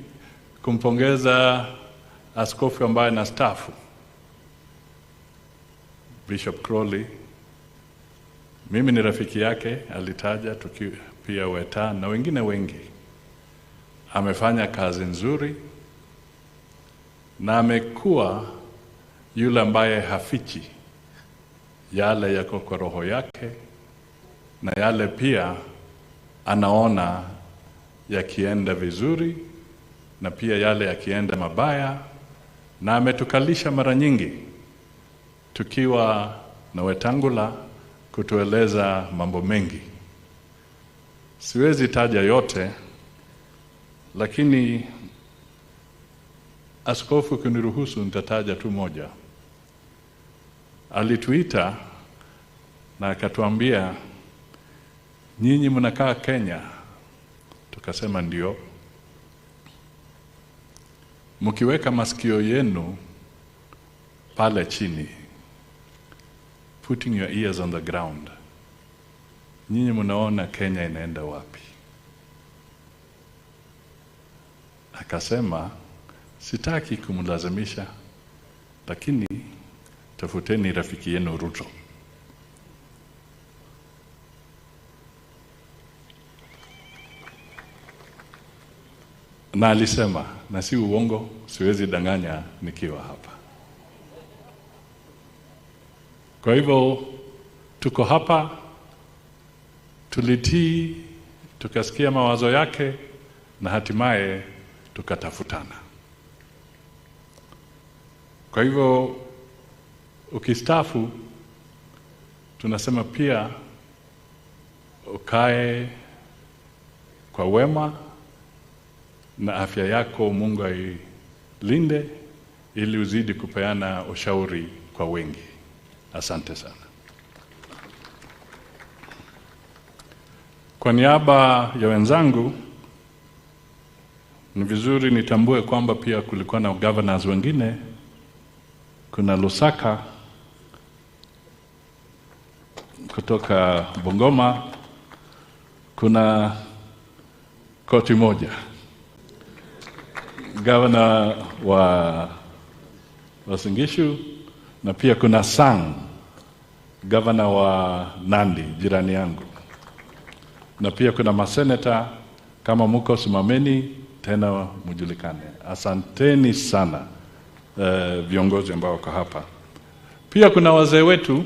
kumpongeza askofu ambaye na stafu, Bishop Crowley. Mimi ni rafiki yake, alitaja pia Weta na wengine wengi. Amefanya kazi nzuri na amekuwa yule ambaye hafichi yale yako kwa roho yake na yale pia anaona yakienda vizuri na pia yale yakienda mabaya, na ametukalisha mara nyingi tukiwa na Wetangula kutueleza mambo mengi. Siwezi taja yote, lakini askofu kuniruhusu nitataja tu moja. Alituita na akatuambia, nyinyi mnakaa Kenya? Tukasema ndio. Mkiweka masikio yenu pale chini, putting your ears on the ground, nyinyi mnaona Kenya inaenda wapi? Akasema, sitaki kumlazimisha, lakini tafuteni rafiki yenu Ruto. Na alisema, na si uongo, siwezi danganya nikiwa hapa. Kwa hivyo tuko hapa, tulitii, tukasikia mawazo yake na hatimaye tukatafutana. Kwa hivyo ukistaafu, tunasema pia ukae kwa wema na afya yako Mungu ailinde, ili uzidi kupeana ushauri kwa wengi. Asante sana. Kwa niaba ya wenzangu, ni vizuri nitambue kwamba pia kulikuwa na governors wengine. Kuna Lusaka kutoka Bungoma, kuna koti moja, governor wa Singishu, na pia kuna Sang, governor wa Nandi, jirani yangu, na pia kuna maseneta. Kama muko simameni tena mujulikane. Asanteni sana viongozi ambao wako hapa. Pia kuna wazee wetu,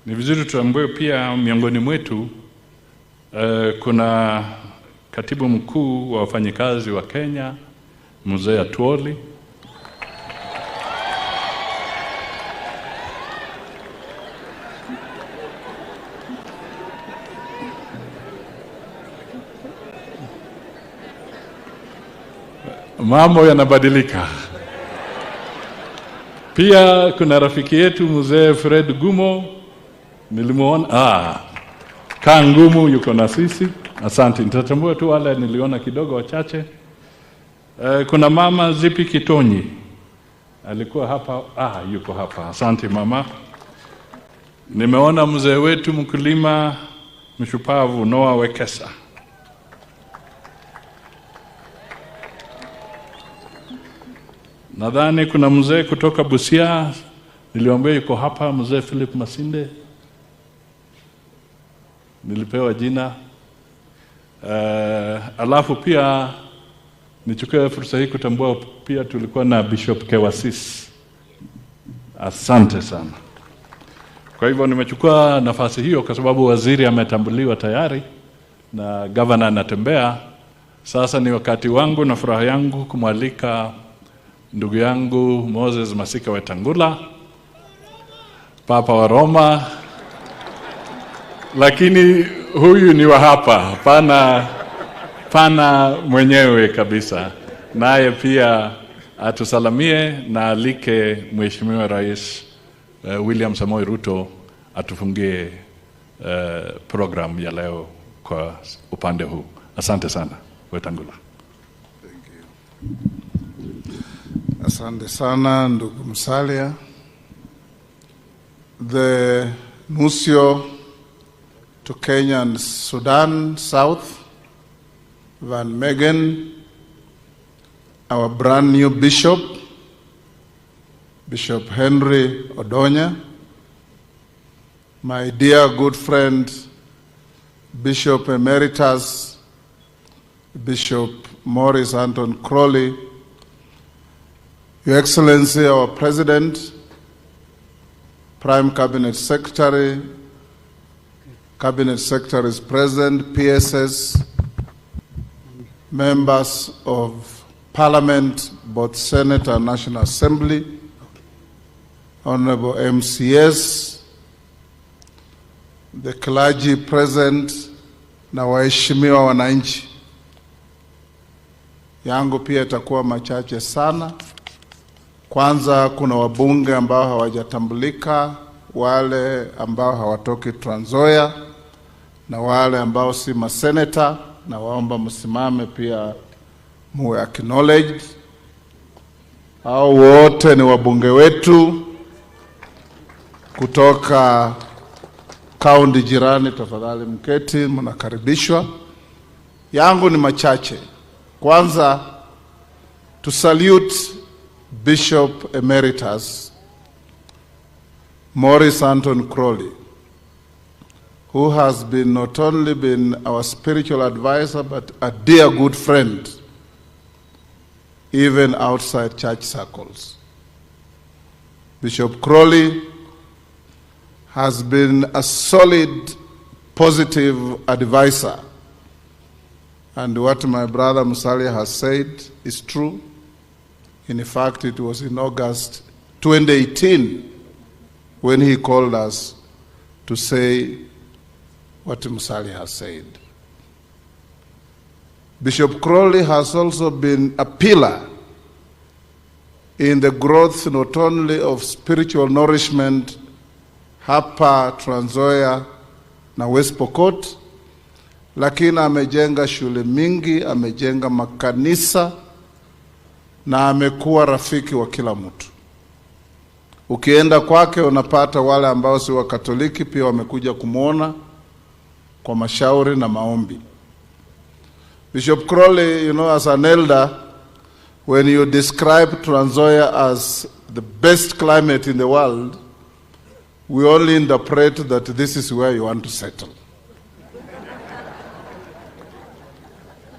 ni vizuri tuambie pia miongoni mwetu kuna katibu mkuu wa wafanyikazi wa Kenya, Mzee Atuoli. Mambo yanabadilika. Pia kuna rafiki yetu Mzee Fred Gumo, nilimuona Kangumu yuko na sisi. Asante, nitatambua tu wale niliona kidogo wachache. Kuna mama Zipi Kitonyi, alikuwa hapa, yuko hapa. Asante mama. Nimeona mzee wetu mkulima mshupavu Noah Wekesa. Nadhani kuna mzee kutoka Busia, niliomba yuko hapa, Mzee Philip Masinde. Nilipewa jina. Alafu pia nichukue fursa hii kutambua pia tulikuwa na Bishop Kewasis. Asante sana. Kwa hivyo nimechukua nafasi hiyo kwa sababu waziri ametambuliwa tayari na governor anatembea. Sasa ni wakati wangu na furaha yangu kumwalika ndugu yangu Moses Masika Wetangula, Papa wa Roma, lakini huyu ni wa hapa, pana mwenyewe kabisa. Naye pia atusalamie na alike Mheshimiwa Rais William Samoei Ruto atufungie program ya leo kwa upande huu. Asante sana, Wetangula. Thank you. Asante sana ndugu Musalia. The Nuncio to Kenya and Sudan South, Van Megan, our brand new bishop, Bishop Henry Odonya, my dear good friend, Bishop Emeritus, Bishop Morris Anton Crowley, Your Excellency, our President, Prime Cabinet Secretary, Cabinet Secretaries present, PSS, members of Parliament, both Senate and National Assembly, Honorable MCS, the clergy present, na waheshimiwa wananchi. Yangu pia itakuwa machache sana. Kwanza kuna wabunge ambao hawajatambulika, wale ambao hawatoki Trans Nzoia na wale ambao si maseneta, na waomba msimame pia muwe acknowledged. Hao wote ni wabunge wetu kutoka kaunti jirani. Tafadhali mketi, mnakaribishwa. Yangu ni machache. Kwanza to salute Bishop Emeritus Morris Anton Crowley, who has been not only been our spiritual advisor, but a dear good friend, even outside church circles. Bishop Crowley has been a solid, positive advisor. And what my brother Musalia has said is true. In fact, it was in August 2018 when he called us to say what Musali has said. Bishop Crowley has also been a pillar in the growth not only of spiritual nourishment hapa Trans Nzoia na West Pokot, lakini amejenga shule mingi, amejenga makanisa na amekuwa rafiki wa kila mtu. Ukienda kwake unapata wale ambao si wa Katoliki pia wamekuja kumuona kwa mashauri na maombi. Bishop Crowley, you know, as an elder, when you describe Trans Nzoia as the best climate in the world, we only interpret that this is where you want to settle.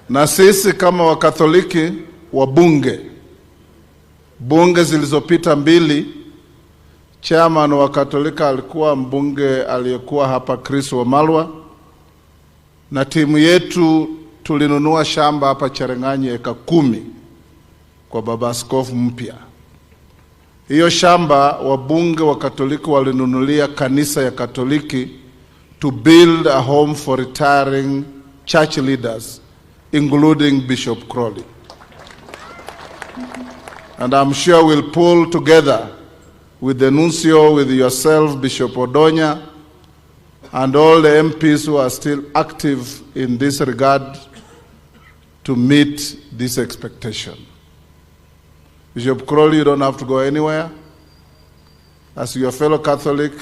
Na sisi kama Wakatoliki wabunge, bunge zilizopita mbili, chairman wa Katolika alikuwa mbunge aliyekuwa hapa Chris Wamalwa, na timu yetu tulinunua shamba hapa Cherengani eka 10 kwa baba askofu mpya. Hiyo shamba wabunge wa Katoliki walinunulia kanisa ya Katoliki to build a home for retiring church leaders, including Bishop Crowley. And I'm sure we'll pull together with the nuncio, with yourself, Bishop Odonya, and all the MPs who are still active in this regard to meet this expectation. Bishop Crowley, you don't have to go anywhere. As your fellow Catholic,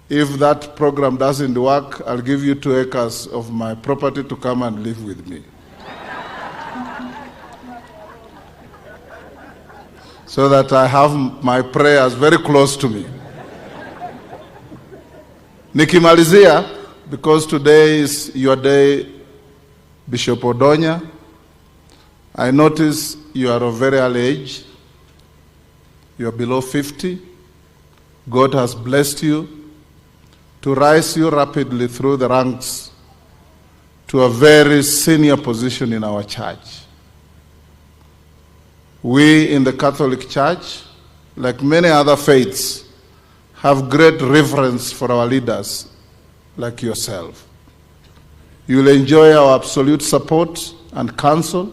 if that program doesn't work, I'll give you 2 acres of my property to come and live with me. So that I have my prayers very close to me. Nikimalizia, because today is your day, Bishop Odonya, I notice you are of very early age. You are below 50. God has blessed you to rise you rapidly through the ranks to a very senior position in our church. We in the Catholic Church, like many other faiths, have great reverence for our leaders like yourself. You will enjoy our absolute support and counsel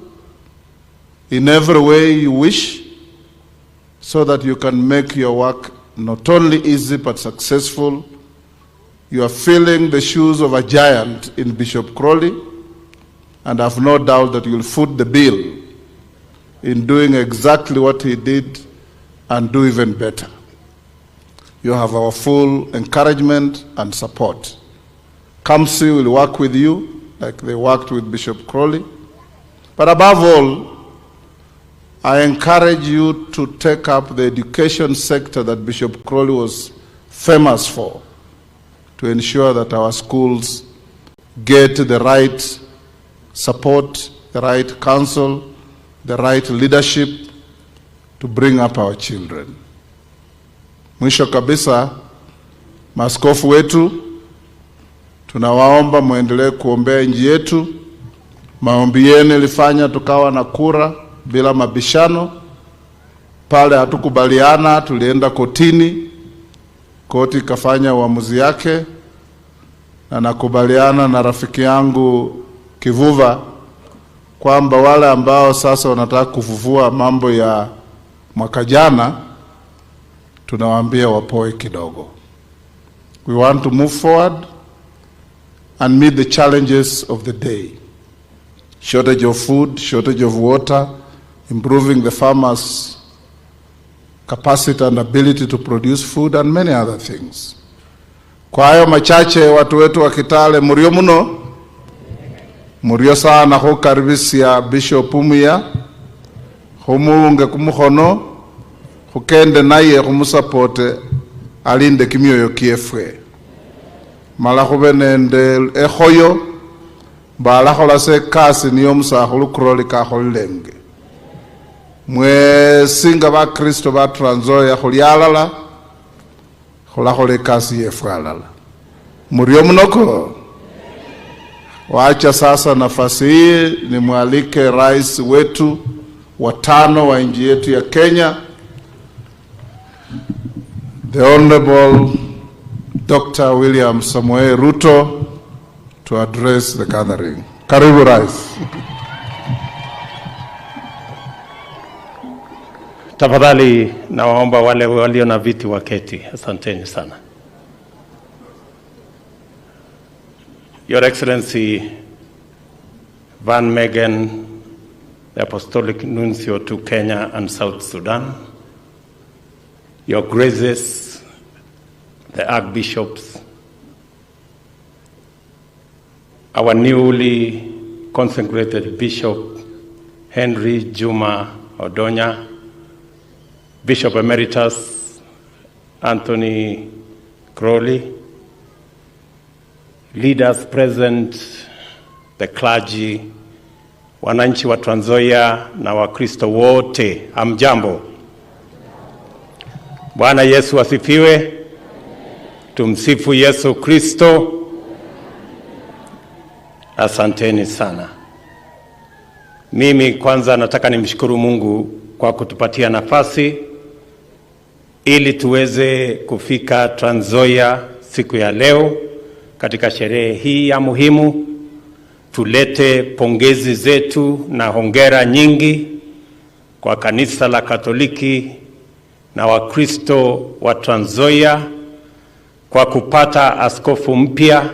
in every way you wish, so that you can make your work not only easy but successful. You are filling the shoes of a giant in Bishop Crowley, and I have no doubt that you will foot the bill in doing exactly what he did and do even better. You have our full encouragement and support. CAMSI will work with you like they worked with Bishop Crowley. But above all, I encourage you to take up the education sector that Bishop Crowley was famous for, to ensure that our schools get the right support, the right counsel, the right leadership to bring up our children. Mwisho kabisa, maaskofu wetu, tunawaomba muendelee kuombea nchi yetu. Maombi yenu ilifanya tukawa na kura bila mabishano. Pale hatukubaliana, tulienda kotini, koti ikafanya uamuzi yake, na nakubaliana na rafiki yangu Kivuva kwamba wale ambao sasa wanataka kufufua mambo ya mwaka jana, tunawaambia wapoe kidogo. We want to move forward and meet the challenges of the day. Shortage of food, shortage of water, improving the farmers' capacity and ability to produce food, and many other things. Kwa hayo machache, watu wetu wa Kitale, murio muno, murio sana ho karibisia Bishop Umuya, humuunge kumuhono, hukende naye kumusapote, alinde kimyoyo kiefwe. Mala hubenende ehoyo, bala hola se kasi niyo musahulu Crowley ka holenge. Mwe singa ba Kristo ba Trans Nzoia hulialala, hula hole kasi yefwe alala. Murio mnoko? Waacha sasa nafasi hii ni mwalike rais wetu wa 5 wa nchi yetu ya Kenya, the Honorable Dr. William Samoei Ruto to address the gathering. Karibu Rais. Tafadhali nawaomba wale walio na viti waketi. Asanteni sana. Your Excellency Van Megan, the Apostolic Nuncio to Kenya and South Sudan, Your Graces, the Archbishops, our newly consecrated Bishop Henry Juma Odonya, Bishop Emeritus Anthony Crowley, leaders present, the clergy, wananchi wa Trans Nzoia na Wakristo wote, amjambo. Bwana Yesu asifiwe. Tumsifu Yesu Kristo. Asanteni sana. Mimi kwanza nataka nimshukuru Mungu kwa kutupatia nafasi ili tuweze kufika Trans Nzoia siku ya leo katika sherehe hii ya muhimu. Tulete pongezi zetu na hongera nyingi kwa kanisa la Katoliki na Wakristo wa Trans Nzoia kwa kupata askofu mpya,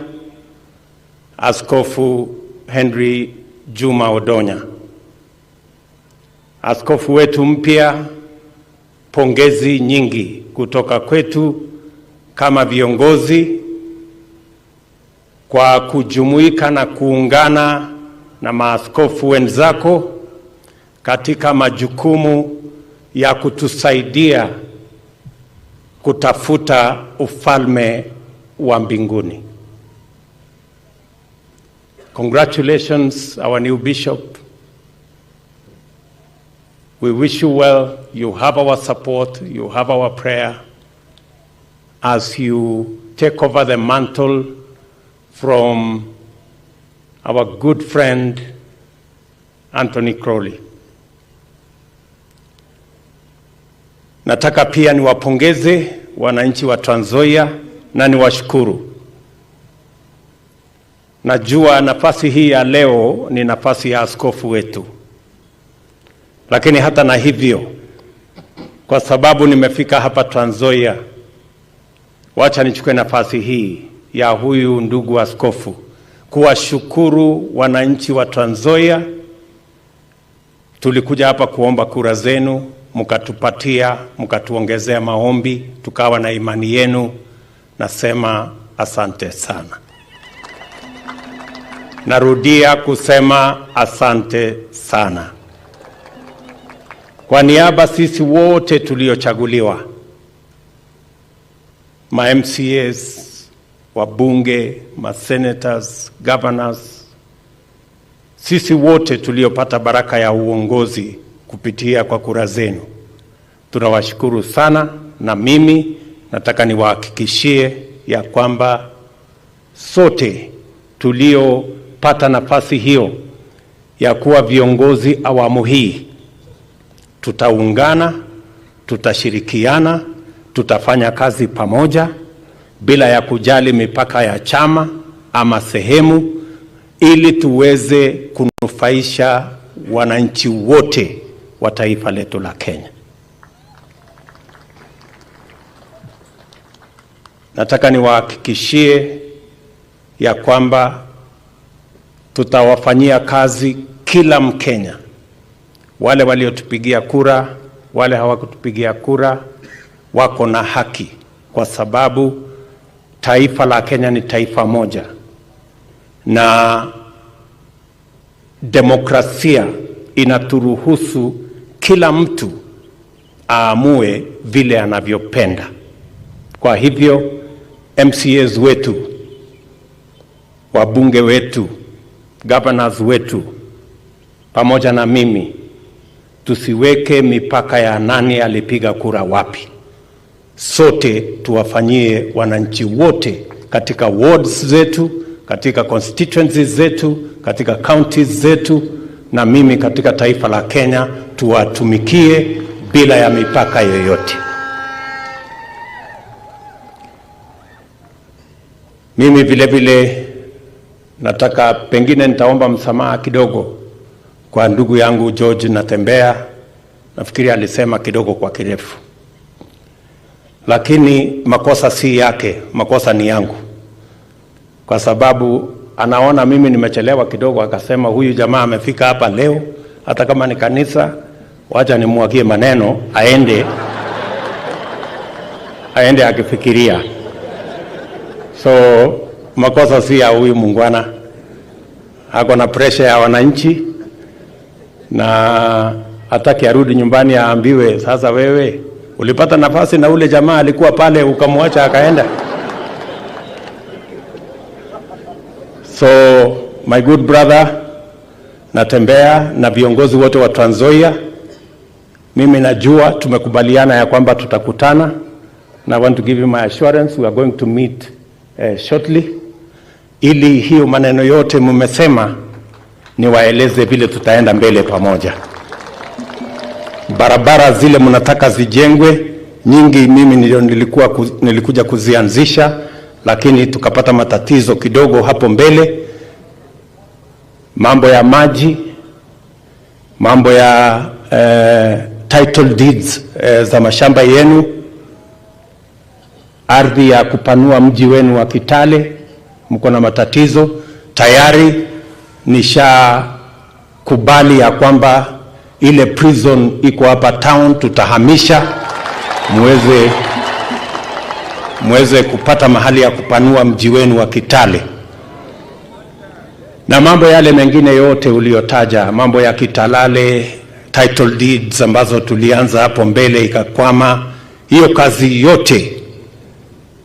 Askofu Henry Juma Odonya. Askofu wetu mpya, pongezi nyingi kutoka kwetu kama viongozi kwa kujumuika na kuungana na maaskofu wenzako katika majukumu ya kutusaidia kutafuta ufalme wa mbinguni. Congratulations, our new bishop. We wish you well. You have our support. You have our prayer as you take over the mantle from our good friend Anthony Crowley. Nataka pia niwapongeze wananchi wa Trans Nzoia na niwashukuru. Najua nafasi hii ya leo ni nafasi ya askofu wetu. Lakini hata na hivyo, kwa sababu nimefika hapa Trans Nzoia, wacha nichukue nafasi hii ya huyu ndugu askofu kuwashukuru wananchi wa Trans Nzoia. Tulikuja hapa kuomba kura zenu, mkatupatia, mkatuongezea maombi, tukawa na imani yenu. Nasema asante sana. Narudia kusema asante sana. Kwa niaba sisi wote tuliochaguliwa, ma MCAs, wabunge, ma senators, governors, sisi wote tuliopata baraka ya uongozi kupitia kwa kura zenu, tunawashukuru sana. Na mimi nataka niwahakikishie ya kwamba sote tuliopata nafasi hiyo ya kuwa viongozi awamu hii, tutaungana, tutashirikiana, tutafanya kazi pamoja bila ya kujali mipaka ya chama ama sehemu, ili tuweze kunufaisha wananchi wote wa taifa letu la Kenya. Nataka niwahakikishie ya kwamba tutawafanyia kazi kila Mkenya. Wale waliotupigia kura, wale hawakutupigia kura, wako na haki, kwa sababu taifa la Kenya ni taifa moja, na demokrasia inaturuhusu kila mtu aamue vile anavyopenda. Kwa hivyo MCAs wetu, wabunge wetu, governors wetu, pamoja na mimi, tusiweke mipaka ya nani alipiga kura wapi. Sote tuwafanyie wananchi wote katika wards zetu, katika constituencies zetu, katika counties zetu, na mimi katika taifa la Kenya, tuwatumikie bila ya mipaka yoyote. Mimi vile vile nataka, pengine nitaomba msamaha kidogo kwa ndugu yangu George Natembea. Nafikiri alisema kidogo kwa kirefu, lakini makosa si yake, makosa ni yangu, kwa sababu anaona mimi nimechelewa kidogo, akasema huyu jamaa amefika hapa leo, hata kama ni kanisa, wacha nimwagie maneno aende akifikiria. So makosa si ya huyu mungwana, ako na pressure ya wananchi na hataki arudi nyumbani aambiwe sasa wewe ulipata nafasi na ule jamaa alikuwa pale ukamwacha akaenda. So my good brother Natembea na viongozi wote wa Trans Nzoia, mimi najua tumekubaliana ya kwamba tutakutana, na I want to give you my assurance we are going to meet shortly, ili hiyo maneno yote mmesema niwaeleze vile tutaenda mbele pamoja. Barabara zile mnataka zijengwe nyingi, mimi nilikuja kuzianzisha, lakini tukapata matatizo kidogo hapo mbele. Mambo ya maji, mambo ya title deeds za mashamba yenu, ardhi ya kupanua mji wenu wa Kitale, mko na matatizo. Tayari nisha kubali ya kwamba ile prison iko hapa town tutahamisha, muweze kupata mahali ya kupanua mji wenu wa Kitale. Na mambo yale mengine yote uliotaja, mambo ya Kitalale, title deeds ambazo tulianza hapo mbele ikakwama, hiyo kazi yote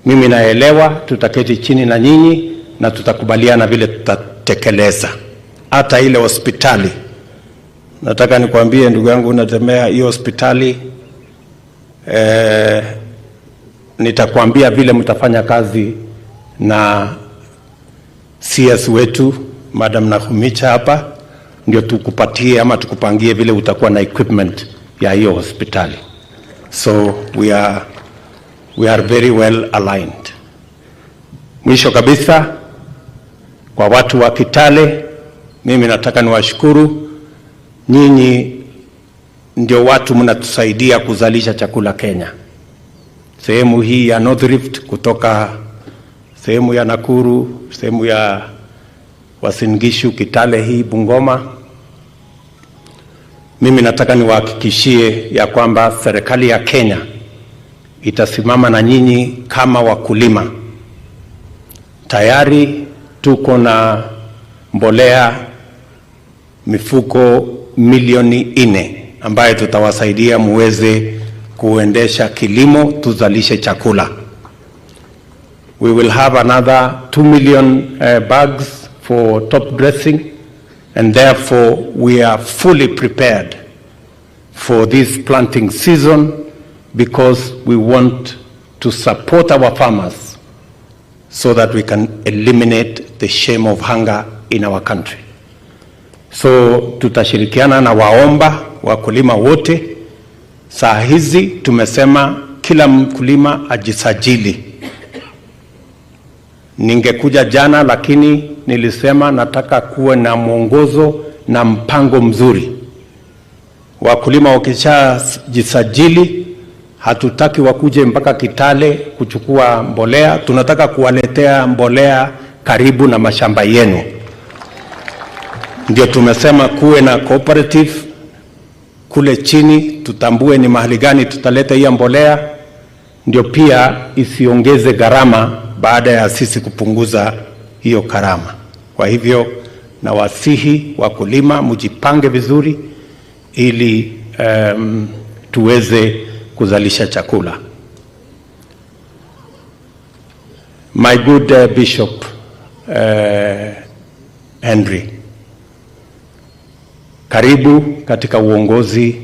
mimi naelewa, tutaketi chini na nyinyi na tutakubaliana vile tutatekeleza. Hata ile hospitali, nataka nikwambie ndugu yangu Natembea, hiyo hospitali nitakwambia vile mtafanya kazi na CS wetu Madam Nahumicha hapa, ndio tukupatie ama tukupangie vile utakuwa na equipment ya hiyo hospitali. So we are very well aligned. Mwisho kabisa, kwa watu wa Kitale, mimi nataka niwashukuru. Nyinyi ndio watu mnatusaidia kuzalisha chakula Kenya. Sehemu hii ya North Rift, kutoka sehemu ya Nakuru, sehemu ya Uasin Gishu, Kitale hii, Bungoma, mimi nataka niwahakikishie ya kwamba serikali ya Kenya itasimama na nyinyi kama wakulima. Tayari tuko na mbolea mifuko milioni 4 ambayo tutawasaidia muweze kuendesha kilimo, tuzalishe chakula. We will have another 2 million bags for top dressing, and therefore we are fully prepared for this planting season, because we want to support our farmers so that we can eliminate the shame of hunger in our country. So tutashirikiana na waomba wakulima wote. Saa hizi tumesema kila mkulima ajisajili. Ningekuja jana, lakini nilisema nataka kuwe na mwongozo na mpango mzuri. Wakulima wakishajisajili, hatutaki wakuje mpaka Kitale kuchukua mbolea, tunataka kuwaletea mbolea karibu na mashamba yenu. Ndio tumesema kuwe na cooperative kule chini, tutambue ni mahali gani tutaleta hiyo mbolea, ndio pia isiongeze gharama baada ya sisi kupunguza hiyo gharama. Kwa hivyo na wasihi wakulima mujipange vizuri ili tuweze kuzalisha chakula. My good Bishop Henry, karibu katika uongozi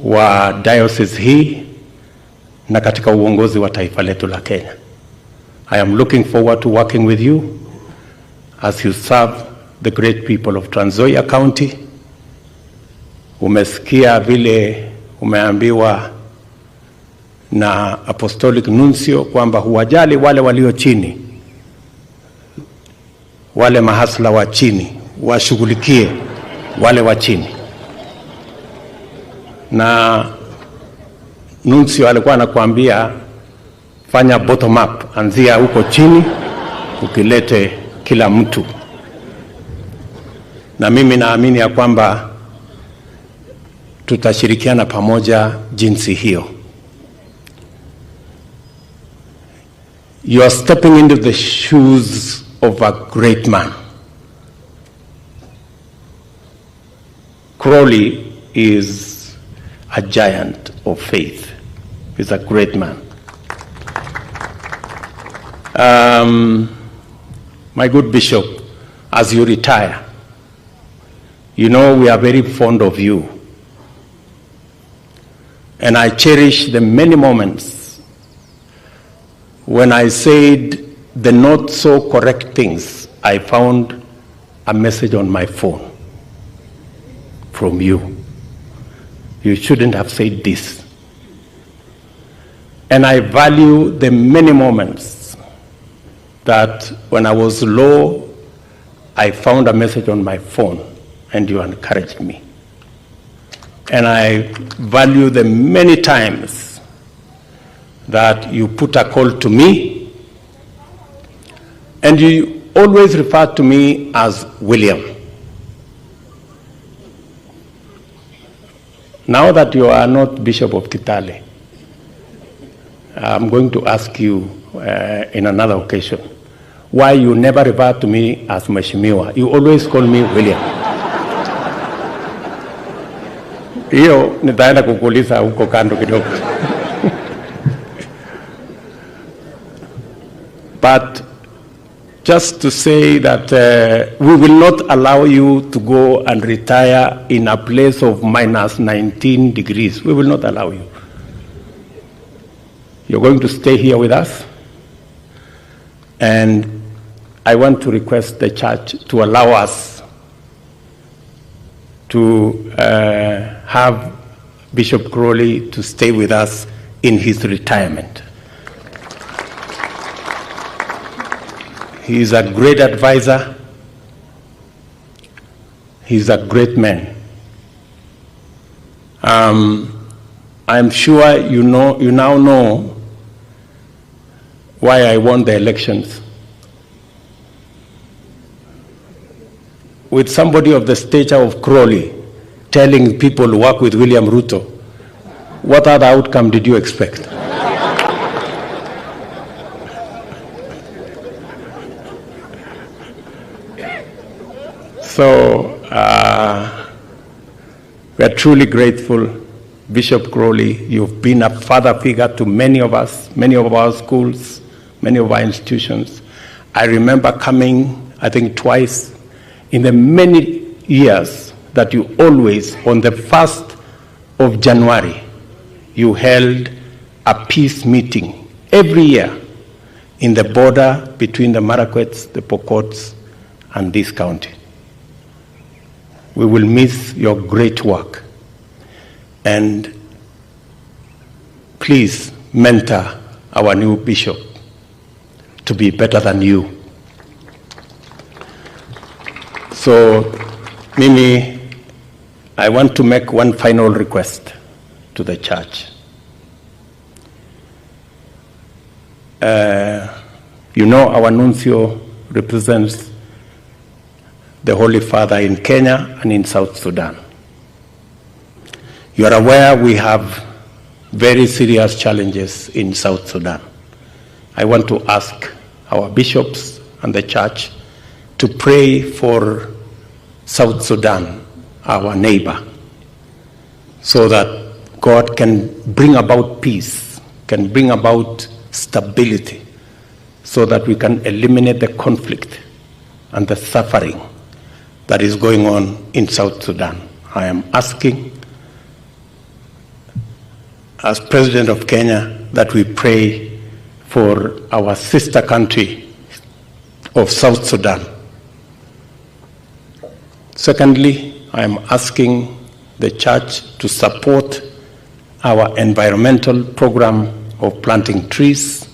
wa diocese hii na katika uongozi wa taifa letu la Kenya. I am looking forward to working with you as you serve the great people of Trans Nzoia County. Umesikia vile umeambiwa na Apostolic Nuncio kwamba huwajali wale walio chini, wale mahasla wa chini, washughulikie wale wa chini. Na Nuncio alikuwa anakuambia fanya bottom up, anzia huko chini ukilete kila mtu. Na mimi naamini ya kwamba tutashirikiana pamoja jinsi hiyo. You are stepping into the shoes of a great man. Crowley is a giant of faith. He's a great man. My good bishop, as you retire, you know we are very fond of you. And I cherish the many moments when I said the not so correct things. I found a message on my phone from you. You shouldn't have said this. And I value the many moments that when I was low, I found a message on my phone and you encouraged me. And I value the many times that you put a call to me and you always refer to me as William. Now that you are not Bishop of Kitale, I'm going to ask you in another occasion why you never refer to me as Mheshimiwa. You always call me William. Hiyo nitaenda kukuuliza huko kando kidogo. But just to say that we will not allow you to go and retire in a place of minus 19 degrees. We will not allow you. You're going to stay here with us. And I want to request the church to allow us to have Bishop Crowley to stay with us in his retirement. He is a great advisor. He's a great man. I'm sure you now know why I won the elections. With somebody of the stature of Crowley telling people to work with William Ruto, what other outcome did you expect? So we are truly grateful, Bishop Crowley. You've been a father figure to many of us, many of our schools, many of our institutions. I remember coming, I think twice, in the many years that you always, on the 1st of January, you held a peace meeting every year in the border between the Marakwets, the Pokots, and this county. We will miss your great work. And please mentor our new bishop to be better than you. So, Mimi, I want to make one final request to the church. You know, our nuncio represents the Holy Father in Kenya and in South Sudan. You are aware we have very serious challenges in South Sudan. I want to ask our bishops and the church to pray for South Sudan, our neighbor, so that God can bring about peace, can bring about stability, so that we can eliminate the conflict and the suffering that is going on in South Sudan. I am asking, as President of Kenya, that we pray for our sister country of South Sudan. Secondly, I am asking the church to support our environmental program of planting trees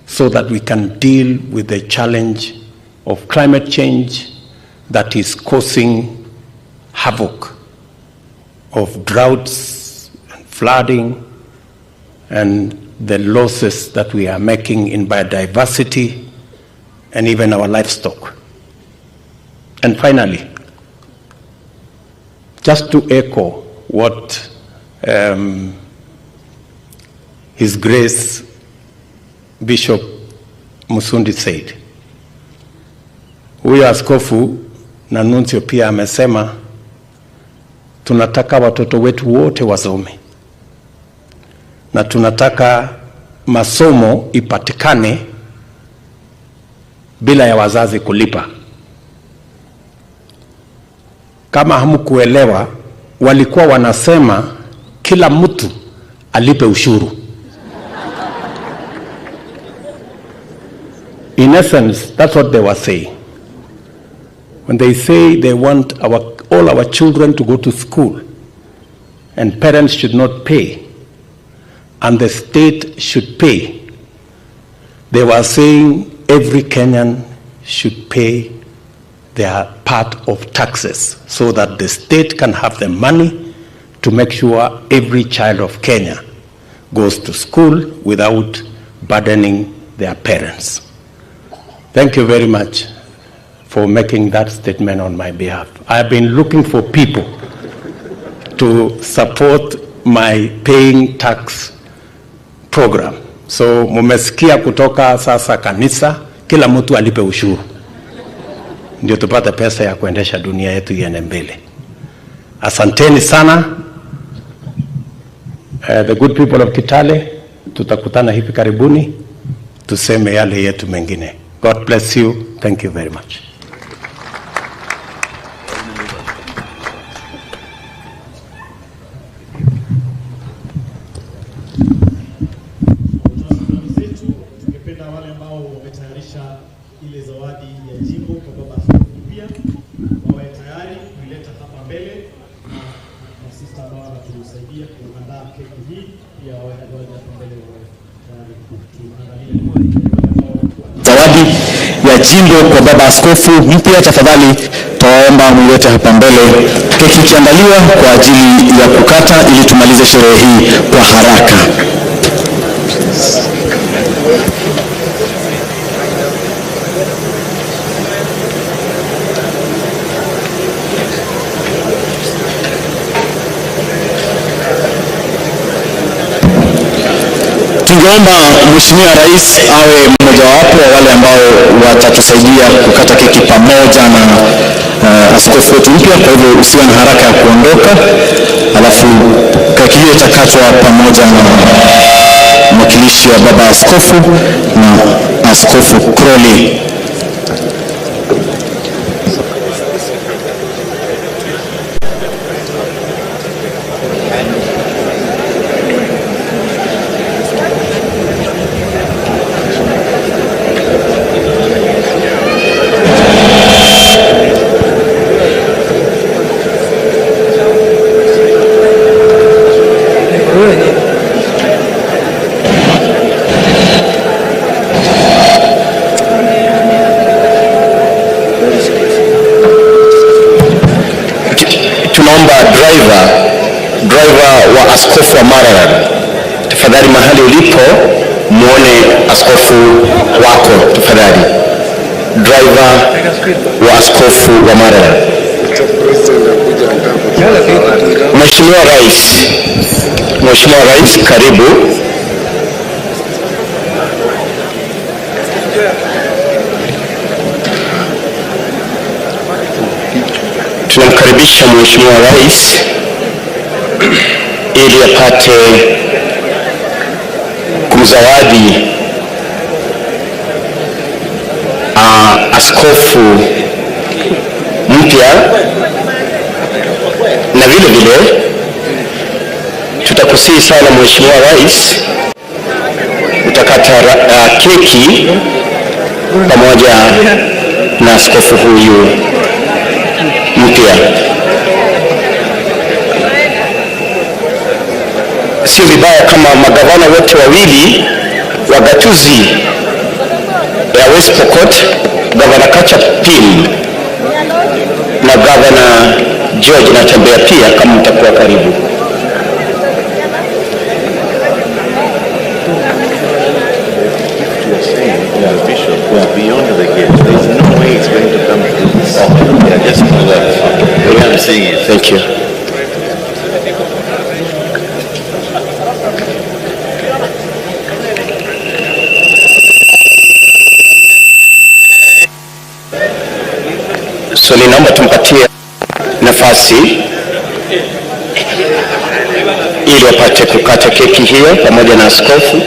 so that we can deal with the challenge of climate change that is causing havoc, of droughts and flooding, and the losses that we are making in biodiversity and even our livestock. And finally, just to echo what His Grace Bishop Musundi said, huyo askofu na nuncio pia amesema tunataka watoto wetu wote wasome, na tunataka masomo ipatikane bila ya wazazi kulipa. Kama hamkuelewa, walikuwa wanasema kila mtu alipe ushuru. In essence, that's what they were saying. When they say they want all our children to go to school and parents should not pay and the state should pay, they were saying every Kenyan should pay their part of taxes so that the state can have the money to make sure every child of Kenya goes to school without burdening their parents. Thank you very much for making that statement on my behalf. I've been looking for people to support my paying tax program. So mumesikia kutoka sasa kanisa, kila mtu alipe ushuru, ndio tupate pesa ya kuendesha dunia yetu iende mbele. Asanteni sana. The good people of Kitale, tutakutana hivi karibuni tuseme yale yetu mengine. God bless you. Thank you very much. Tungependa wale ambao wametayarisha ile zawadi ya jimbo kwa baba askofu pia wawe tayari kuileta hapa mbele, na sisi ambao wanatusaidia kuandaa keki hii pia wawe hapa mbele tayari kuangalia zawadi ya jimbo kwa baba askofu mpya. Tafadhali tuomba mwilete hapa mbele, keki ikiandaliwa kwa ajili ya kukata ili tumalize sherehe hii kwa haraka. Tungeomba Mheshimiwa Rais awe mmojawapo wa wale ambao watatusaidia kukata keki pamoja na askofu wetu mpya. Kwa hivyo usiwe na haraka ya kuondoka, alafu keki hiyo itakatwa pamoja na mwakilishi wa baba askofu na Askofu Crowley. driver wa askofu wa Marara, tafadhali mahali ulipo muone askofu wako tafadhali. Driver wa askofu wa Marara. Mheshimiwa Rais, karibu. Tunamkaribisha Mheshimiwa Rais ili apate kumzawadi askofu mpya, na vile vile tutakusihi sana Mheshimiwa Rais utakata keki pamoja na askofu huyu mpya. Sio vibaya kama magavana wote wawili wa gatuzi ya West Pokot, Governor Kachapin na Governor George Natembea pia kama mtakuwa karibu. Beyond the gate, there's no way it's going to come through this. Yeah, just for that. The way I'm seeing it. Thank you. So ninaomba tumpatie nafasi ili wapate kukata keki hiyo pamoja na askofu.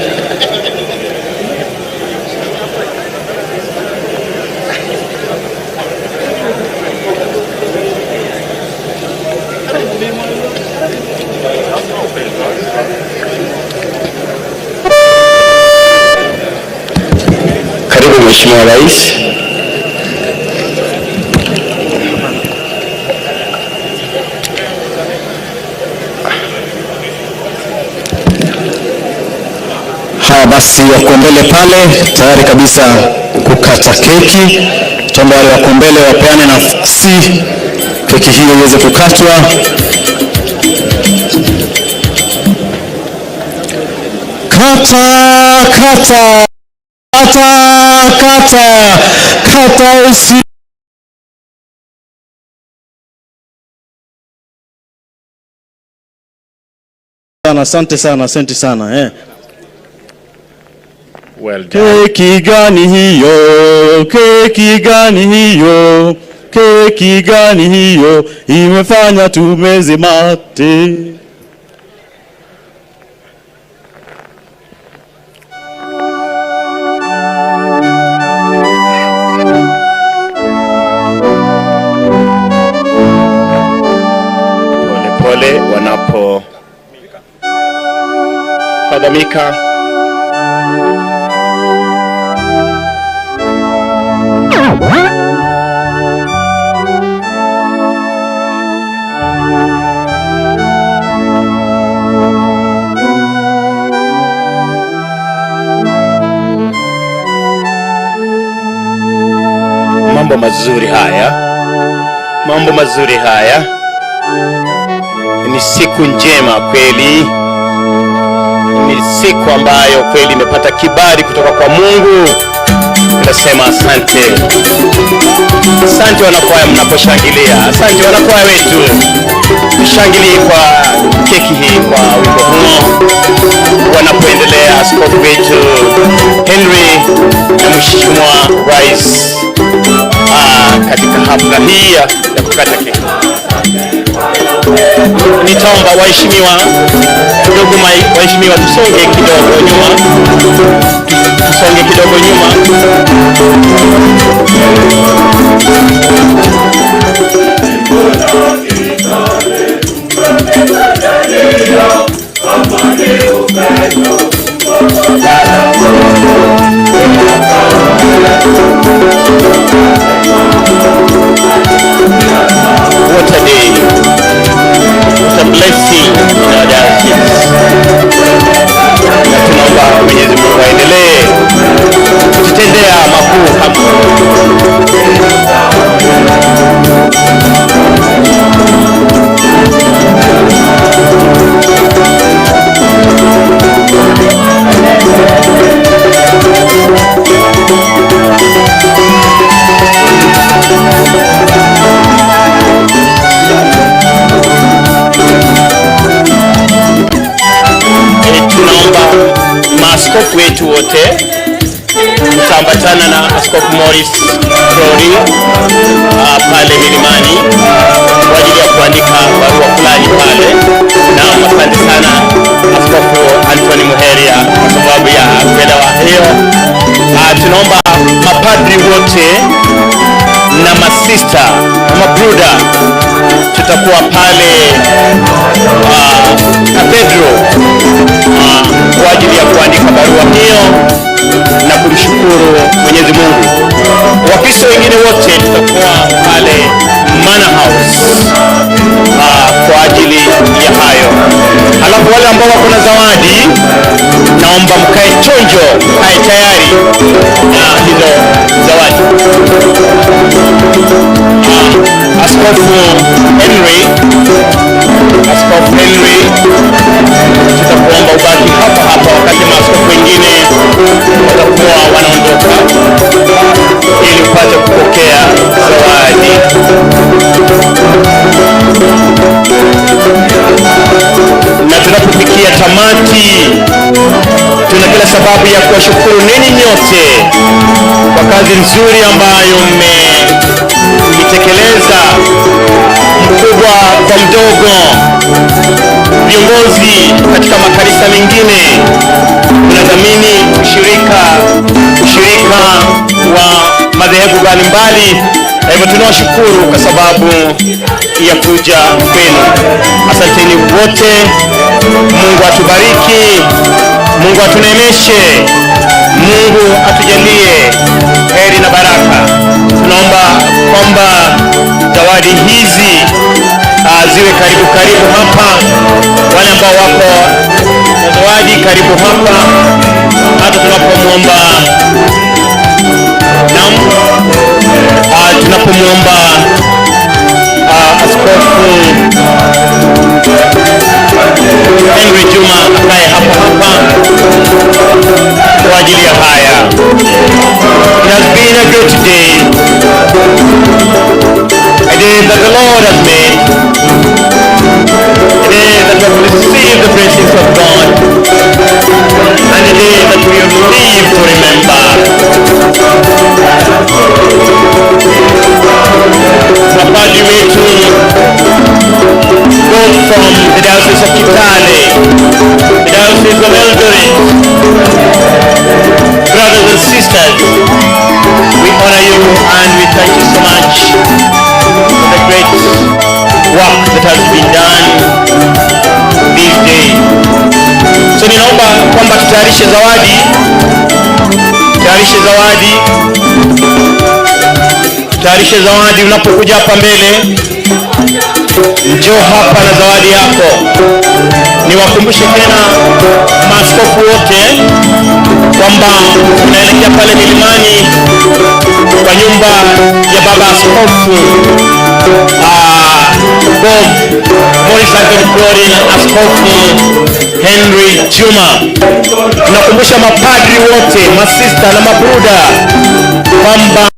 Karibu Mheshimiwa Rais. Haya basi, wako mbele pale tayari kabisa kukata keki. Tuombe wale wako mbele wapeane nafasi keki hiyo iweze kukatwa. Kata usi Asante sana. Well done. Keki gani hiyo imefanya tumeze mate. Pole wanapo padamika. Mambo mazuri haya. Ni siku njema kweli. Ni siku ambayo kweli imepata kibali kutoka kwa Mungu. Tunasema asante. Asante wanakwaya mnaposhangilia. Asante wanakwaya wetu. Tushangilie kwa keki hii, kwa wimbo huo. Wanapoendelea askofu wetu Henry na Mheshimiwa Rais katika hafla hii ya kukata keki. Nitaomba waheshimiwa, ndugu waheshimiwa, tusonge kidogo nyuma. What a day. What a blessing in our diocese. Na tunaomba Mwenyezi Mungu aendelee kututendea makuu hapa. Maaskofu wetu wote mtaambatana na Askofu Morris Rory pale milimani kwa ajili ya kuandika barua fulani pale. Na asante sana Askofu Anthony Muheria kwa sababu ya kuelewa hiyo. Tunaomba mapadri wote na masista na mabruda tutakuwa pale cathedral kwa ajili ya kuandika barua hiyo na kumshukuru Mwenyezi Mungu. Wakristo wengine wote tutakuwa pale Manor House kwa ajili ya hayo. Halafu wale ambao wako na zawadi naomba mkae chonjo, mkae tayari. hizo zawadi. Askofu Henry, tutakuomba ubaki hapa hapa wakati maaskofu wengine watakuwa wanaondoka ili upate kupokea zawadi. Na tunapofikia tamati, tuna kila sababu ya kuwashukuru ninyi nyote kwa kazi nzuri ambayo mmeitekeleza, mkubwa kwa mdogo, viongozi katika makanisa mengine. Tunadhamini ushirika wa madhehebu mbalimbali. Na hivyo tunawashukuru kwa sababu ya kuja kwenu. Asanteni wote. Mungu atubariki, Mungu atuneemeshe, Mungu atujalie heri na baraka. Tunaomba kwamba zawadi hizi ziwe karibu hapa. Wale ambao wako na zawadi karibu hapa, hata tunapomwomba Askofu Henry Juma akae hapa kwa ajili ya haya. It has been a great day, a day that the Lord has made, a day that we have received the blessings of God, and a day that we have lived to remember. Mapadri wetu both from the Diocese of Kitale, the Diocese of Eldoret, brothers and sisters, we honor you and we thank you so much for the great work that has been done this day. So ninaomba kwamba tutayarishe zawadi. Unapokuja hapa mbele, njoo hapa na zawadi yako. Niwakumbushe tena maaskofu wote kwamba tunaelekea pale milimani kwa nyumba ya baba askofu Bob Morris Glory na Askofu Henry Juma. Tunakumbusha mapadri wote, masista na mabruda kwamba